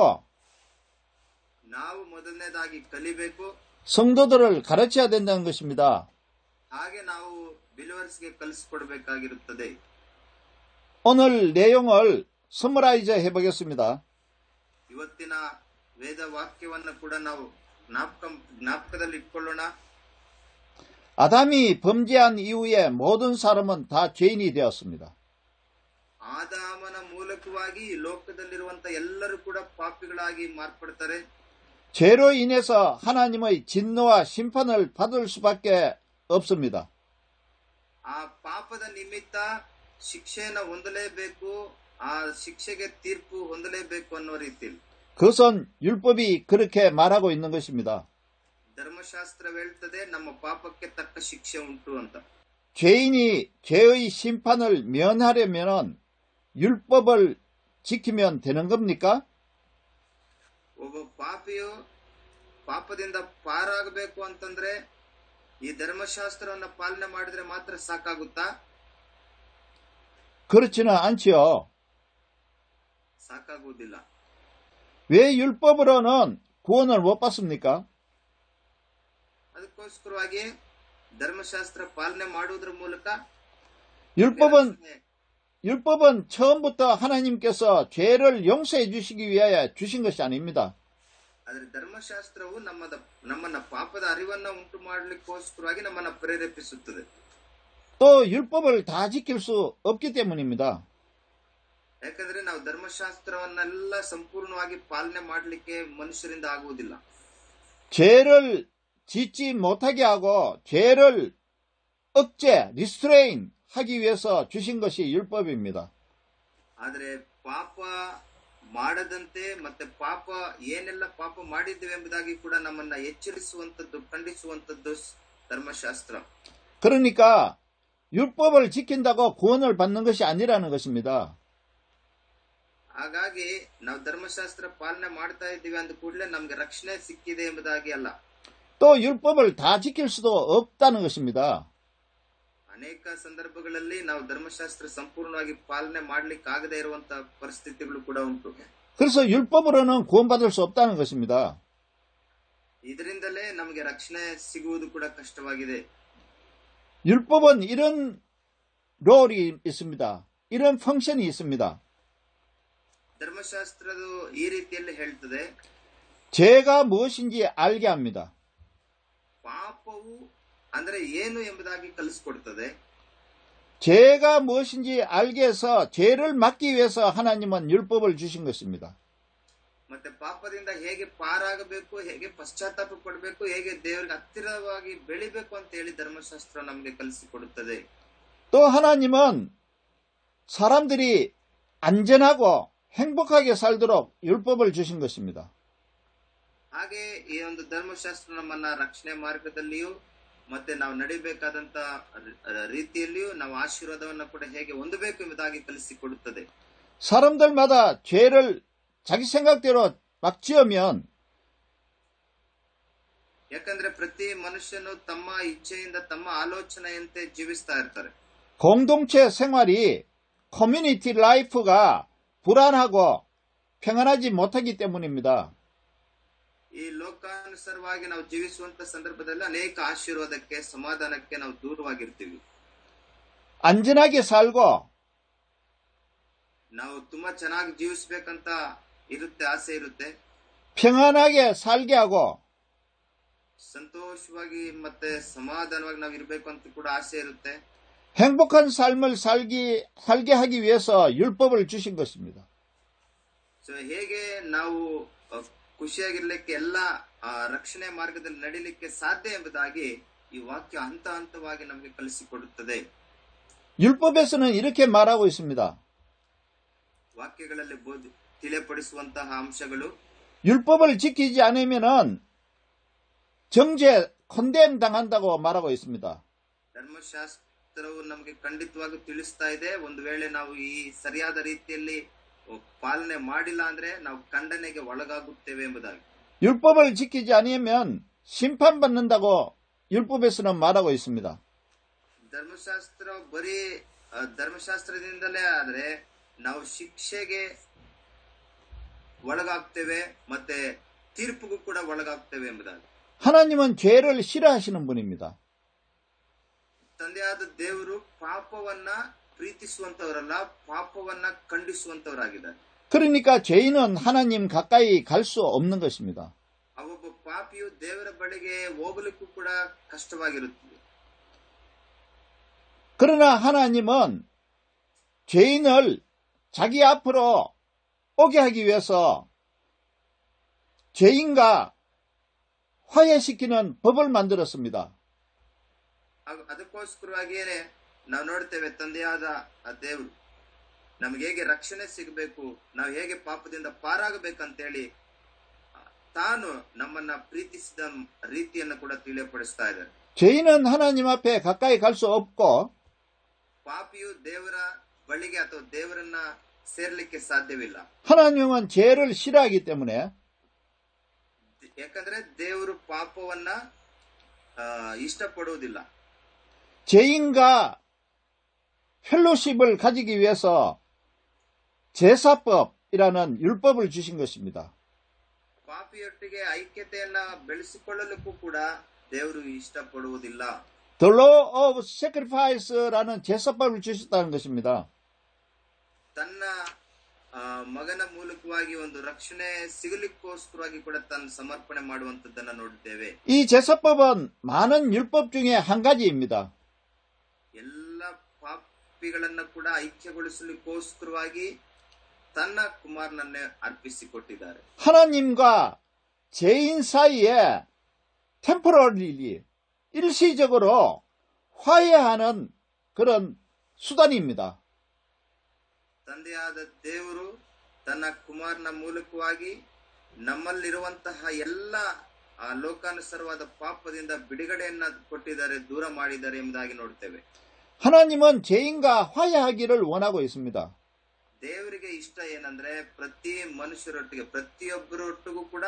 ನಾವು ಮೊದಲನೇದಾಗಿ ಕಲಿಬೇಕು, 성도들을 가르쳐야 된다는 것입니다. ಹಾಗೆ ನಾವು ಬಿಲಿವರ್ಸ್ಗೆ ಕಲಿಸಿಕೊಡಬೇಕಾಗಿರುತ್ತದೆ. 오늘 내용을 서머라이즈 해보겠습니다. ಇವತ್ತಿನ ವೇದ ವಾಕ್ಯವನ್ನು ಕೂಡ ನಾವು ಜ್ಞಾಪಕದಲ್ಲಿ ಇಟ್ಕೊಳ್ಳೋಣ. 아담이 범죄한 이후에 모든 사람은 다 죄인이 되었습니다. ಆದಾಮನ ಮೂಲಕವಾಗಿ ಈ ಲೋಕದಲ್ಲಿರುವಂತ ಎಲ್ಲರೂ ಕೂಡ ಪಾಪಿಗಳಾಗಿ ಮಾರ್ಪಡ್ತಾರೆ. 죄로 인해서 하나님의 진노와 심판을 받을 수밖에 없습니다. ಆ ಪಾಪದ ನಿಮಿತ್ತ ಶಿಕ್ಷೆಯನ್ನು ಹೊಂದಲೇಬೇಕು, ಆ ಶಿಕ್ಷೆಗೆ ತೀರ್ಪು ಹೊಂದಲೇಬೇಕು ಅನ್ನೋ ರೀತಿಯಲ್ಲಿ 그것은 율법이 그렇게 말하고 있는 것입니다. ಧರ್ಮಶಾಸ್ತ್ರ ಹೇಳ್ತದೆ ನಮ್ಮ ಪಾಪಕ್ಕೆ ತಕ್ಕ ಶಿಕ್ಷೆ ಉಂಟು ಅಂತ. 죄인이 죄의 심판을 면하려면 율법을 지키면 되는 겁니까? ಒಬ್ಬ ಪಾಪಿಯು ಪಾಪದಿಂದ ಪಾರಾಗಬೇಕು ಅಂತಂದ್ರೆ ಈ ಧರ್ಮಶಾಸ್ತ್ರವನ್ನ ಪಾಲನೆ ಮಾಡಿದ್ರೆ ಮಾತ್ರ ಸಾಕಾಗುತ್ತಾ? 그렇지는 않지요. ಸಾಕಾಗುವುದಿಲ್ಲ. 왜 율법으로는 구원을 못 받습니까? ಅದಕ್ಕೋಸ್ಕರವಾಗಿ ಧರ್ಮಶಾಸ್ತ್ರ ಪಾಲನೆ ಮಾಡುವುದರ ಮೂಲಕ 율법은 처음부터 하나님께서 죄를 용서해 주시기 위하여 주신 것이 아닙니다. ಆದ್ರೆ ಧರ್ಮಶಾಸ್ತ್ರವು ನಮ್ಮನ್ನ ಪಾಪದ ಅರಿವನ್ನ ಉಂಟು ಮಾಡಲಿಕ್ಕೋಸ್ಕರವಾಗಿ ನಮ್ಮನ್ನ ಪ್ರೇರೇಪಿಸುತ್ತದೆ. 또 율법을 다 지킬 수 없기 때문입니다. ಯಾಕಂದ್ರೆ ನಾವು ಧರ್ಮಶಾಸ್ತ್ರವನ್ನೆಲ್ಲ ಸಂಪೂರ್ಣವಾಗಿ ಪಾಲನೆ ಮಾಡಲಿಕ್ಕೆ ಮನುಷ್ಯರಿಂದ ಆಗುವುದಿಲ್ಲ. 죄를 짓지 못하게 하고 죄를 억제, 리스트레인 하기 위해서 주신 것이 율법입니다. ಆದ್ರೆ ಪಾಪ ಮಾಡದಂತೆ ಮತ್ತೆ ಪಾಪ ಏನೆಲ್ಲ ಪಾಪ ಮಾಡಿದ್ದೇವೆ ಎಂಬುದಾಗಿ ಕೂಡ ನಮ್ಮನ್ನ ಎಚ್ಚರಿಸುವಂತದ್ದು, ಖಂಡಿಸುವಂತದ್ದು ಧರ್ಮಶಾಸ್ತ್ರ. 그러니까 율법을 지킨다고 구원을 받는 것이 아니라는 것입니다. ಹಾಗಾಗಿ ನಾವು ಧರ್ಮಶಾಸ್ತ್ರ ಪಾಲನೆ ಮಾಡ್ತಾ ಇದ್ದೀವಿ ಅಂದ ಕೂಡಲೇ ನಮ್ಗೆ ರಕ್ಷಣೆ ಸಿಕ್ಕಿದೆ ಎಂಬುದಾಗಿ ಅಲ್ಲ. 또 율법을 다 지킬 수도 없다는 것입니다. ಅನೇಕ ಸಂದರ್ಭಗಳಲ್ಲಿ ನಾವು ಧರ್ಮಶಾಸ್ತ್ರ ಸಂಪೂರ್ಣವಾಗಿ ಪಾಲನೆ ಮಾಡ್ಲಿಕ್ಕೆ ಆಗದೆ ಇರುವಂತಹ ಪರಿಸ್ಥಿತಿಗಳು ಕೂಡ ಉಂಟು. 그래서 율법으로는 구원받을 수 없다는 것입니다. ಇದರಿಂದಲೇ ನಮಗೆ ರಕ್ಷಣೆ ಸಿಗುವುದು ಕೂಡ ಕಷ್ಟವಾಗಿದೆ. 율법은 이런 롤이 있습니다. 이런 펑션이 있습니다. ಧರ್ಮಶಾಸ್ತ್ರದು ಈ ರೀತಿಯಲ್ಲಿ ಹೇಳ್ತದೆ, 죄가 무엇인지 알게 합니다. ಪಾಪವು ಅಂದ್ರೆ ಏನು ಎಂಬುದಾಗಿ ಕಲಿಸಿಕೊಡ್ತದೆ. 죄가 무엇인지 알게 해서 죄를 막기 위해서 하나님은 율법을 주신 것입니다. ಮತ್ತೆ ಪಾಪದಿಂದ ಹೇಗೆ ಪಾರಾಗಬೇಕು, ಹೇಗೆ ಪಶ್ಚಾತ್ತಾಪ ಪಡಬೇಕು, ಹೇಗೆ ದೇವರಿಗೆ ಹತ್ತಿರವಾಗಿ ಬೆಳಿಬೇಕು ಅಂತ ಹೇಳಿ ಧರ್ಮಶಾಸ್ತ್ರ ನಮಗೆ ಕಲಿಸಿಕೊಡುತ್ತದೆ. 또 하나님은 사람들이 안전하고 행복하게 살도록 율법을 주신 것입니다. ಹಾಗೆ ಈ ಒಂದು ಧರ್ಮಶಾಸ್ತ್ರ ನಮ್ಮನ್ನ ರಕ್ಷಣೆ ಮಾರ್ಗದಲ್ಲಿಯೂ ಮತ್ತೆ ನಾವು ನಡಿಬೇಕಾದಂತ ರೀತಿಯಲ್ಲಿಯೂ ನಾವು ಆಶೀರ್ವಾದವನ್ನು ಕೂಡ ಹೇಗೆ ಹೊಂದಬೇಕು ಎಂಬುದಾಗಿ ಕಲಿಸಿಕೊಡುತ್ತದೆ. 사람들마다 죄를 자기 생각대로 막 지으면 ಯಾಕಂದ್ರೆ ಪ್ರತಿ ಮನುಷ್ಯನು ತಮ್ಮ ಇಚ್ಛೆಯಿಂದ ತಮ್ಮ ಆಲೋಚನೆಯಂತೆ ಜೀವಿಸ್ತಾ ಇರ್ತಾರೆ. 공동체 생활이 커뮤니티 라이프가 불안하고 평안하지 못하기 때문입니다. ಈ ಲೋಕಾನುಸಾರವಾಗಿ ನಾವು ಜೀವಿಸುವಂತ ಸಂದರ್ಭದಲ್ಲಿ ಅನೇಕ ಆಶೀರ್ವಾದಕ್ಕೆ, ಸಮಾಧಾನಕ್ಕೆ ನಾವು ದೂರವಾಗಿರ್ತೀವಿ. 안전하게 살고 ನಾವು ತುಂಬಾ ಚೆನ್ನಾಗಿ ಜೀವಿಸ್ಬೇಕಂತ ಇರುತ್ತೆ, ಆಸೆ ಇರುತ್ತೆ. 평안하게 살게 하고 ಸಂತೋಷವಾಗಿ ಮತ್ತೆ ಸಮಾಧಾನವಾಗಿ ನಾವು ಇರಬೇಕು ಅಂತ ಕೂಡ ಆಸೆ ಇರುತ್ತೆ. 행복한 삶을 살게 하기 위해서 율법을 주신 것입니다. ಸೊ ಹೇಗೆ ನಾವು ಖುಷಿಯಾಗಿರ್ಲಿಕ್ಕೆ ಎಲ್ಲ ರಕ್ಷಣೆ ಮಾರ್ಗದಲ್ಲಿ ನಡಿಲಿಕ್ಕೆ ಸಾಧ್ಯ ಎಂಬುದಾಗಿ ಈ ವಾಕ್ಯ ಹಂತ ಹಂತವಾಗಿ ನಮಗೆ ಕಲಿಸಿಕೊಡುತ್ತದೆ. 율법에서는 이렇게 말하고 있습니다. ವಾಕ್ಯಗಳಲ್ಲಿ ತಿಳಿಯಪಡಿಸುವಂತಹ ಅಂಶಗಳು, 율법을 지키지 않으면은 정죄 콘뎀 당한다고 말하고 있습니다. ಧರ್ಮಶಾಸ್ತ್ರವು ನಮಗೆ ಖಂಡಿತವಾಗಿ ತಿಳಿಸ್ತಾ ಇದೆ, ಒಂದು ವೇಳೆ ನಾವು ಈ ಸರಿಯಾದ ರೀತಿಯಲ್ಲಿ ಪಾಲನೆ ಮಾಡಿಲ್ಲ ಅಂದ್ರೆ ನಾವು ಖಂಡನೆಗೆ ಒಳಗಾಗುತ್ತೇವೆ ಎಂಬುದಾಗಿ. 율법을 지키지 않으면 심판받는다고 율법에서는 말하고 있습니다. ಧರ್ಮಶಾಸ್ತ್ರ ಬರೀ ಧರ್ಮಶಾಸ್ತ್ರದಿಂದಲೇ ಆದ್ರೆ ನಾವು ಶಿಕ್ಷೆಗೆ ಒಳಗಾಗ್ತೇವೆ ಮತ್ತೆ ತೀರ್ಪಿಗೂ ಕೂಡ ಒಳಗಾಗ್ತೇವೆ ಎಂಬುದಾಗಿ. 하나님은 죄를 싫어하시는 분입니다. ತಂದೆಯಾದ ದೇವರು ಪಾಪವನ್ನ ಪ್ರೀತಿಸುವಂತವರಲ್ಲ, ಪಾಪವನ್ನ ಖಂಡಿಸುವಂತವರಾಗಿದ್ದಾರೆ. 그러니까 죄인은 하나님 가까이 갈 수 없는 것입니다. ಒಬ್ಬ ಪಾಪಿಯು ದೇವರ ಬಳಿಗೆ ಹೋಗಲಿಕ್ಕೂ ಕೂಡ ಕಷ್ಟವಾಗಿರುತ್ತದೆ. 그러나 하나님은 죄인을 자기 앞으로 오게 하기 위해서 죄인과 화해시키는 법을 만들었습니다. ಅದಕ್ಕೋಸ್ಕರವಾಗಿಯೇ ನಾವು ನೋಡ್ತೇವೆ, ತಂದೆಯಾದ ಆ ದೇವರು ನಮ್ಗೆ ಹೇಗೆ ರಕ್ಷಣೆ ಸಿಗಬೇಕು, ನಾವು ಹೇಗೆ ಪಾಪದಿಂದ ಪಾರಾಗಬೇಕಂತೇಳಿ ತಾನು ನಮ್ಮನ್ನ ಪ್ರೀತಿಸಿದ ರೀತಿಯನ್ನು ಕೂಡ ತಿಳಿಯಪಡಿಸ್ತಾ ಇದ್ದಾರೆ. 죄인은 하나님 앞에 가까이 갈 수 없고 ಪಾಪಿಯು ದೇವರ ಬಳಿಗೆ ಅಥವಾ ದೇವರನ್ನ ಸೇರ್ಲಿಕ್ಕೆ ಸಾಧ್ಯವಿಲ್ಲ. 하나님은 죄를 싫어하기 때문에 ಯಾಕಂದ್ರೆ ದೇವರು ಪಾಪವನ್ನ ಇಷ್ಟಪಡುವುದಿಲ್ಲ. 죄인과 펠로십을 가지기 위해서 제사법이라는 율법을 주신 것입니다. ಪಾಪಿಯೊಟ್ಟಿಗೆ ಐಕ್ಯತೆಯನ್ನ ಬೆಳೆಸಿಕೊಳ್ಳಲಿಕ್ಕೂ ಕೂಡ ದೇವರು ಇಷ್ಟಪಡುವುದಿಲ್ಲ. The law of sacrifice라는 제사법을 주셨다는 것입니다. ತನ್ನ ಮಗನ ಮೂಲಕವಾಗಿ ಒಂದು ರಕ್ಷಣೆ ಸಿಗಲಿಕ್ಕೋಸ್ಕರವಾಗಿ ಕೂಡ ತನ್ನ ಸಮರ್ಪಣೆ ಮಾಡುವಂತದ್ದನ್ನ ನೋಡಿದ್ದೇವೆ. 이 제사법은 많은 율법 중에 한 가지입니다. ಎಲ್ಲ ಪಾಪಿಗಳನ್ನ ಕೂಡ ಐಕ್ಯಗೊಳಿಸಲಿಕ್ಕೋಸ್ಕರವಾಗಿ ತನ್ನ ಕುಮಾರನನ್ನೇ ಅರ್ಪಿಸಿಕೊಟ್ಟಿದ್ದಾರೆ. 하나님과 죄인 사이에 템포러리리 일시적으로 화해하는 그런 수단입니다. ತಂದೆಯಾದ ದೇವರು ತನ್ನ ಕುಮಾರನ ಮೂಲಕವಾಗಿ ನಮ್ಮಲ್ಲಿರುವಂತಹ ಎಲ್ಲ ಲೋಕಾನುಸಾರವಾದ ಪಾಪದಿಂದ ಬಿಡುಗಡೆಯನ್ನ ಕೊಟ್ಟಿದ್ದಾರೆ, ದೂರ ಮಾಡಿದ್ದಾರೆ ಎಂಬುದಾಗಿ ನೋಡ್ತೇವೆ. 하나님은 죄인과 화해하기를 원하고 있습니다. ದೇವರಿಗೆ ಇಷ್ಟ ಏನಂದ್ರೆ ಪ್ರತಿ ಮನುಷ್ಯರೊಟ್ಟಿಗೆ ಪ್ರತಿಯೊಬ್ಬರೊಟ್ಟಿಗೂ ಕೂಡ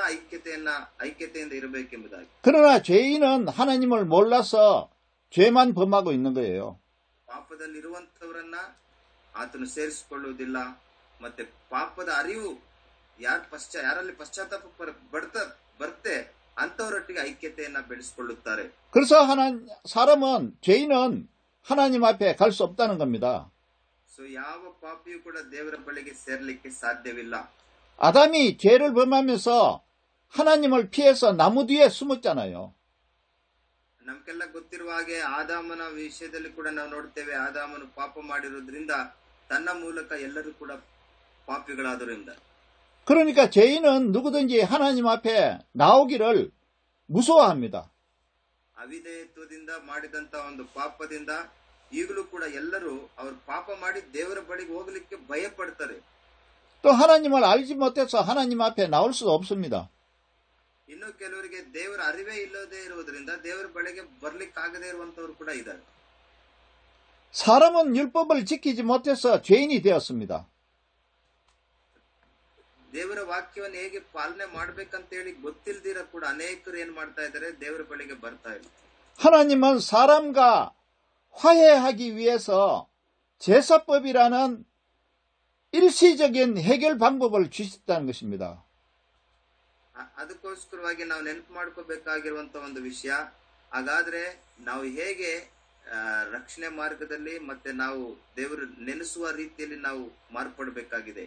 ಐಕ್ಯತೆಯಿಂದ ಇರಬೇಕೆಂಬುದಾಗಿ. 그러나 죄인은 하나님을 몰라서 죄만 범하고 있는 거예요. ಪಾಪದಲ್ಲಿರುವಂತವರನ್ನ ಆತನು ಸೇರಿಸಿಕೊಳ್ಳುವುದಿಲ್ಲ, ಮತ್ತೆ ಪಾಪದ ಅರಿವು ಯಾರಲ್ಲಿ ಪಶ್ಚಾತ್ತಾಪ ಬರ್ತೆ ಅಂತವರೊಟ್ಟಿಗೆ ಐಕ್ಯತೆಯನ್ನ ಬೆಳೆಸಿಕೊಳ್ಳುತ್ತಾರೆ. 그래서 죄인은 하나님 앞에 갈 수 없다는 겁니다. ಸೊ ಯಾವ ಪಾಪಿಯೂ ಕೂಡ ದೇವರ ಬಳಿಗೆ ಸೇರ್ಲಿಕ್ಕೆ ಸಾಧ್ಯವಿಲ್ಲ. 아담이 죄를 범하면서 하나님을 피해서 나무 뒤에 숨었잖아요. ನಮ್ಗೆಲ್ಲ ಗೊತ್ತಿರುವ ಹಾಗೆ ಆದಾಮನ ವಿಷಯದಲ್ಲಿ ಕೂಡ ನಾವು ನೋಡ್ತೇವೆ. ಆದಾಮನು ಪಾಪ ಮಾಡಿರೋದ್ರಿಂದ ತನ್ನ ಮೂಲಕ ಎಲ್ಲರೂ ಕೂಡ ಪಾಪಿಗಳಾದ್ರಿಂದ. 그러니까 죄인은 누구든지 하나님 앞에 나오기를 무서워합니다. ಅವಿಧೇಯತ್ವದಿಂದ ಮಾಡಿದಂತ ಒಂದು ಪಾಪದಿಂದ ಈಗಲೂ ಕೂಡ ಎಲ್ಲರೂ ಅವರು ಪಾಪ ಮಾಡಿ ದೇವರ ಬಳಿಗೆ ಹೋಗ್ಲಿಕ್ಕೆ ಭಯ ಪಡ್ತಾರೆ. 또 하나님을 알지 못해서 하나님 앞에 나올 수도 없습니다. ಇನ್ನು ಕೆಲವರಿಗೆ ದೇವರ ಅರಿವೇ ಇಲ್ಲದೆ ಇರುವುದರಿಂದ ದೇವರ ಬಳಿಗೆ ಬರ್ಲಿಕ್ಕಾಗದೇ ಇರುವಂತವರು ಕೂಡ ಇದ್ದಾರೆ. 사람은 율법을 지키지 못해서 죄인이 되었습니다. ದೇವರ ವಾಕ್ಯವನ್ನು ಹೇಗೆ ಪಾಲನೆ ಮಾಡ್ಬೇಕಂತೇಳಿ ಗೊತ್ತಿಲ್ದಿರ ಕೂಡ ಅನೇಕರು ಏನ್ ಮಾಡ್ತಾ ಇದ್ದಾರೆ, ದೇವರ ಬಳಿಗೆ ಬರ್ತಾ ಇಲ್ಲ. 하나님은 사람과 화해하기 위해서 제사법이라는 일시적인 해결 방법을 주셨다는 것입니다. ಅದಕ್ಕೋಸ್ಕರವಾಗಿ ನಾವು ನೆನಪು ಮಾಡ್ಕೋಬೇಕಾಗಿರುವಂತ ಒಂದು ವಿಷಯ, ಹಾಗಾದ್ರೆ ನಾವು ಹೇಗೆ ರಕ್ಷಣೆ ಮಾರ್ಗದಲ್ಲಿ ಮತ್ತೆ ನಾವು ದೇವರು ನೆನೆಸುವ ರೀತಿಯಲ್ಲಿ ನಾವು ಮಾರ್ಪಡಬೇಕಾಗಿದೆ.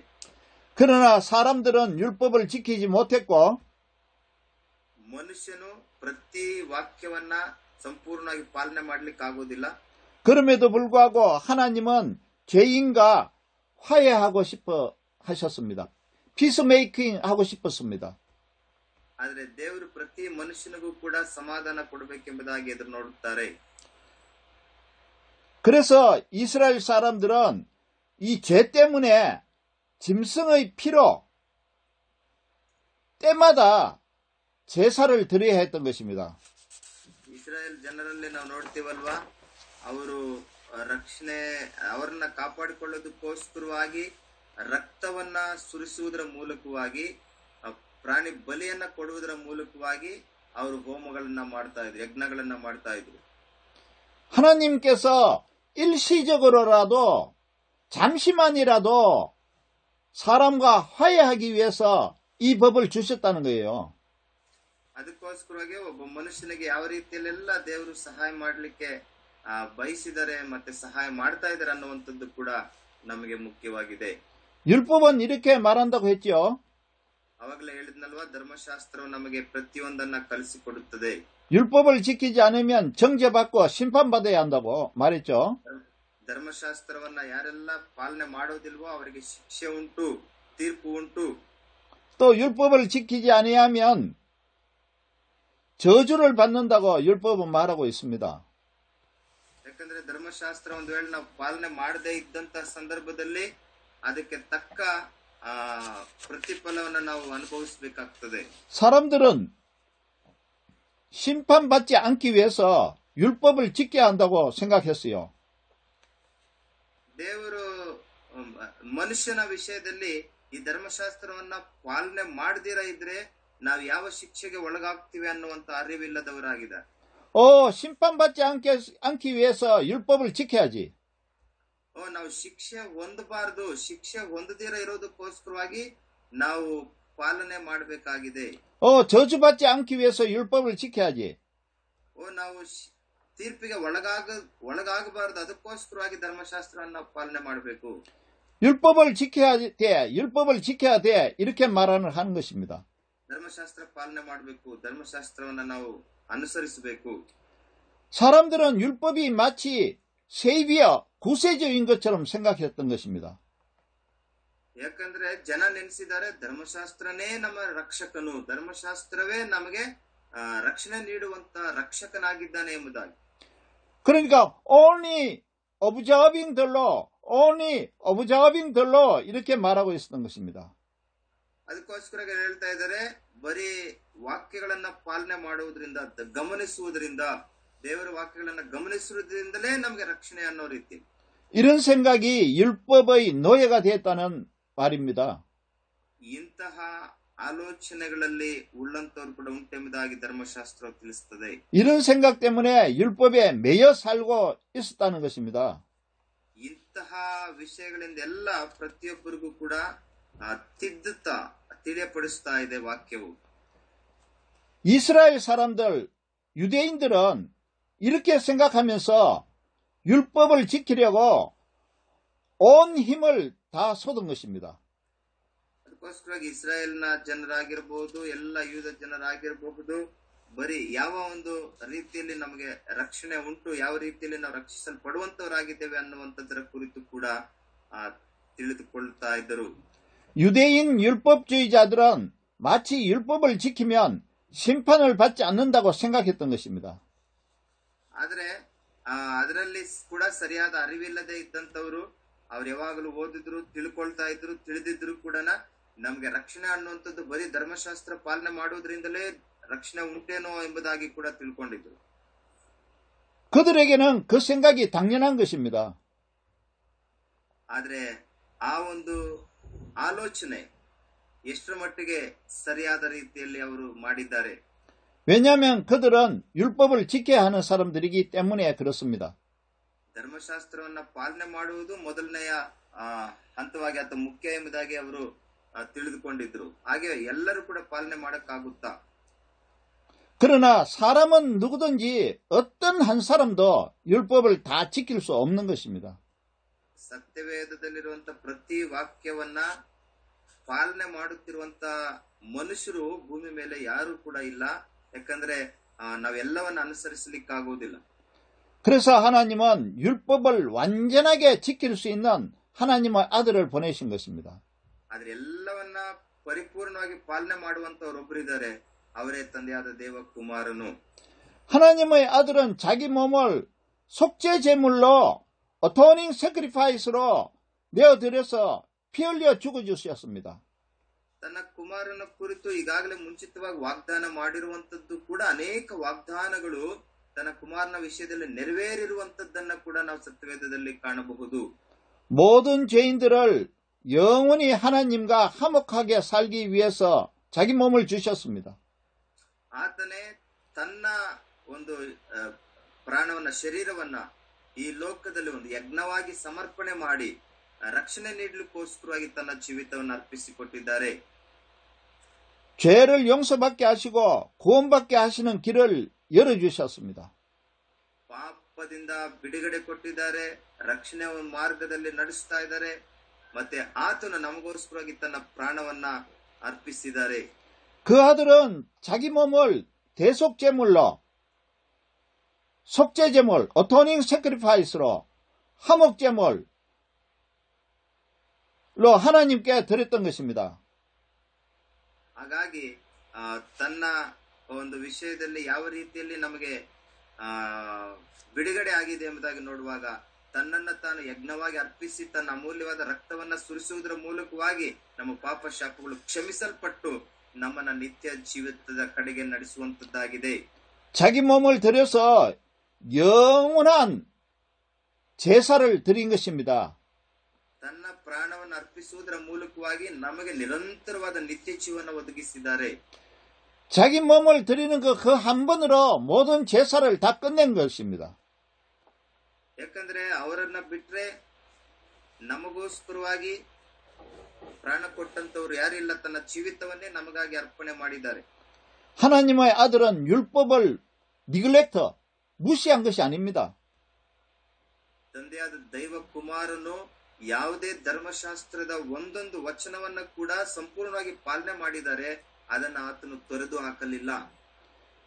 그러나 사람들은 율법을 지키지 못했고 ಮನುಷ್ಯನು ಪ್ರತಿ ವಾಕ್ಯವನ್ನ ಸಂಪೂರ್ಣವಾಗಿ ಪಾಲನೆ ಮಾಡ್ಲಿಕ್ಕೆ ಆಗೋದಿಲ್ಲ. 그럼에도 불구하고 하나님은 죄인과 화해하고 싶어 하셨습니다. 피스메이킹 하고 싶었습니다. ಆದ್ರೆ ದೇವರು ಪ್ರತಿ ಮನುಷ್ಯನಿಗೂ ಕೂಡ ಸಮಾಧಾನ ಕೊಡಬೇಕೆಂಬುದಾಗಿ ಎದುರು ನೋಡುತ್ತಾರೆ. 그래서 이스라엘 사람들은 이 죄 때문에 짐승의 피로 때마다 제사를 드려야 했던 것입니다. ಇಸ್ರಾಯೇಲ್ ಜನರಲ್ಲಿ ನಾವು ನೋಡ್ತೀವಲ್ವಾ, ಅವರು ಅವರನ್ನ ಕಾಪಾಡಿಕೊಳ್ಳೋದಕ್ಕೋಸ್ಕರವಾಗಿ ರಕ್ತವನ್ನ ಸುರಿಸುವುದರ ಮೂಲಕವಾಗಿ, ಪ್ರಾಣಿ ಬಲಿಯನ್ನ ಕೊಡುವುದರ ಮೂಲಕವಾಗಿ ಅವರು ಹೋಮಗಳನ್ನ ಮಾಡ್ತಾ ಇದ್ರು, ಯಜ್ಞಗಳನ್ನ ಮಾಡ್ತಾ ಇದ್ರು. 하나님께서 일시적으로라도 잠시만이라도 사람과 화해하기 위해서 이 법을 주셨다는 거예요. ಅದಕ್ಕೋಸ್ಕರವಾಗಿ ಒಬ್ಬ ಮನುಷ್ಯನಿಗೆ ಯಾವ ರೀತಿಯಲ್ಲೆಲ್ಲ ದೇವರು ಸಹಾಯ ಮಾಡ್ಲಿಕ್ಕೆ ಬಯಸಿದರೆ ಮತ್ತೆ ಸಹಾಯ ಮಾಡ್ತಾ ಇದ್ದಾರೆ ಅನ್ನುವಂಥದ್ದು ಕೂಡ ನಮಗೆ ಮುಖ್ಯವಾಗಿದೆ. 율법은 이렇게 말한다고 했죠. ಅವಾಗಲೇ ಹೇಳಿದ್ನಲ್ವಾ, ಧರ್ಮಶಾಸ್ತ್ರವು ನಮಗೆ ಪ್ರತಿಯೊಂದನ್ನ ಕಲಿಸಿಕೊಡುತ್ತದೆ. 율법을 지키지 않으면 정죄받고 심판받아야 한다고 말했죠. ಧರ್ಮಶಾಸ್ತ್ರವನ್ನ ಯಾರೆಲ್ಲ ಪಾಲನೆ ಮಾಡೋದಿಲ್ವೋ ಅವರಿಗೆ ಶಿಕ್ಷೆ ಉಂಟು, ತೀರ್ಪು ಉಂಟು. 또 율법을 지키지 아니하면 저주를 받는다고 율법은 말하고 있습니다. ಯಾಕಂದ್ರೆ ಧರ್ಮಶಾಸ್ತ್ರ ಒಂದು ವೇಳೆ ನಾವು ಪಾಲನೆ ಮಾಡದೇ ಇದ್ದಂತ ಸಂದರ್ಭದಲ್ಲಿ ಅದಕ್ಕೆ ತಕ್ಕ ಪ್ರತಿಫಲವನ್ನು ನಾವು ಅನುಭವಿಸಬೇಕಾಗ್ತದೆ. 사람들은 심판받지 않기 위해서 율법을 지켜야 한다고 생각했어요. ದೇವರು ಮನುಷ್ಯನ ವಿಷಯದಲ್ಲಿ ಈ ಧರ್ಮಶಾಸ್ತ್ರವನ್ನ ಪಾಲನೆ ಮಾಡದಿರ ಇದ್ರೆ ನಾವು ಯಾವ ಶಿಕ್ಷೆಗೆ ಒಳಗಾಗ್ತೀವಿ ಅನ್ನುವಂತ ಅರಿವಿಲ್ಲದವರಾಗಿದ್ದಾರೆ. 심판받지 않기 위해서 율법을 지켜야지. ನಾವು ಶಿಕ್ಷೆ ಹೊಂದಬಾರದು, ಶಿಕ್ಷೆ ಹೊಂದದಿರ ಇರೋದಕ್ಕೋಸ್ಕರವಾಗಿ ನಾವು ಪಾಲನೆ ಮಾಡಬೇಕಾಗಿದೆ. 저주받지 않기 위해서 율법을 지켜야지. ನಾವು ತೀರ್ಪಿಗೆ ಒಳಗಾಗಬಾರದು, ಅದಕ್ಕೋಸ್ಕರವಾಗಿ ಧರ್ಮಶಾಸ್ತ್ರವನ್ನು ನಾವು ಪಾಲನೆ ಮಾಡಬೇಕು. 율법을 지켜야 돼, 율법을 지켜야 돼, 이렇게 말하는 것입니다. ಧರ್ಮಶಾಸ್ತ್ರ ಪಾಲನೆ ಮಾಡಬೇಕು, ಧರ್ಮಶಾಸ್ತ್ರವನ್ನ ನಾವು ಅನುಸರಿಸಬೇಕು. 사람들은 율법이 마치 세비어, 구세주인 것처럼 생각했던 것입니다. ಯಾಕಂದ್ರೆ ಜನ ನೆನೆಸಿದ್ದಾರೆ ಧರ್ಮಶಾಸ್ತ್ರನೇ ನಮ್ಮ ರಕ್ಷಕನು, ಧರ್ಮಶಾಸ್ತ್ರವೇ ನಮಗೆ ರಕ್ಷಣೆ ನೀಡುವಂತ ರಕ್ಷಕನಾಗಿದ್ದಾನೆ ಎಂಬುದಾಗಿ. 그러니까 only observing the law, only observing the law 이렇게 말하고 있었던 것입니다. ಅದಕ್ಕೋಸ್ಕರ ಹೇಳ್ತಾ ಇದ್ದಾರೆ ಬರೀ ವಾಕ್ಯಗಳನ್ನ ಪಾಲನೆ ಮಾಡುವುದರಿಂದ, ಗಮನಿಸುವುದರಿಂದ, ದೇವರ ವಾಕ್ಯಗಳನ್ನ ಗಮನಿಸುವುದರಿಂದಲೇ ನಮಗೆ ರಕ್ಷಣೆ ಅನ್ನೋ ರೀತಿ. 이런 생각이 율법의 노예가 됐다는 말입니다. ಇಂತಹ ಆಲೋಚನೆಗಳಲ್ಲಿ ಉಳ್ಳಂತವರು ಕೂಡ ಉಂಟೆಂಬುದಾಗಿ ಧರ್ಮಶಾಸ್ತ್ರ ತಿಳಿಸುತ್ತದೆ. 이런 생각 때문에 율법에 매여 살고 있었다는 것입니다. ಇಂತಹ ವಿಷಯಗಳಿಂದ ಎಲ್ಲ ಪ್ರತಿಯೊಬ್ಬರಿಗೂ ಕೂಡ ತಿದ್ದುತ್ತಾ ತಿಳಿಯಪಡಿಸ್ತಾ ಇದೆ ವಾಕ್ಯವು. 이스라엘 사람들, 유대인들은 이렇게 생각하면서 율법을 지키려고 온 힘을 다 쏟은 것입니다. ಅದಕ್ಕೋಸ್ಕರವಾಗಿ ಇಸ್ರಾಯೇಲ್ನ ಜನರಾಗಿರಬಹುದು, ಎಲ್ಲ ಯೂದ ಜನರಾಗಿರಬಹುದು, ಬರೀ ಯಾವ ಒಂದು ರೀತಿಯಲ್ಲಿ ನಮಗೆ ರಕ್ಷಣೆ ಉಂಟು, ಯಾವ ರೀತಿಯಲ್ಲಿ ನಾವು ರಕ್ಷಿಸಲ್ಪಡುವಂತವರಾಗಿದ್ದೇವೆ ಅನ್ನುವಂಥದ್ರ ಕುರಿತು ಕೂಡ ತಿಳಿದುಕೊಳ್ತಾ ಇದ್ದರು. 유대인 율법주의자들은 마치 율법을 지키면 심판을 받지 않는다고 생각했던 것입니다. ಆದರೆ ಅದರಲ್ಲಿ ಕೂಡ ಸರಿಯಾದ ಅರಿವಿಲ್ಲದೆ ಇದ್ದಂತವರು ಅವ್ರು ಯಾವಾಗಲೂ ಓದಿದ್ರು, ತಿಳ್ಕೊಳ್ತಾ ಇದ್ರು, ತಿಳಿದಿದ್ರು ಕೂಡ ನಮ್ಗೆ ರಕ್ಷಣೆ ಅನ್ನುವಂಥದ್ದು ಬರೀ ಧರ್ಮಶಾಸ್ತ್ರ ಪಾಲನೆ ಮಾಡುವುದರಿಂದಲೇ ರಕ್ಷಣೆ ಉಂಟೇನೋ ಎಂಬುದಾಗಿ ಕೂಡ ತಿಳ್ಕೊಂಡಿದ್ರು. 그들에게는 그 생각이 당연한 것입니다. ಆದ್ರೆ ಆ ಒಂದು ಆಲೋಚನೆ ಎಷ್ಟರ ಮಟ್ಟಿಗೆ ಸರಿಯಾದ ರೀತಿಯಲ್ಲಿ ಅವರು ಮಾಡಿದ್ದಾರೆ. 왜냐하면 그들은 율법을 지켜야 하는 사람들이기 때문에 그렇습니다. ಧರ್ಮಶಾಸ್ತ್ರವನ್ನ ಪಾಲನೆ ಮಾಡುವುದು ಮೊದಲನೆಯ ಹಂತವಾಗಿ ಅಥವಾ ಮುಖ್ಯ ಎಂಬುದಾಗಿ ಅವರು ತಿಳಿದುಕೊಂಡಿದ್ರು. ಹಾಗೆ ಎಲ್ಲರೂ ಕೂಡ ಪಾಲನೆ ಮಾಡಕ್ಕಾಗುತ್ತಾ? 그러나 사람은 누구든지 어떤 한 사람도 율법을 다 지킬 수 없는 것입니다. ಸತ್ಯವೇದದಲ್ಲಿರುವಂತ ಪ್ರತಿ ವಾಕ್ಯವನ್ನ ಪಾಲನೆ ಮಾಡುತ್ತಿರುವಂತ ಮನುಷ್ಯರು ಭೂಮಿ ಮೇಲೆ ಯಾರು ಕೂಡ ಇಲ್ಲ. ಯಾಕಂದ್ರೆ ನಾವೆಲ್ಲವನ್ನ ಅನುಸರಿಸಲಿಕ್ಕಾಗುವುದಿಲ್ಲ. 그래서 하나님은 율법을 완전하게 지킬 수 있는 하나님의 아들을 보내신 것입니다. ಆದ್ರೆ ಎಲ್ಲವನ್ನ ಪರಿಪೂರ್ಣವಾಗಿ ಪಾಲನೆ ಮಾಡುವಂತವರೊಬ್ಬರಿದ್ದಾರೆ, ಅವರೇ ತಂದೆಯಾದ ದೇವಕುಮಾರನು. 하나님의 아들은 자기 몸을 속죄 제물로 어토닝 세크리파이스로 내어드려서 피 흘려 죽어주셨습니다. ತನ್ನ ಕುಮಾರನ ಕುರಿತು ಈಗಾಗಲೇ ಮುಂಚಿತವಾಗಿ ವಾಗ್ದಾನ ಮಾಡಿರುವಂತದ್ದು ಕೂಡ ಅನೇಕ ವಾಗ್ದಾನಗಳು ತನ್ನ ಕುಮಾರನ ವಿಷಯದಲ್ಲಿ ನೆರವೇರಿರುವಂತದ್ದನ್ನ ಕೂಡ ನಾವು ಸತ್ಯವೇದದಲ್ಲಿ ಕಾಣಬಹುದು. 모든 죄인들을 영원히 하나님과 화목하게 살기 위해서 자기 몸을 주셨습니다. ಆತನೇ ತನ್ನ ಒಂದು ಪ್ರಾಣವನ್ನ, ಶರೀರವನ್ನ ಈ ಲೋಕದಲ್ಲಿ ಒಂದು ಯಜ್ಞವಾಗಿ ಸಮರ್ಪಣೆ ಮಾಡಿ ರಕ್ಷಣೆ ನೀಡಲಿಕ್ಕೋಸ್ಕರವಾಗಿ ತನ್ನ ಜೀವಿತವನ್ನು ಅರ್ಪಿಸಿಕೊಟ್ಟಿದ್ದಾರೆ. 죄를 용서받게 하시고 구원받게 하시는 길을 열어주셨습니다. ಪಾಪದಿಂದ ಬಿಡುಗಡೆ ಕೊಟ್ಟಿದ್ದಾರೆ, ರಕ್ಷಣೆ ಮಾರ್ಗದಲ್ಲಿ ನಡೆಸ್ತಾ ಇದ್ದಾರೆ, ಮತ್ತೆ ಆತನು ನಮಗೋಸ್ಕರವಾಗಿ ತನ್ನ ಪ್ರಾಣವನ್ನ ಅರ್ಪಿಸಿದ್ದಾರೆ. 그 아들은 자기 몸을 대속제물로, 속죄제물, 어토닝 세크리파이스로, 화목제물로 하나님께 드렸던 것입니다. ಹಾಗಾಗಿ ತನ್ನ ಒಂದು ವಿಷಯದಲ್ಲಿ ಯಾವ ರೀತಿಯಲ್ಲಿ ನಮಗೆ ಬಿಡುಗಡೆ ಆಗಿದೆ ಎಂಬುದಾಗಿ ನೋಡುವಾಗ ತನ್ನನ್ನ ತಾನು ಯಜ್ಞವಾಗಿ ಅರ್ಪಿಸಿ ತನ್ನ ಅಮೂಲ್ಯವಾದ ರಕ್ತವನ್ನ ಸುರಿಸುವುದರ ಮೂಲಕವಾಗಿ ನಮ್ಮ ಪಾಪ ಶಾಪಗಳು ಕ್ಷಮಿಸಲ್ಪಟ್ಟು ನಮ್ಮನ್ನ ನಿತ್ಯ ಜೀವಿತದ ಕಡೆಗೆ ನಡೆಸುವಂತದ್ದಾಗಿದೆ. 자기 몸을 들여서 영원한 제사를 드린 것입니다. ತನ್ನ ಪ್ರಾಣವನ್ನು ಅರ್ಪಿಸುವುದರ ಮೂಲಕವಾಗಿ ನಮಗೆ ನಿರಂತರವಾದ ನಿತ್ಯ ಜೀವನ ಒದಗಿಸಿದ್ದಾರೆ. 자기 몸을 드리는 그 한 번으로 모든 제사를 다 끝낸 것입니다. ಯಾಕಂದ್ರೆ ಅವರನ್ನ ಬಿಟ್ರೆ ನಮಗೋಸ್ಕರವಾಗಿ ಪ್ರಾಣ ಕೊಟ್ಟಂತವ್ರು ಯಾರಿಲ್ಲ, ತನ್ನ ಜೀವಿತವನ್ನೇ ನಮಗಾಗಿ ಅರ್ಪಣೆ ಮಾಡಿದ್ದಾರೆ. 하나님의 아들은 율법을 무시한 것이 아닙니다. ತಂದೆಯಾದ ದೈವ ಕುಮಾರನು ಯಾವುದೇ ಧರ್ಮಶಾಸ್ತ್ರದ ಒಂದೊಂದು ವಚನವನ್ನ ಕೂಡ ಸಂಪೂರ್ಣವಾಗಿ ಪಾಲನೆ ಮಾಡಿದ್ದಾರೆ, ಅದನ್ನ ಆತನು ತೊರೆದು ಹಾಕಲಿಲ್ಲ.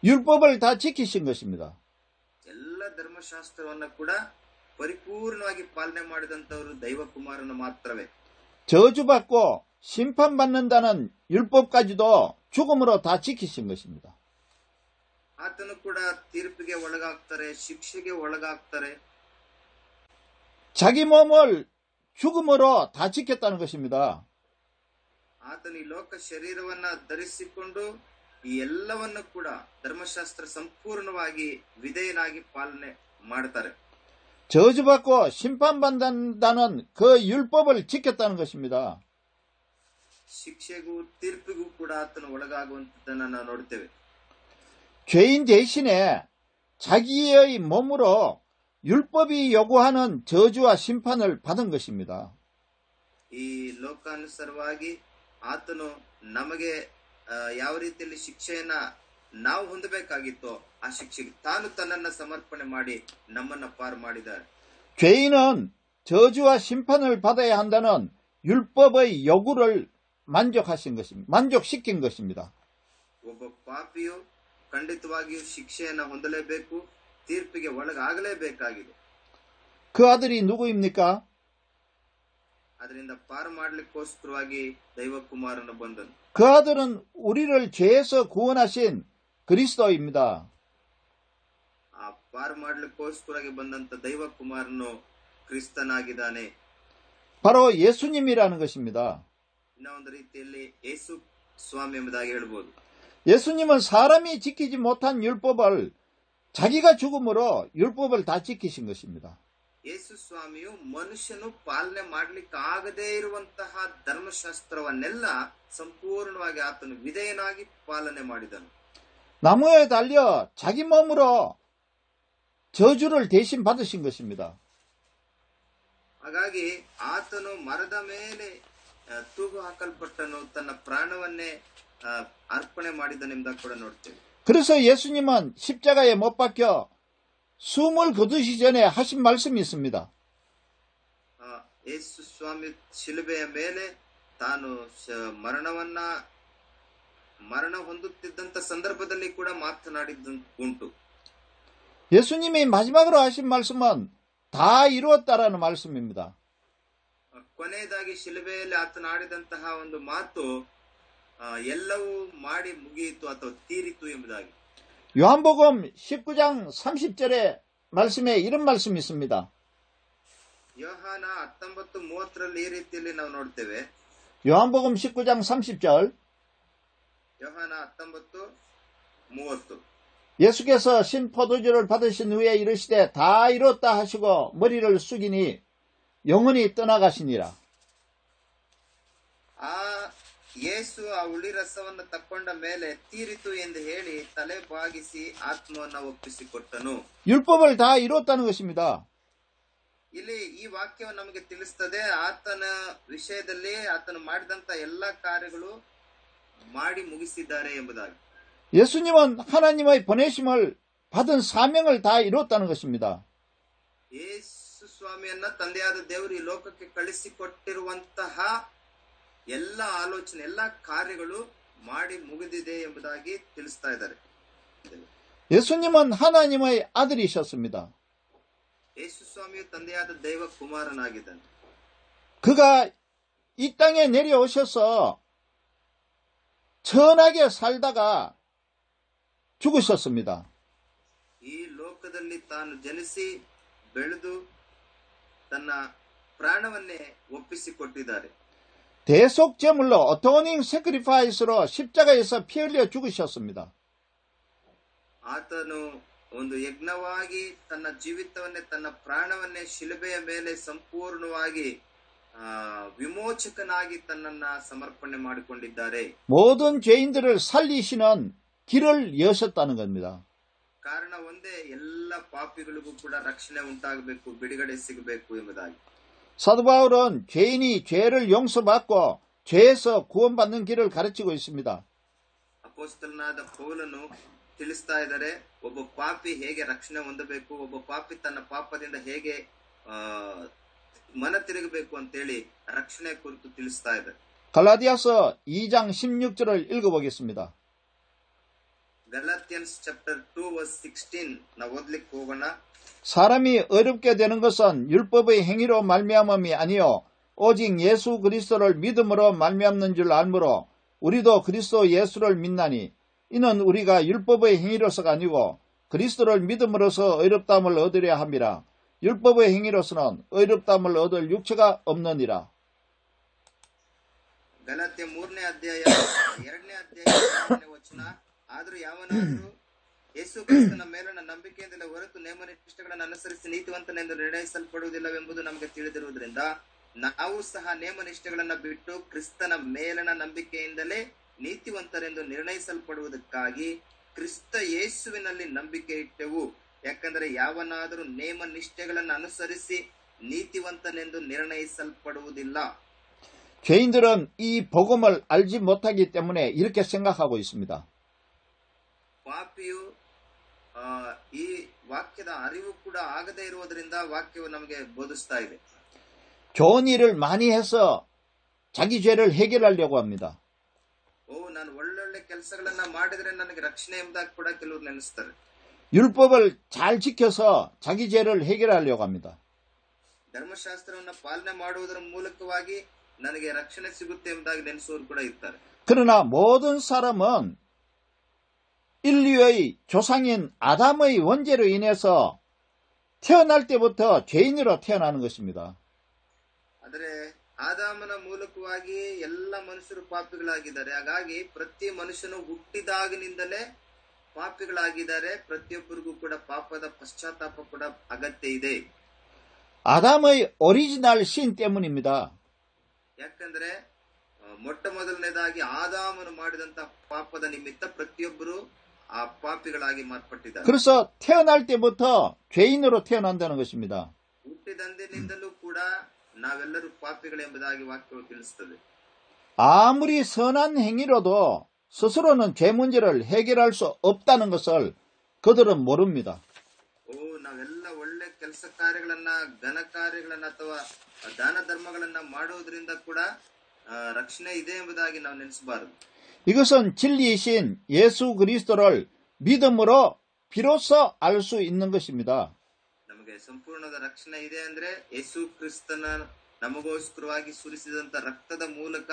율법을 다 지키신 것입니다. ಎಲ್ಲ ಧರ್ಮಶಾಸ್ತ್ರವನ್ನ ಕೂಡ ಪರಿಪೂರ್ಣವಾಗಿ ಪಾಲನೆ ಮಾಡಿದಂತವರು ದೈವ ಕುಮಾರನ ಮಾತ್ರವೇ. 저주받고 심판받는다는 율법까지도 죽음으로 다 지키신 것입니다. ಆತನು ಕೂಡ ತೀರ್ಪಿಗೆ ಒಳಗಾಗ್ತಾರೆ, ಶಿಕ್ಷೆಗೆ ಒಳಗಾಗ್ತಾರೆ. 자기 몸을 죽음으로 다 지켰다는 것입니다. ಆತನು ಈ ಲೋಕ ಶರೀರವನ್ನ ಧರಿಸಿಕೊಂಡು ಈ ಎಲ್ಲವನ್ನು ಕೂಡ ಧರ್ಮಶಾಸ್ತ್ರ ಸಂಪೂರ್ಣವಾಗಿ ವಿಧೇಯನಾಗಿ ಪಾಲನೆ ಮಾಡ್ತಾರೆ. 저주받고 심판받는다는 그 율법을 지켰다는 것입니다. ಶಿಕ್ಷೆಗೂ ತೀರ್ಪಿಗೂ ಕೂಡ ಆತನು ಒಳಗಾಗುವಂತದ್ದನ್ನ ನಾವು ನೋಡ್ತೇವೆ. 죄인 대신에 자기의 몸으로 율법이 요구하는 저주와 심판을 받은 것입니다. ಈ ಲೋಕಾನುಸಾರವಾಗಿ ಆತನು ನಮಗೆ ಯಾವ ರೀತಿಯಲ್ಲಿ ಶಿಕ್ಷೆಯನ್ನ ನಾವು ಹೊಂದಬೇಕಾಗಿತ್ತೋ ಆ ಶಿಕ್ಷೆಗೆ ತಾನು ತನ್ನನ್ನ ಸಮರ್ಪಣೆ ಮಾಡಿ ನಮ್ಮನ್ನ ಪಾರು ಮಾಡಿದ್ದಾರೆ. 죄인은 저주와 심판을 받아야 한다는 율법의 요구를 만족시킨 것입니다. ಒಬ್ಬ ಪಾಪಿಯು ಖಂಡಿತವಾಗಿಯೂ ಶಿಕ್ಷೆಯನ್ನ ಹೊಂದಲೇಬೇಕು, ತೀರ್ಪಿಗೆ ಒಳಗಾಗಲೇಬೇಕಾಗಿದೆ. 그 아들이 누구입니까? ಅದರಿಂದ ಪಾರು ಮಾಡ್ಲಿಕ್ಕೋಸ್ಕರವಾಗಿ ದೈವ ಕುಮಾರನು ಬಂದನು. 그 아들은 우리를 죄에서 구원하신 그리스도입니다. ಆ ಪಾರು ಮಾಡ್ಲಿಕ್ಕೋಸ್ಕರವಾಗಿ ಬಂದಂತ ದೈವ ಕುಮಾರನು ಕ್ರಿಸ್ತನಾಗಿದ್ದಾನೆ. 바로 예수님이라는 것입니다. ಇನ್ನ ಒಂದು ರೀತಿಯಲ್ಲಿ ಯೇಸು ಸ್ವಾಮಿ ಎಂಬುದಾಗಿ ಹೇಳ್ಬೋದು. 예수님은 사람이 지키지 못한 율법을 자기가 죽음으로 율법을 다 지키신 것입니다. ಯೇಸು ಸ್ವಾಮಿಯು ಮನುಷ್ಯನು ಪಾಲನೆ ಮಾಡ್ಲಿಕ್ಕೆ ಆಗದೇ ಇರುವಂತಹ ಧರ್ಮಶಾಸ್ತ್ರವನ್ನೆಲ್ಲ ಸಂಪೂರ್ಣವಾಗಿ ಆತನು ವಿಧೇಯನಾಗಿ ಪಾಲನೆ ಮಾಡಿದನು. 나무에 달려 자기 몸으로 저주를 대신 받으신 것입니다. ಹಾಗಾಗಿ ಆತನು ಮರದ ಮೇಲೆ ತೂಗು ಹಾಕಲ್ಪಟ್ಟನು, ತನ್ನ ಪ್ರಾಣವನ್ನೇ ಅರ್ಪಣೆ ಮಾಡಿದನೆಂಬುದಾಗಿ ಕೂಡ ನೋಡ್ತೇವೆ. 그래서 예수님은 십자가에 못 박혀 숨을 거두시기 전에 하신 말씀이 있습니다. ಯೇಸು ಸ್ವಾಮಿ ಶಿಲುಬೆಯ ಮೇಲೆ ತಾನು ಮರಣ ಹೊಂದುತ್ತಿದ್ದಂತ ಸಂದರ್ಭದಲ್ಲಿ ಕೂಡ ಮಾತನಾಡಿದ್ದ ಉಂಟು. 예수님이 마지막으로 하신 말씀은 다 이루었다라는 말씀입니다. ಕೊನೆಯದಾಗಿ ಶಿಲುಬೆಯಲ್ಲಿ ಆತನಾಡಿದಂತಹ ಒಂದು ಮಾತು ಎಲ್ಲವೂ ಮಾಡಿ ಮುಗಿಯಿತು ಅಥವಾ ತೀರಿತು ಎಂಬುದಾಗಿ. 요한복음 19장 30절의 말씀에 이런 말씀이 있습니다. ಯೋಹಾನ 19:30ರಲ್ಲಿ ಈ ರೀತಿಯಲ್ಲಿ ನಾವು ನೋಡ್ತೇವೆ. 요한복음 19장 30절. ಯೋಹಾನ 19:30. 예수께서 신 포도주를 받으신 후에 이르시되 다 이뤘다 하시고 머리를 숙이니 영혼이 떠나가시니라. ಯೇಸು ಆ ಹುಳಿ ರಸವನ್ನು ತಕ್ಕೊಂಡ ಮೇಲೆ ತೀರಿತು ಎಂದು ಹೇಳಿ ತಲೆ ಬಾಗಿಸಿ ಆತ್ಮವನ್ನ ಒಪ್ಪಿಸಿಕೊಟ್ಟನು. 율법을 다 이뤘다는 것입니다. ಇಲ್ಲಿ ಈ ವಾಕ್ಯವನ್ನು ನಮಗೆ ತಿಳಿಸ್ತದೆ, ಆತನ ವಿಷಯದಲ್ಲಿ ಆತನು ಮಾಡಿದಂತ ಎಲ್ಲಾ ಕಾರ್ಯಗಳು ಮಾಡಿ ಮುಗಿಸಿದ್ದಾರೆ ಎಂಬುದಾಗಿ. 예수님은 하나님의 보내심을 받은 사명을 다 이뤘다는 것입니다. ಯೇಸು ಸ್ವಾಮಿಯನ್ನ ತಂದೆಯಾದ ದೇವರು ಈ ಲೋಕಕ್ಕೆ ಕಳಿಸಿಕೊಟ್ಟಿರುವಂತಹ ಎಲ್ಲ ಆಲೋಚನೆ, ಎಲ್ಲ ಕಾರ್ಯಗಳು ಮಾಡಿ ಮುಗಿದಿದೆ ಎಂಬುದಾಗಿ ತಿಳಿಸ್ತಾ ಇದ್ದಾರೆ. 예수님은 하나님의 아들이셨습니다. ಯೇಸು ಸ್ವಾಮಿಯು ತಂದೆಯಾದ ದೈವ ಕುಮಾರನಾಗಿದ್ದಾನೆ. 그가 이 땅에 내려오셔서 천하게 살다가 죽으셨습니다. ಈ ಲೋಕದಲ್ಲಿ ತಾನು ಜನಿಸಿ ಬೆಳೆದು ತನ್ನ ಪ್ರಾಣವನ್ನೇ ಒಪ್ಪಿಸಿಕೊಟ್ಟಿದ್ದಾರೆ. 대속제물로 어토닝 세크리파이스로 십자가에서 피 흘려 죽으셨습니다. ಆತನು ಒಂದು ಯಜ್ಞವಾಗಿ ತನ್ನ ಜೀವಿತವನ್ನೇ, ತನ್ನ ಪ್ರಾಣವನ್ನೇ ಶಿಲುಬೆಯ ಮೇಲೆ ಸಂಪೂರ್ಣವಾಗಿ ವಿಮೋಚಕನಾಗಿ ತನ್ನನ್ನ ಸಮರ್ಪಣೆ ಮಾಡಿಕೊಂಡಿದ್ದಾರೆ. 모든 죄인들을 살리시는 길을 여셨다는 겁니다. ಕಾರಣ ಒಂದೇ, ಎಲ್ಲ ಪಾಪಿಗಳಿಗೂ ಕೂಡ ರಕ್ಷಣೆ ಉಂಟಾಗಬೇಕು, ಬಿಡುಗಡೆ ಸಿಗಬೇಕು ಎಂಬುದಾಗಿ. 사도 바울은 죄인이 죄를 용서받고 죄에서 구원받는 길을 가르치고 있습니다. ಅಪೊಸ್ತಲನಾದ ಪೌಲನು ತಿಳಿಸ್ತಾ ಇದ್ದಾರೆ, ಒಬ್ಬ ಪಾಪಿ ಹೇಗೆ ರಕ್ಷಣೆ ಹೊಂದಬೇಕು, ಒಬ್ಬ ಪಾಪಿ ತನ್ನ ಪಾಪದಿಂದ ಹೇಗೆ ಮನ ತಿರುಗಬೇಕು ಅಂತೇಳಿ ರಕ್ಷಣೆ ಕುರಿತು ತಿಳಿಸ್ತಾ ಇದೆ. 갈라디아서 2장 16절을 읽어보겠습니다. ಗಲಾತಿಯನ್ಸ್ ಚಾಪ್ಟರ್ 2 ವರ್ಸ್ 16 ನಾವು ಓದ್ಲಿಕ್ಕೆ ಹೋಗೋಣ. 사람이 어렵게 되는 것은 율법의 행위로 말미암음이 아니요 오직 예수 그리스도를 믿음으로 말미암는 줄 알므로 우리도 그리스도 예수를 믿나니 이는 우리가 율법의 행위로서가 아니고 그리스도를 믿음으로써 의롭다함을 얻으려 함이라. 율법의 행위로서는 의롭다함을 얻을 육체가 없느니라. ಗಲಾತ್ಯ 3ನೇ ಅಧ್ಯಾಯ 2ನೇ ಅಧ್ಯಾಯ ವಚನ. ಆದರೂ ಯಾವನಾದರೂ ಯೇಸು ಕ್ರಿಸ್ತನ ಮೇಲಿನ ನಂಬಿಕೆಯಿಂದಲೇ ಹೊರತು ನೇಮನಿಷ್ಠೆಗಳನ್ನು ಅನುಸರಿಸಿ ನೀತಿವಂತನೆಂದು ನಿರ್ಣಯಿಸಲ್ಪಡುವುದಿಲ್ಲವೆಂಬುದು ನಮಗೆ ತಿಳಿದಿರುವುದರಿಂದ ನಾವು ಸಹ ನೇಮನಿಷ್ಠೆಗಳನ್ನ ಬಿಟ್ಟು ಕ್ರಿಸ್ತನ ಮೇಲಿನ ನಂಬಿಕೆಯಿಂದಲೇ ನೀತಿವಂತರೆಂದು ನಿರ್ಣಯಿಸಲ್ಪಡುವುದಕ್ಕಾಗಿ ಕ್ರಿಸ್ತ ಯೇಸುವಿನಲ್ಲಿ ನಂಬಿಕೆ ಇಟ್ಟೆವು. ಯಾಕಂದರೆ ಯಾವನಾದರೂ ನೇಮ ನಿಷ್ಠೆಗಳನ್ನು ಅನುಸರಿಸಿ ನೀತಿವಂತನೆಂದು ನಿರ್ಣಯಿಸಲ್ಪಡುವುದಿಲ್ಲ. 죄인들은 이 복음을 알지 못하기 때문에 이렇게 생각하고 있습니다. ಪಾಪಿಯು ಈ ವಾಕ್ಯದ ಅರಿವು ಕೂಡ ಆಗದೇ ಇರುವುದರಿಂದ ವಾಕ್ಯವು ನಮಗೆ ಬೋಧಿಸ್ತಾ ಇದೆ. 좋은 일을 많이 해서 자기 죄를 해결하려고 합니다. ನಾನು ಒಳ್ಳೊಳ್ಳೆ ಕೆಲಸಗಳನ್ನ ಮಾಡಿದ್ರೆ ನನಗೆ ರಕ್ಷಣೆ ಎಂಬುದಾಗಿ ಕೂಡ ಕೆಲವರು ನೆನೆಸ್ತಾರೆ. 율법을 잘 지켜서 자기 죄를 해결하려고 합니다. ಧರ್ಮಶಾಸ್ತ್ರವನ್ನ ಪಾಲನೆ ಮಾಡುವುದರ ಮೂಲಕವಾಗಿ ನನಗೆ ರಕ್ಷಣೆ ಸಿಗುತ್ತೆ ಎಂಬುದಾಗಿ ನೆನೆಸುವವರು ಕೂಡ ಇರ್ತಾರೆ. 그러나 모든 사람은 인류의 조상인 아담의 원죄로 인해서 태어날 때부터 죄인으로 태어나는 것입니다. ಆದರೆ ಆದಾಮನ ಮೂಲಕವಾಗಿ ಎಲ್ಲ ಮನುಷ್ಯರು ಪಾಪಿಗಳಾಗಿದ್ದಾರೆ. ಹಾಗಾಗಿ ಪ್ರತಿ ಮನುಷ್ಯನು ಹುಟ್ಟಿದಾಗಿನಿಂದಲೇ ಪಾಪಿಗಳಾಗಿದ್ದಾರೆ. ಪ್ರತಿಯೊಬ್ಬರಿಗೂ ಕೂಡ ಪಾಪದ ಪಶ್ಚಾತ್ತಾಪ ಕೂಡ ಅಗತ್ಯ ಇದೆ. 아담의 오리지널 신 때문입니다. ಯಾಕಂದ್ರೆ ಮೊಟ್ಟ ಮೊದಲನೇದಾಗಿ ಆದಾಮನು ಮಾಡಿದಂತ ಪಾಪದ ನಿಮಿತ್ತ ಪ್ರತಿಯೊಬ್ಬರು ಆ ಪಾಪಿಗಳಾಗಿ ಮಾರ್ಪಟ್ಟಿದ್ದಾರೆ. 그래서 태어날 때부터 죄인으로 태어난다는 것입니다. ಹುಟ್ಟಿದಂದಿನಿಂದಲೂ ಕೂಡ ನಾವೆಲ್ಲರೂ ಪಾಪಿಗಳೆಂಬುದಾಗಿ ವಾಕ್ಯವು ತಿಳಿಸುತ್ತದೆ. 아무리 선한 행위로도 스스로는 죄 문제를 해결할 수 없다는 것을 그들은 모릅니다. ನಾವೆಲ್ಲ ಒಳ್ಳೆ ಕೆಲಸ ಕಾರ್ಯಗಳನ್ನ ಘನ ಕಾರ್ಯಗಳನ್ನ ಅಥವಾ ದಾನ ಧರ್ಮಗಳನ್ನ ಮಾಡುವುದರಿಂದ ಕೂಡ ರಕ್ಷಣೆ ಇದೆ ಎಂಬುದಾಗಿ ನಾವು ನೆನೆಸಬಾರದು. 이것은 진리이신 예수 그리스도를 믿음으로 비로소 알 수 있는 것입니다. ನಮಗೆ ಸಂಪೂರ್ಣದ ರಕ್ಷಣೆ ಇದೆ ಅಂದ್ರೆ ಯೇಸು ಕ್ರಿಸ್ತನ ನಮಗೋಸ್ಕರವಾಗಿ ಸುರಿಸಿದಂತ ರಕ್ತದ ಮೂಲಕ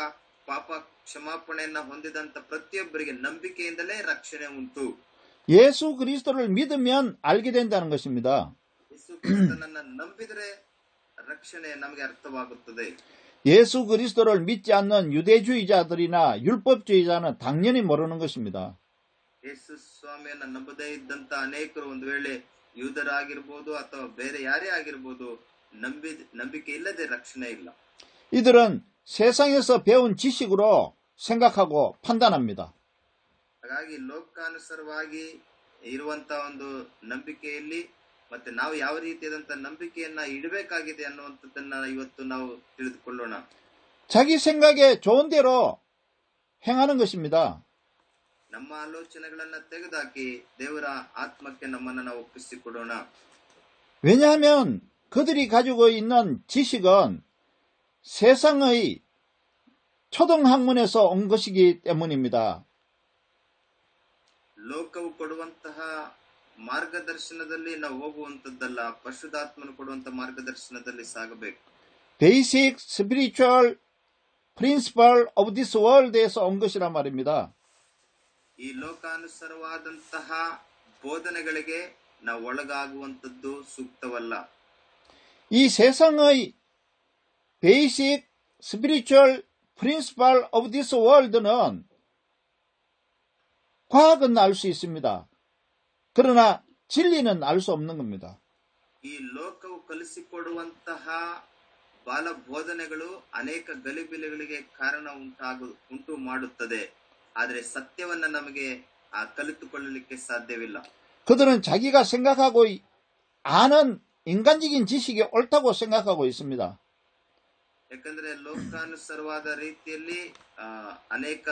ಪಾಪ ಕ್ಷಮಾಪಣೆಯನ್ನ ಹೊಂದಿದಂತ ಪ್ರತಿಯೊಬ್ಬರಿಗೆ ನಂಬಿಕೆಯಿಂದಲೇ ರಕ್ಷಣೆ ಉಂಟು. 예수 그리스도를 믿으면 알게 된다는 것입니다. ಯೇಸು ಕ್ರಿಸ್ತನನ್ನ ನಂಬಿದರೆ ರಕ್ಷಣೆ ನಮಗೆ ಅರ್ಥವಾಗುತ್ತದೆ. 예수 그리스도를 믿지 않는 유대주의자들이나 율법주의자는 당연히 모르는 것입니다. ಯೇಸು ಸ್ವಾಮಿಯನ್ನ ನಂಬದೇ ಇದ್ದಂತ ಅನೇಕರು ಒಂದು ವೇಳೆ ಯೂದರಾಗಿರ್ಬೋದು ಅಥವಾ ಬೇರೆ ಯಾರೇ ಆಗಿರ್ಬೋದು ನಂಬಿಕೆ ಇಲ್ಲದೆ ರಕ್ಷಣೆ ಇಲ್ಲ. 이들은 세상에서 배운 지식으로 생각하고 판단합니다. ಹಾಗಾಗಿ ಲೋಕಾನುಸಾರವಾಗಿ ಇರುವಂತ ಒಂದು ನಂಬಿಕೆಯಲ್ಲಿ ಮತ್ತೆ ನಾವು ಯಾವ ರೀತಿಯಾದಂತ ನಂಬಿಕೆಯನ್ನ ಇಡಬೇಕಾಗಿದೆ ಅನ್ನುವಂಥದ್ದನ್ನ ಇವತ್ತು ನಾವು ತಿಳಿದುಕೊಳ್ಳೋಣ. 자기 생각에 좋은 대로 행하는 것입니다. ನಮ್ಮ ಆಲೋಚನೆಗಳನ್ನ ತೆಗೆದುಹಾಕಿ ದೇವರ ಆತ್ಮಕ್ಕೆ ನಮ್ಮನ್ನ ನಾವು ಒಪ್ಪಿಸಿಕೊಡೋಣ. 왜냐하면 그들이 가지고 있는 지식은 세상의 초등학문에서 온 것이기 때문입니다. ಲೋಕವು ಕೊಡುವಂತಹ ಮಾರ್ಗದರ್ಶನದಲ್ಲಿ ನಾವು ಹೋಗುವಂತದ್ದಲ್ಲ, ಪರಿಶುದ್ಧಾತ್ಮನು ಕೊಡುವಂತಹ ಮಾರ್ಗದರ್ಶನದಲ್ಲಿ ಸಾಗಬೇಕು. Basic spiritual principle of this world에서 온 것이란 말입니다. ಈ ಲೋಕಾನುಸಾರವಾದಂತಹ ಬೋಧನೆಗಳಿಗೆ ನಾವು ಒಳಗಾಗುವಂತದ್ದು ಸೂಕ್ತವಲ್ಲ. 이 세상의 basic spiritual principle of this world는 과학은 알 수 있습니다. 그러나 진리는 알 수 없는 겁니다. ಈ ಲೋಕವು ಕಲಿಸಿಕೊಡುವಂತಹ ಬಾಲ ಬೋಧನೆಗಳು ಅನೇಕ ಗಲಿಬಿಲಿಗಳಿಗೆ ಕಾರಣ ಉಂಟು ಮಾಡುತ್ತದೆ. ಆದರೆ ಸತ್ಯವನ್ನ ನಮಗೆ ಕಲಿತುಕೊಳ್ಳಲಿಕ್ಕೆ ಸಾಧ್ಯವಿಲ್ಲ. 그들은 자기가 생각하고 아는 인간적인 지식이 옳다고 생각하고 있습니다. ಯಾಕಂದ್ರೆ ಲೋಕಾನುಸಾರವಾದ ರೀತಿಯಲ್ಲಿ ಅನೇಕ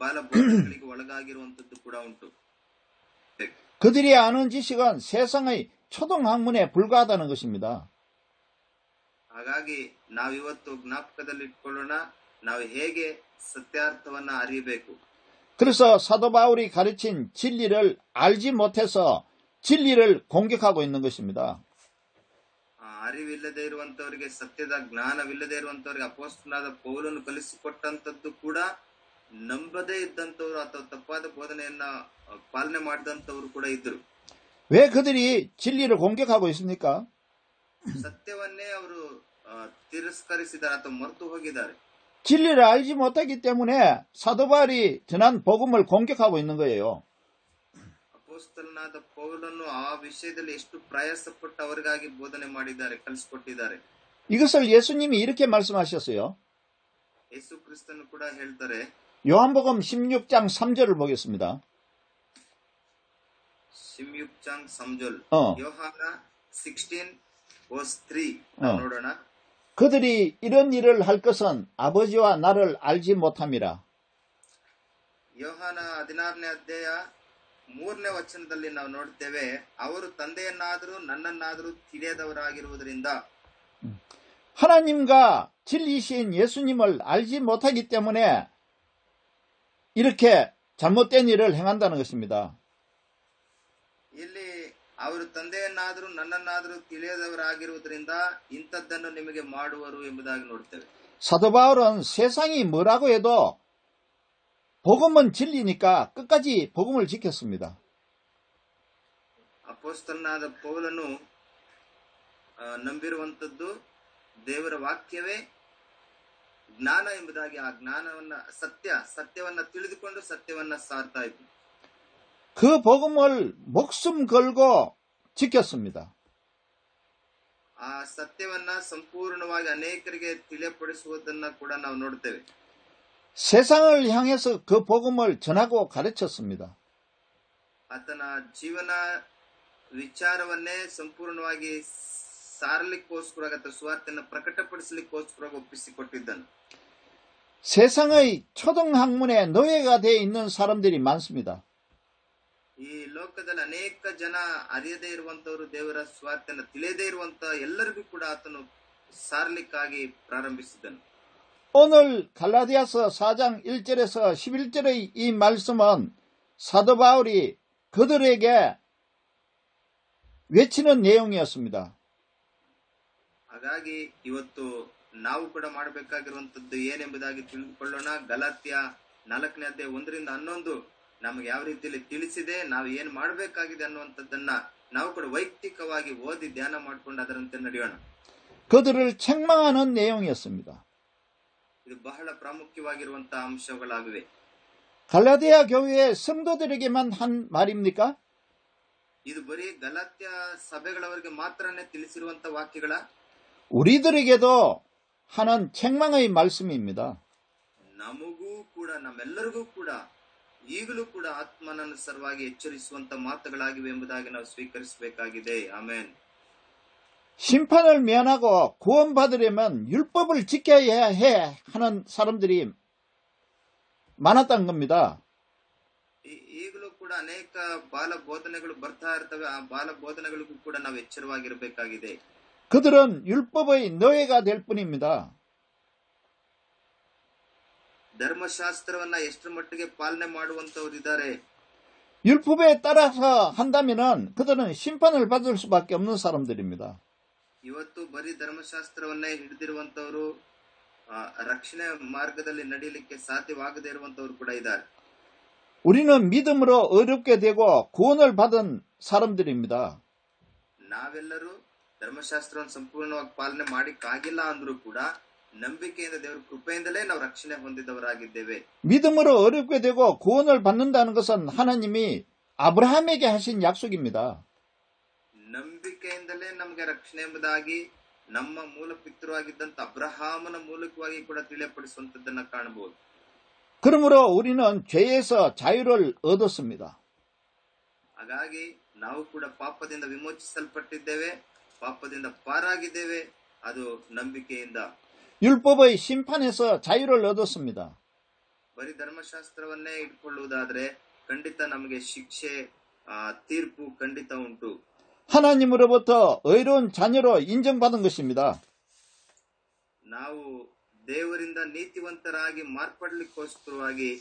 ಬಾಲ ಬೋಧನೆಗಳಿಗೆ ಒಳಗಾಗಿರುವಂತದ್ದು ಕೂಡ ಉಂಟು. 그들이 아는 지식은 세상의 초등학문에 불과하다는 것입니다. ಹಾಗಾಗಿ ನಾವಿವತ್ತು ಜ್ಞಾಪಕದಲ್ಲಿ ಇಟ್ಕೊಳ್ಳೋಣ, ನಾವು ಹೇಗೆ ಸತ್ಯಾರ್ಥವನ್ನ ಅರಿಯಬೇಕು. 그래서 사도 바울이 가르친 진리를 알지 못해서 진리를 공격하고 있는 것입니다. ಅರಿವಿಲ್ಲದೆ ಇರುವಂತವರಿಗೆ, ಸತ್ಯದ ಜ್ಞಾನವಿಲ್ಲದೆ ಇರುವಂತವರಿಗೆ ಅಪೊಸ್ತಲನಾದ ಪೌಲನು ಕಲಿಸಿಕೊಟ್ಟಂತದ್ದು ಕೂಡ ನಂಬದೇ ಇದ್ದಂತವ್ರು ಅಥವಾ ತಪ್ಪಾದ ಬೋಧನೆಯನ್ನ ಪಾಲನೆ ಮಾಡಿದಂತವ್ರು ಕೂಡ ಇದ್ರು. 왜 그들이 진리를 공격하고 있습니까? ಸತ್ಯವನ್ನೇ ಅವರು ತಿರಸ್ಕರಿಸಿದ್ದಾರೆ ಅಥವಾ ಮರೆತು ಹೋಗಿದ್ದಾರೆ. 진리를 알지 못하기 때문에 사도 바울이 전한 복음을 공격하고 있는 거예요. ಅಪೊಸ್ತಲನಾದ ಪೌಲನು ಆ ವಿಷಯದಲ್ಲಿ ಎಷ್ಟು ಪ್ರಯಾಸಪಟ್ಟು ಅವರಿಗಾಗಿ ಬೋಧನೆ ಮಾಡಿದ್ದಾರೆ, ಕಲಿಸಿಕೊಟ್ಟಿದ್ದಾರೆ. 이것을 예수님이 이렇게 말씀하셨어요. ಯೇಸು ಕ್ರಿಸ್ತನು ಕೂಡ ಹೇಳ್ತಾರೆ. 요한복음 16장 3절을 보겠습니다. 16장 3절. 요한 16 verse 3 ನೋಡೋಣ. 그들이 이런 일을 할 것은 아버지와 나를 알지 못함이라. ಯೋಹಾನ 16ನೇ ಅಧ್ಯಾಯ 3ನೇ ವಚನದಲ್ಲಿ ನಾವು ನೋಡ್ತೇವೆ, ಅವರು ತಂದೆಯನ್ನಾದರೂ ನನ್ನನ್ನಾದರೂ ತಿಳಿಯದವರಾಗಿರುವುದರಿಂದ. 하나님과 진리신 예수님을 알지 못하기 때문에 이렇게 잘못된 일을 행한다는 것입니다. ಇಲ್ಲಿ ಅವರು ತಂದೆಯನ್ನಾದರೂ ನನ್ನನ್ನಾದರೂ ತಿಳಿಯದವರಾಗಿರುವುದರಿಂದ ಇಂಥದ್ದನ್ನು ನಿಮಗೆ ಮಾಡುವರು ಎಂಬುದಾಗಿ ನೋಡ್ತೇವೆ. 사도 바울은 세상이 뭐라고 해도 복음은 진리니까 끝까지 복음을 지켰습니다. ಅಪೊಸ್ತಲನಾದ ಪೌಲನು ನಂಬಿರುವಂತದ್ದು ದೇವರ ವಾಕ್ಯವೇ ಜ್ಞಾನ ಎಂಬುದಾಗಿ, ಆ ಜ್ಞಾನವನ್ನ ಸತ್ಯವನ್ನ ತಿಳಿದುಕೊಂಡು ಸತ್ಯವನ್ನ ಸಾರ್ತಾ ಇದ್ದರು. 그 복음을 목숨 걸고 지켰습니다. ಆ ಸತ್ಯವನ್ನ ಸಂಪೂರ್ಣವಾಗಿ ಅನೇಕರಿಗೆ ತಿಳಿಯಪಡಿಸುವುದನ್ನ ಕೂಡ ನಾವು ನೋಡ್ತೇವೆ. 세상을 향해서 그 복음을 전하고 가르쳤습니다. ಆತನ ಜೀವನ ವಿಚಾರವನ್ನೇ ಸಂಪೂರ್ಣವಾಗಿ ಸಾರಲಿಕ್ಕೋಸ್ಕರ ಅಥವಾ ಸುವಾರ್ತೆಯನ್ನು ಪ್ರಕಟಪಡಿಸಲಿಕ್ಕೋಸ್ಕರ ಒಪ್ಪಿಸಿಕೊಟ್ಟಿದ್ದನು. 세상의 초등학문에 노예가 되어 있는 사람들이 많습니다. ಈ ಲೋಕದಲ್ಲಿ ಅನೇಕ ಜನ ಅರಿಯದೇ ಇರುವಂತವರು, ದೇವರ ಸುವಾರ್ತೆಯನ್ನು ತಿಳಿಯದೇ ಇರುವಂತ ಎಲ್ಲರಿಗೂ ಕೂಡ ಆತನು ಸಾರಲಿಕ್ಕಾಗಿ ಪ್ರಾರಂಭಿಸಿದನು. 오늘 갈라디아서 4장 1절에서 11절의 이 말씀은 사도 바울이 그들에게 외치는 내용이었습니다. ಹಾಗಾಗಿ ಇವತ್ತು ನಾವು ಕೂಡ ಮಾಡಬೇಕಾಗಿರುವಂತದ್ದು ಏನೆಂಬುದಾಗಿ ತಿಳಿದುಕೊಳ್ಳೋಣ. ಗಲಾತ್ಯ 4ನೇ ಅಧ್ಯಾಯ 1-11 ನಮಗೆ ಯಾವ ರೀತಿಯಲ್ಲಿ ತಿಳಿಸಿದೆ, ನಾವು ಏನ್ ಮಾಡಬೇಕಾಗಿದೆ ಅನ್ನುವಂಥದ್ದನ್ನ ನಾವು ಕೂಡ ವೈಯಕ್ತಿಕವಾಗಿ ಓದಿ ಧ್ಯಾನ ಮಾಡಿಕೊಂಡು ಅದರಂತೆ ನಡೆಯೋಣ. 그들을 책망하는 내용이었습니다. ಇದು ಬಹಳ ಪ್ರಾಮುಖ್ಯವಾಗಿರುವಂತಹ ಅಂಶಗಳಾಗಿವೆ. 갈라디아 교회의 성도들에게만 한 말입니까? ಇದು ಬರೀ ಗಲಾತ್ಯ ಸಭೆಗಳವರಿಗೆ ಮಾತ್ರನೇ ತಿಳಿಸಿರುವಂತ ವಾಕ್ಯಗಳ? 우리들에게도 하는 책망의 말씀입니다. ನಮಗೂ ಕೂಡ, ನಮ್ಮೆಲ್ಲರಿಗೂ ಕೂಡ ಈಗಲೂ ಕೂಡ ಆತ್ಮನನುಸಾರವಾಗಿ ಎಚ್ಚರಿಸುವಂತ ಮಾತುಗಳಾಗಿವೆ ಎಂಬುದಾಗಿ ನಾವು ಸ್ವೀಕರಿಸಬೇಕಾಗಿದೆ. ಆಮೇನ್. 심판을 면하고 구원받으려면 율법을 지켜야 해 하는 사람들이 많았던 겁니다. ಈಗಲೂ ಕೂಡ ಅನೇಕ ಬಾಲ ಬೋಧನೆಗಳು ಬರ್ತಾ ಇರ್ತವೆ. ಆ ಬಾಲ ಬೋಧನೆಗಳಿಗೂ ಕೂಡ ನಾವು ಎಚ್ಚರವಾಗಿರಬೇಕಾಗಿದೆ. 그들은 율법의 노예가 될 뿐입니다. ಧರ್ಮಶಾಸ್ತ್ರವನ್ನ ಎಷ್ಟರ ಮಟ್ಟಿಗೆ ಪಾಲನೆ ಮಾಡುವಂತವರಿದ್ದಾರೆ. 율법에 따라서 한다면은 그들은 심판을 받을 수밖에 없는 사람들입니다. ಇವತ್ತು ಬರೀ ಧರ್ಮಶಾಸ್ತ್ರವನ್ನೇ ಹಿಡಿದಿರುವಂತವರು ರಕ್ಷಣೆ ಮಾರ್ಗದಲ್ಲಿ ನಡೆಯಲಿಕ್ಕೆ ಸಾಧ್ಯವಾಗದೇ ಇರುವಂತವರು ಕೂಡ ಇದ್ದಾರೆ. 우리는 믿음으로 어렵게 되고 구원을 받은 사람들입니다. ನಾವೆಲ್ಲರೂ ಧರ್ಮಶಾಸ್ತ್ರವನ್ನು ಸಂಪೂರ್ಣವಾಗಿ ಪಾಲನೆ ಮಾಡಿಕ್ಕಾಗಿಲ್ಲ ಅಂದ್ರೂ ಕೂಡ ನಂಬಿಕೆಯಿಂದ ದೇವರ ಕೃಪೆಯಿಂದಲೇ ನಾವು ರಕ್ಷಣೆ ಹೊಂದಿದವರಾಗಿದ್ದೇವೆ. 믿음으로 어렵게 되고 구원을 받는다는 것은 하나님이 아브라함에게 하신 약속입니다. ನಂಬಿಕೆಯಿಂದಲೇ ನಮಗೆ ರಕ್ಷಣೆ ಎಂಬುದಾಗಿ ನಮ್ಮ ಮೂಲ ಪಿತೃವಾಗಿದ್ದಂತ ಅಬ್ರಹಾಮನ ಮೂಲಕವಾಗಿ ಕೂಡ ತಿಳಿಯಪಡಿಸುವಂತದ್ದನ್ನ ಕಾಣಬಹುದು. 그러므로 우리는 죄에서 자유를 얻었습니다. ಹಾಗಾಗಿ ನಾವು ಕೂಡ ಪಾಪದಿಂದ ವಿಮೋಚಿಸಲ್ಪಟ್ಟಿದ್ದೇವೆ, ಪಾಪದಿಂದ ಪಾರಾಗಿದ್ದೇವೆ. ಅದು ನಂಬಿಕೆಯಿಂದ. 율법의 심판에서 자유를 얻었습니다. ಬರೀ ಧರ್ಮಶಾಸ್ತ್ರವನ್ನೇ ಇಟ್ಕೊಳ್ಳುವುದಾದ್ರೆ ಖಂಡಿತ ನಮಗೆ ಶಿಕ್ಷೆ, ತೀರ್ಪು ಖಂಡಿತ ಉಂಟು. 하나님으로부터 의로운 자녀로 인정받은 것입니다. ನಾವು ದೇವರಿಂದ ನೀತಿವಂತರಾಗಿ ಮಾರ್ಪಡ್ಲಿಕ್ಕೋಸ್ಕರವಾಗಿ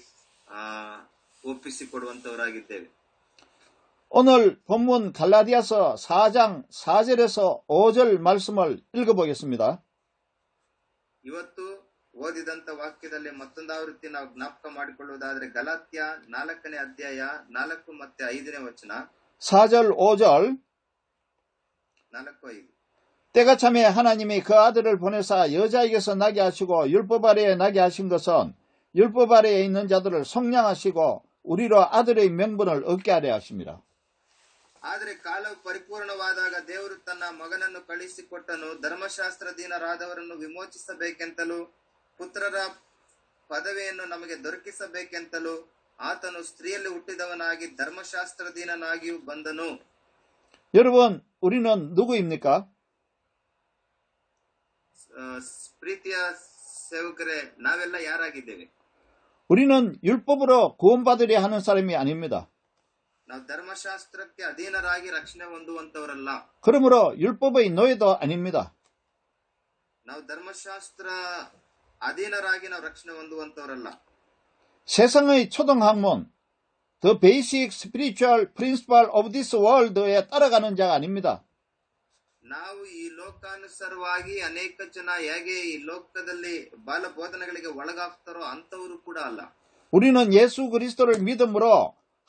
ಒಪ್ಪಿಸಿಕೊಡುವಂತವರಾಗಿದ್ದೇವೆ. 오늘 본문 갈라디아서 4장 4절에서 5절 말씀을 읽어보겠습니다. ಇವತ್ತು ಓದಿದಂತ ವಾಕ್ಯದಲ್ಲಿ ಮತ್ತೊಂದು ಆವೃತ್ತಿ ನಾವು ಜ್ಞಾಪಕ ಮಾಡಿಕೊಳ್ಳುವುದಾದ್ರೆ ಗಲಾತ್ಯ 4ನೇ ಅಧ್ಯಾಯ 4 ಮತ್ತೆ 5ನೇ ವಚನ. 4절 5절 4-5. 때가 참에 하나님이 그 아들을 보내사 여자에게서 나게 하시고 율법 아래에 나게 하신 것은 율법 아래에 있는 자들을 속량하시고 우리로 아들의 명분을 얻게 하려 하십니다. ಆದರೆ ಕಾಲವು ಪರಿಪೂರ್ಣವಾದಾಗ ದೇವರು ತನ್ನ ಮಗನನ್ನು ಕಳಿಸಿಕೊಟ್ಟನು, ಧರ್ಮಶಾಸ್ತ್ರಧೀನರಾದವರನ್ನು ವಿಮೋಚಿಸಬೇಕೆಂತಲೂ ಪುತ್ರರ ಪದವಿಯನ್ನು ನಮಗೆ ದೊರಕಿಸಬೇಕೆಂತಲೂ ಆತನು ಸ್ತ್ರೀಯಲ್ಲಿ ಹುಟ್ಟಿದವನಾಗಿ ಧರ್ಮಶಾಸ್ತ್ರಧೀನನಾಗಿಯೂ ಬಂದನು. 여러분, 우리는 누구입니까? ಪ್ರೀತಿಯ ಸೇವಕರೇ, ನಾವೆಲ್ಲ ಯಾರಾಗಿದ್ದೇವೆ? 우리는 율법으로 구원받으려 하는 사람이 아닙니다. ನಾವು ಧರ್ಮಶಾಸ್ತ್ರಕ್ಕೆ ಅಧೀನರಾಗಿ ರಕ್ಷಣೆ ಹೊಂದುವಂತವರಲ್ಲ. 그러므로 율법의 노예도 아닙니다. ನಾವು ಧರ್ಮಶಾಸ್ತ್ರ ಅಧೀನರಾಗಿ ನಾವು ರಕ್ಷಣೆ ಹೊಂದುವಂತವರಲ್ಲ. 세상의 초등학문, The Basic Spiritual Principle of this World에 따라가는 자가 아닙니다. ನಾವು ಈ ಲೋಕಾನುಸಾರವಾಗಿ ಅನೇಕ ಜನ ಹೇಗೆ ಈ ಲೋಕದಲ್ಲಿ ಬಾಲ ಬೋಧನೆಗಳಿಗೆ ಒಳಗಾಗ್ತಾರೋ ಅಂತವರು ಕೂಡ ಅಲ್ಲ. 우리는 예수 그리스도를 믿음으로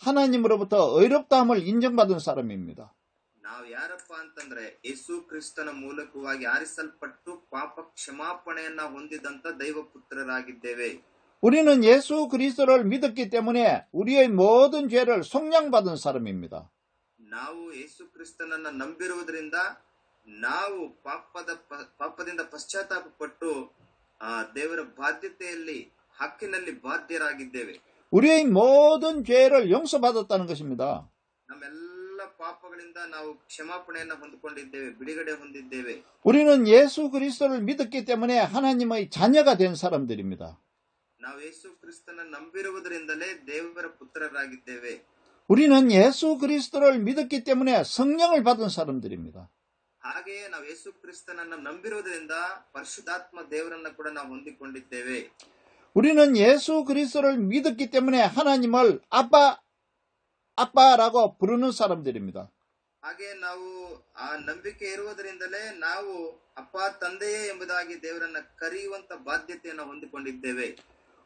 하나님으로부터 의롭다함을 인정받은 사람입니다. ನಾವು ಯಾರಪ್ಪ ಅಂತಂದ್ರೆ ಯೇಸು ಕ್ರಿಸ್ತನ ಮೂಲಕವಾಗಿ ಆರಿಸಲ್ಪಟ್ಟು ಪಾಪ ಕ್ಷಮಾಪಣೆಯನ್ನ ಹೊಂದಿದಂತ ದೈವ ಪುತ್ರರಾಗಿದ್ದೇವೆ. 우리는 예수 그리스도를 믿었기 때문에 우리의 모든 죄를 속량받은 사람입니다. ನಾವು ಯೇಸು ಕ್ರಿಸ್ತನನ್ನ ನಂಬಿರುವುದರಿಂದ ನಾವು ಪಾಪದಿಂದ ಪಶ್ಚಾತ್ತಾಪ ಪಟ್ಟು ದೇವರ ಬಾಧ್ಯತೆಯಲ್ಲಿ ಹಕ್ಕಿನಲ್ಲಿ ಬಾಧ್ಯರಾಗಿದ್ದೇವೆ. 우리의 모든 죄를 용서받았다는 것입니다. ನಮ್ಮೆಲ್ಲ ಪಾಪಗಳಿಂದ ನಾವು ಕ್ಷಮಾಪಣೆಯನ್ನ ಹೊಂದಿಕೊಂಡಿದ್ದೇವೆ, ಬಿಡುಗಡೆ ಹೊಂದಿದ್ದೇವೆ. 우리는 예수 그리스도를 믿었기 때문에 하나님의 자녀가 된 사람들입니다. ನಾವು ಯೇಸು ಕ್ರಿಸ್ತನ ನಂಬಿರುವುದರಿಂದಲೇ ದೇವರ ಪುತ್ರರಾಗಿದ್ದೇವೆ. 우리는 예수 그리스도를 믿었기 때문에 성령을 받은 사람들입니다. ಹಾಗೆಯೇ ನಾವು ಯೇಸು ಕ್ರಿಸ್ತನನ್ನ ನಂಬಿರುವುದರಿಂದ ಪರಿಶುದ್ಧಾತ್ಮ ದೇವರನ್ನ ಕೂಡ ನಾವು ಹೊಂದಿಕೊಂಡಿದ್ದೇವೆ. 우리는 예수 그리스도를 믿었기 때문에 하나님을 아빠라고 부르는 사람들입니다. ಹಾಗೆ ನಾವು ಆ ನಂಬಿಕೆ ಇರುವುದರಿಂದಲೇ ನಾವು ಅಪ್ಪ ತಂದೆಯೇ ಎಂಬುದಾಗಿ ದೇವರನ್ನ ಕರೆಯುವಂತ ಬಾಧ್ಯತೆಯನ್ನು ಹೊಂದಿಕೊಂಡಿದ್ದೇವೆ.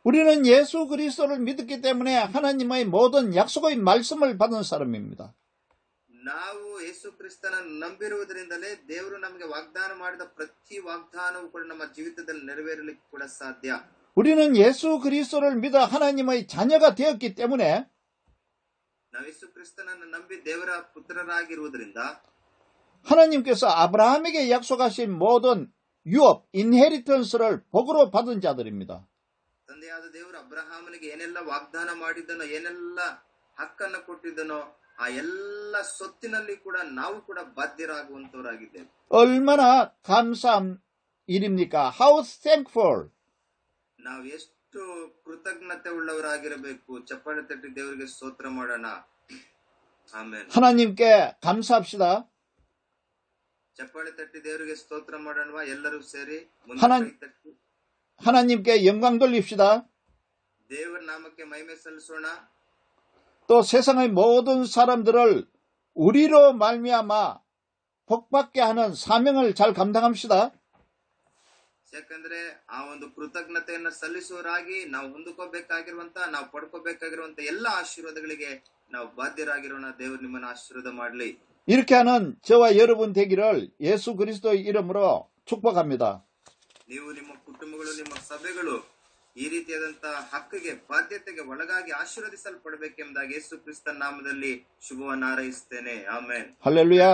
우리는 예수 그리스도를 믿었기 때문에 하나님의 모든 약속의 말씀을 받은 사람입니다. ನಾವು ಯೇಸು ಕ್ರಿಸ್ತನ ನಂಬಿರುವುದರಿಂದಲೇ ದೇವರು ನಮಗೆ ವಾಗ್ದಾನ ಮಾಡಿದ ಪ್ರತಿ ವಾಗ್ದಾನವೂ ಕೂಡ ನಮ್ಮ ಜೀವಿತದಲ್ಲಿ ನೆರವೇರಲಿಕ್ಕೆ ಕೂಡ ಸಾಧ್ಯ. 우리는 예수 그리스도를 믿어 하나님의 자녀가 되었기 때문에 ನಾವು ಯೇಸು ಕ್ರಿಸ್ತನನ್ನು ನಂಬಿ ದೇವರ ಪುತ್ರರಾಗಿರುವುದರಿಂದ 하나님께서 아브라함에게 약속하신 모든 유업, 인헤리턴스를 복으로 받은 자들입니다. ತಂದೆಯಾದ ದೇವರು ಅಬ್ರಹಾಮನಿಗೆ ಏನೆಲ್ಲ ವಾಗ್ದಾನ ಮಾಡಿದ್ದನೋ, ಏನೆಲ್ಲ ಹಕ್ಕನ್ನು ಕೊಟ್ಟಿದ್ದನೋ ಆ ಎಲ್ಲ ಸೊತ್ತಿನಲ್ಲಿ ಕೂಡ ನಾವು ಕೂಡ ಬಾಧ್ಯರಾಗುವಂತವರಾಗಿದ್ದೇವೆ. 얼마나 감사한 일입니까? How thankful. ನಾವು ಎಷ್ಟು ಕೃತಜ್ಞತೆ ಉಳ್ಳವರಾಗಿರಬೇಕು. ಚಪ್ಪಾಳೆ ತಟ್ಟಿ ದೇವರಿಗೆ ಸ್ತೋತ್ರ ಮಾಡೋಣ. ಆಮೆನ್. 하나님께 감사합시다. ಚಪ್ಪಾಳೆ ತಟ್ಟಿ ದೇವರಿಗೆ ಸ್ತೋತ್ರ ಮಾಡೋಣವಾ? ಎಲ್ಲರೂ ಸೇರಿ 하나님께 영광 돌립시다. ದೇವರ ನಾಮಕ್ಕೆ ಮಹಿಮೆ ಸಲ್ಲಿಸೋಣ. 또 세상의 모든 사람들을 우리로 말미암아 복받게 하는 사명을 잘 감당합시다. ಯಾಕಂದ್ರೆ ಆ ಒಂದು ಕೃತಜ್ಞತೆಯನ್ನ ಸಲ್ಲಿಸುವರಾಗಿ ನಾವು ಹೊಂದಿಕೋಬೇಕಾಗಿರುವಂತ, ನಾವು ಪಡ್ಕೋಬೇಕಾಗಿರುವಂತ ಎಲ್ಲ ಆಶೀರ್ವಾದಗಳಿಗೆ ನಾವು ಬಾಧ್ಯರಾಗಿರೋಣ. ದೇವರು ನಿಮ್ಮನ್ನು ಆಶೀರ್ವಾದ ಮಾಡಲಿ. 이렇게 하는 저와 여러분 되기를 예수 그리스도의 이름으로 축복합니다. ನೀವು, ನಿಮ್ಮ ಕುಟುಂಬಗಳು, ನಿಮ್ಮ ಸಭೆಗಳು ಈ ರೀತಿಯಾದಂತಹ ಹಕ್ಕಿಗೆ, ಬಾಧ್ಯತೆಗೆ ಒಳಗಾಗಿ ಆಶೀರ್ವದಿಸಲ್ಪಡಬೇಕೆಂಬುದಾಗಿ ಯೇಸು ಕ್ರಿಸ್ತನ ನಾಮದಲ್ಲಿ ಶುಭವನ್ನು ಹಾರೈಸುತ್ತೇನೆ. ಆಮೆನ್. 할렐루야.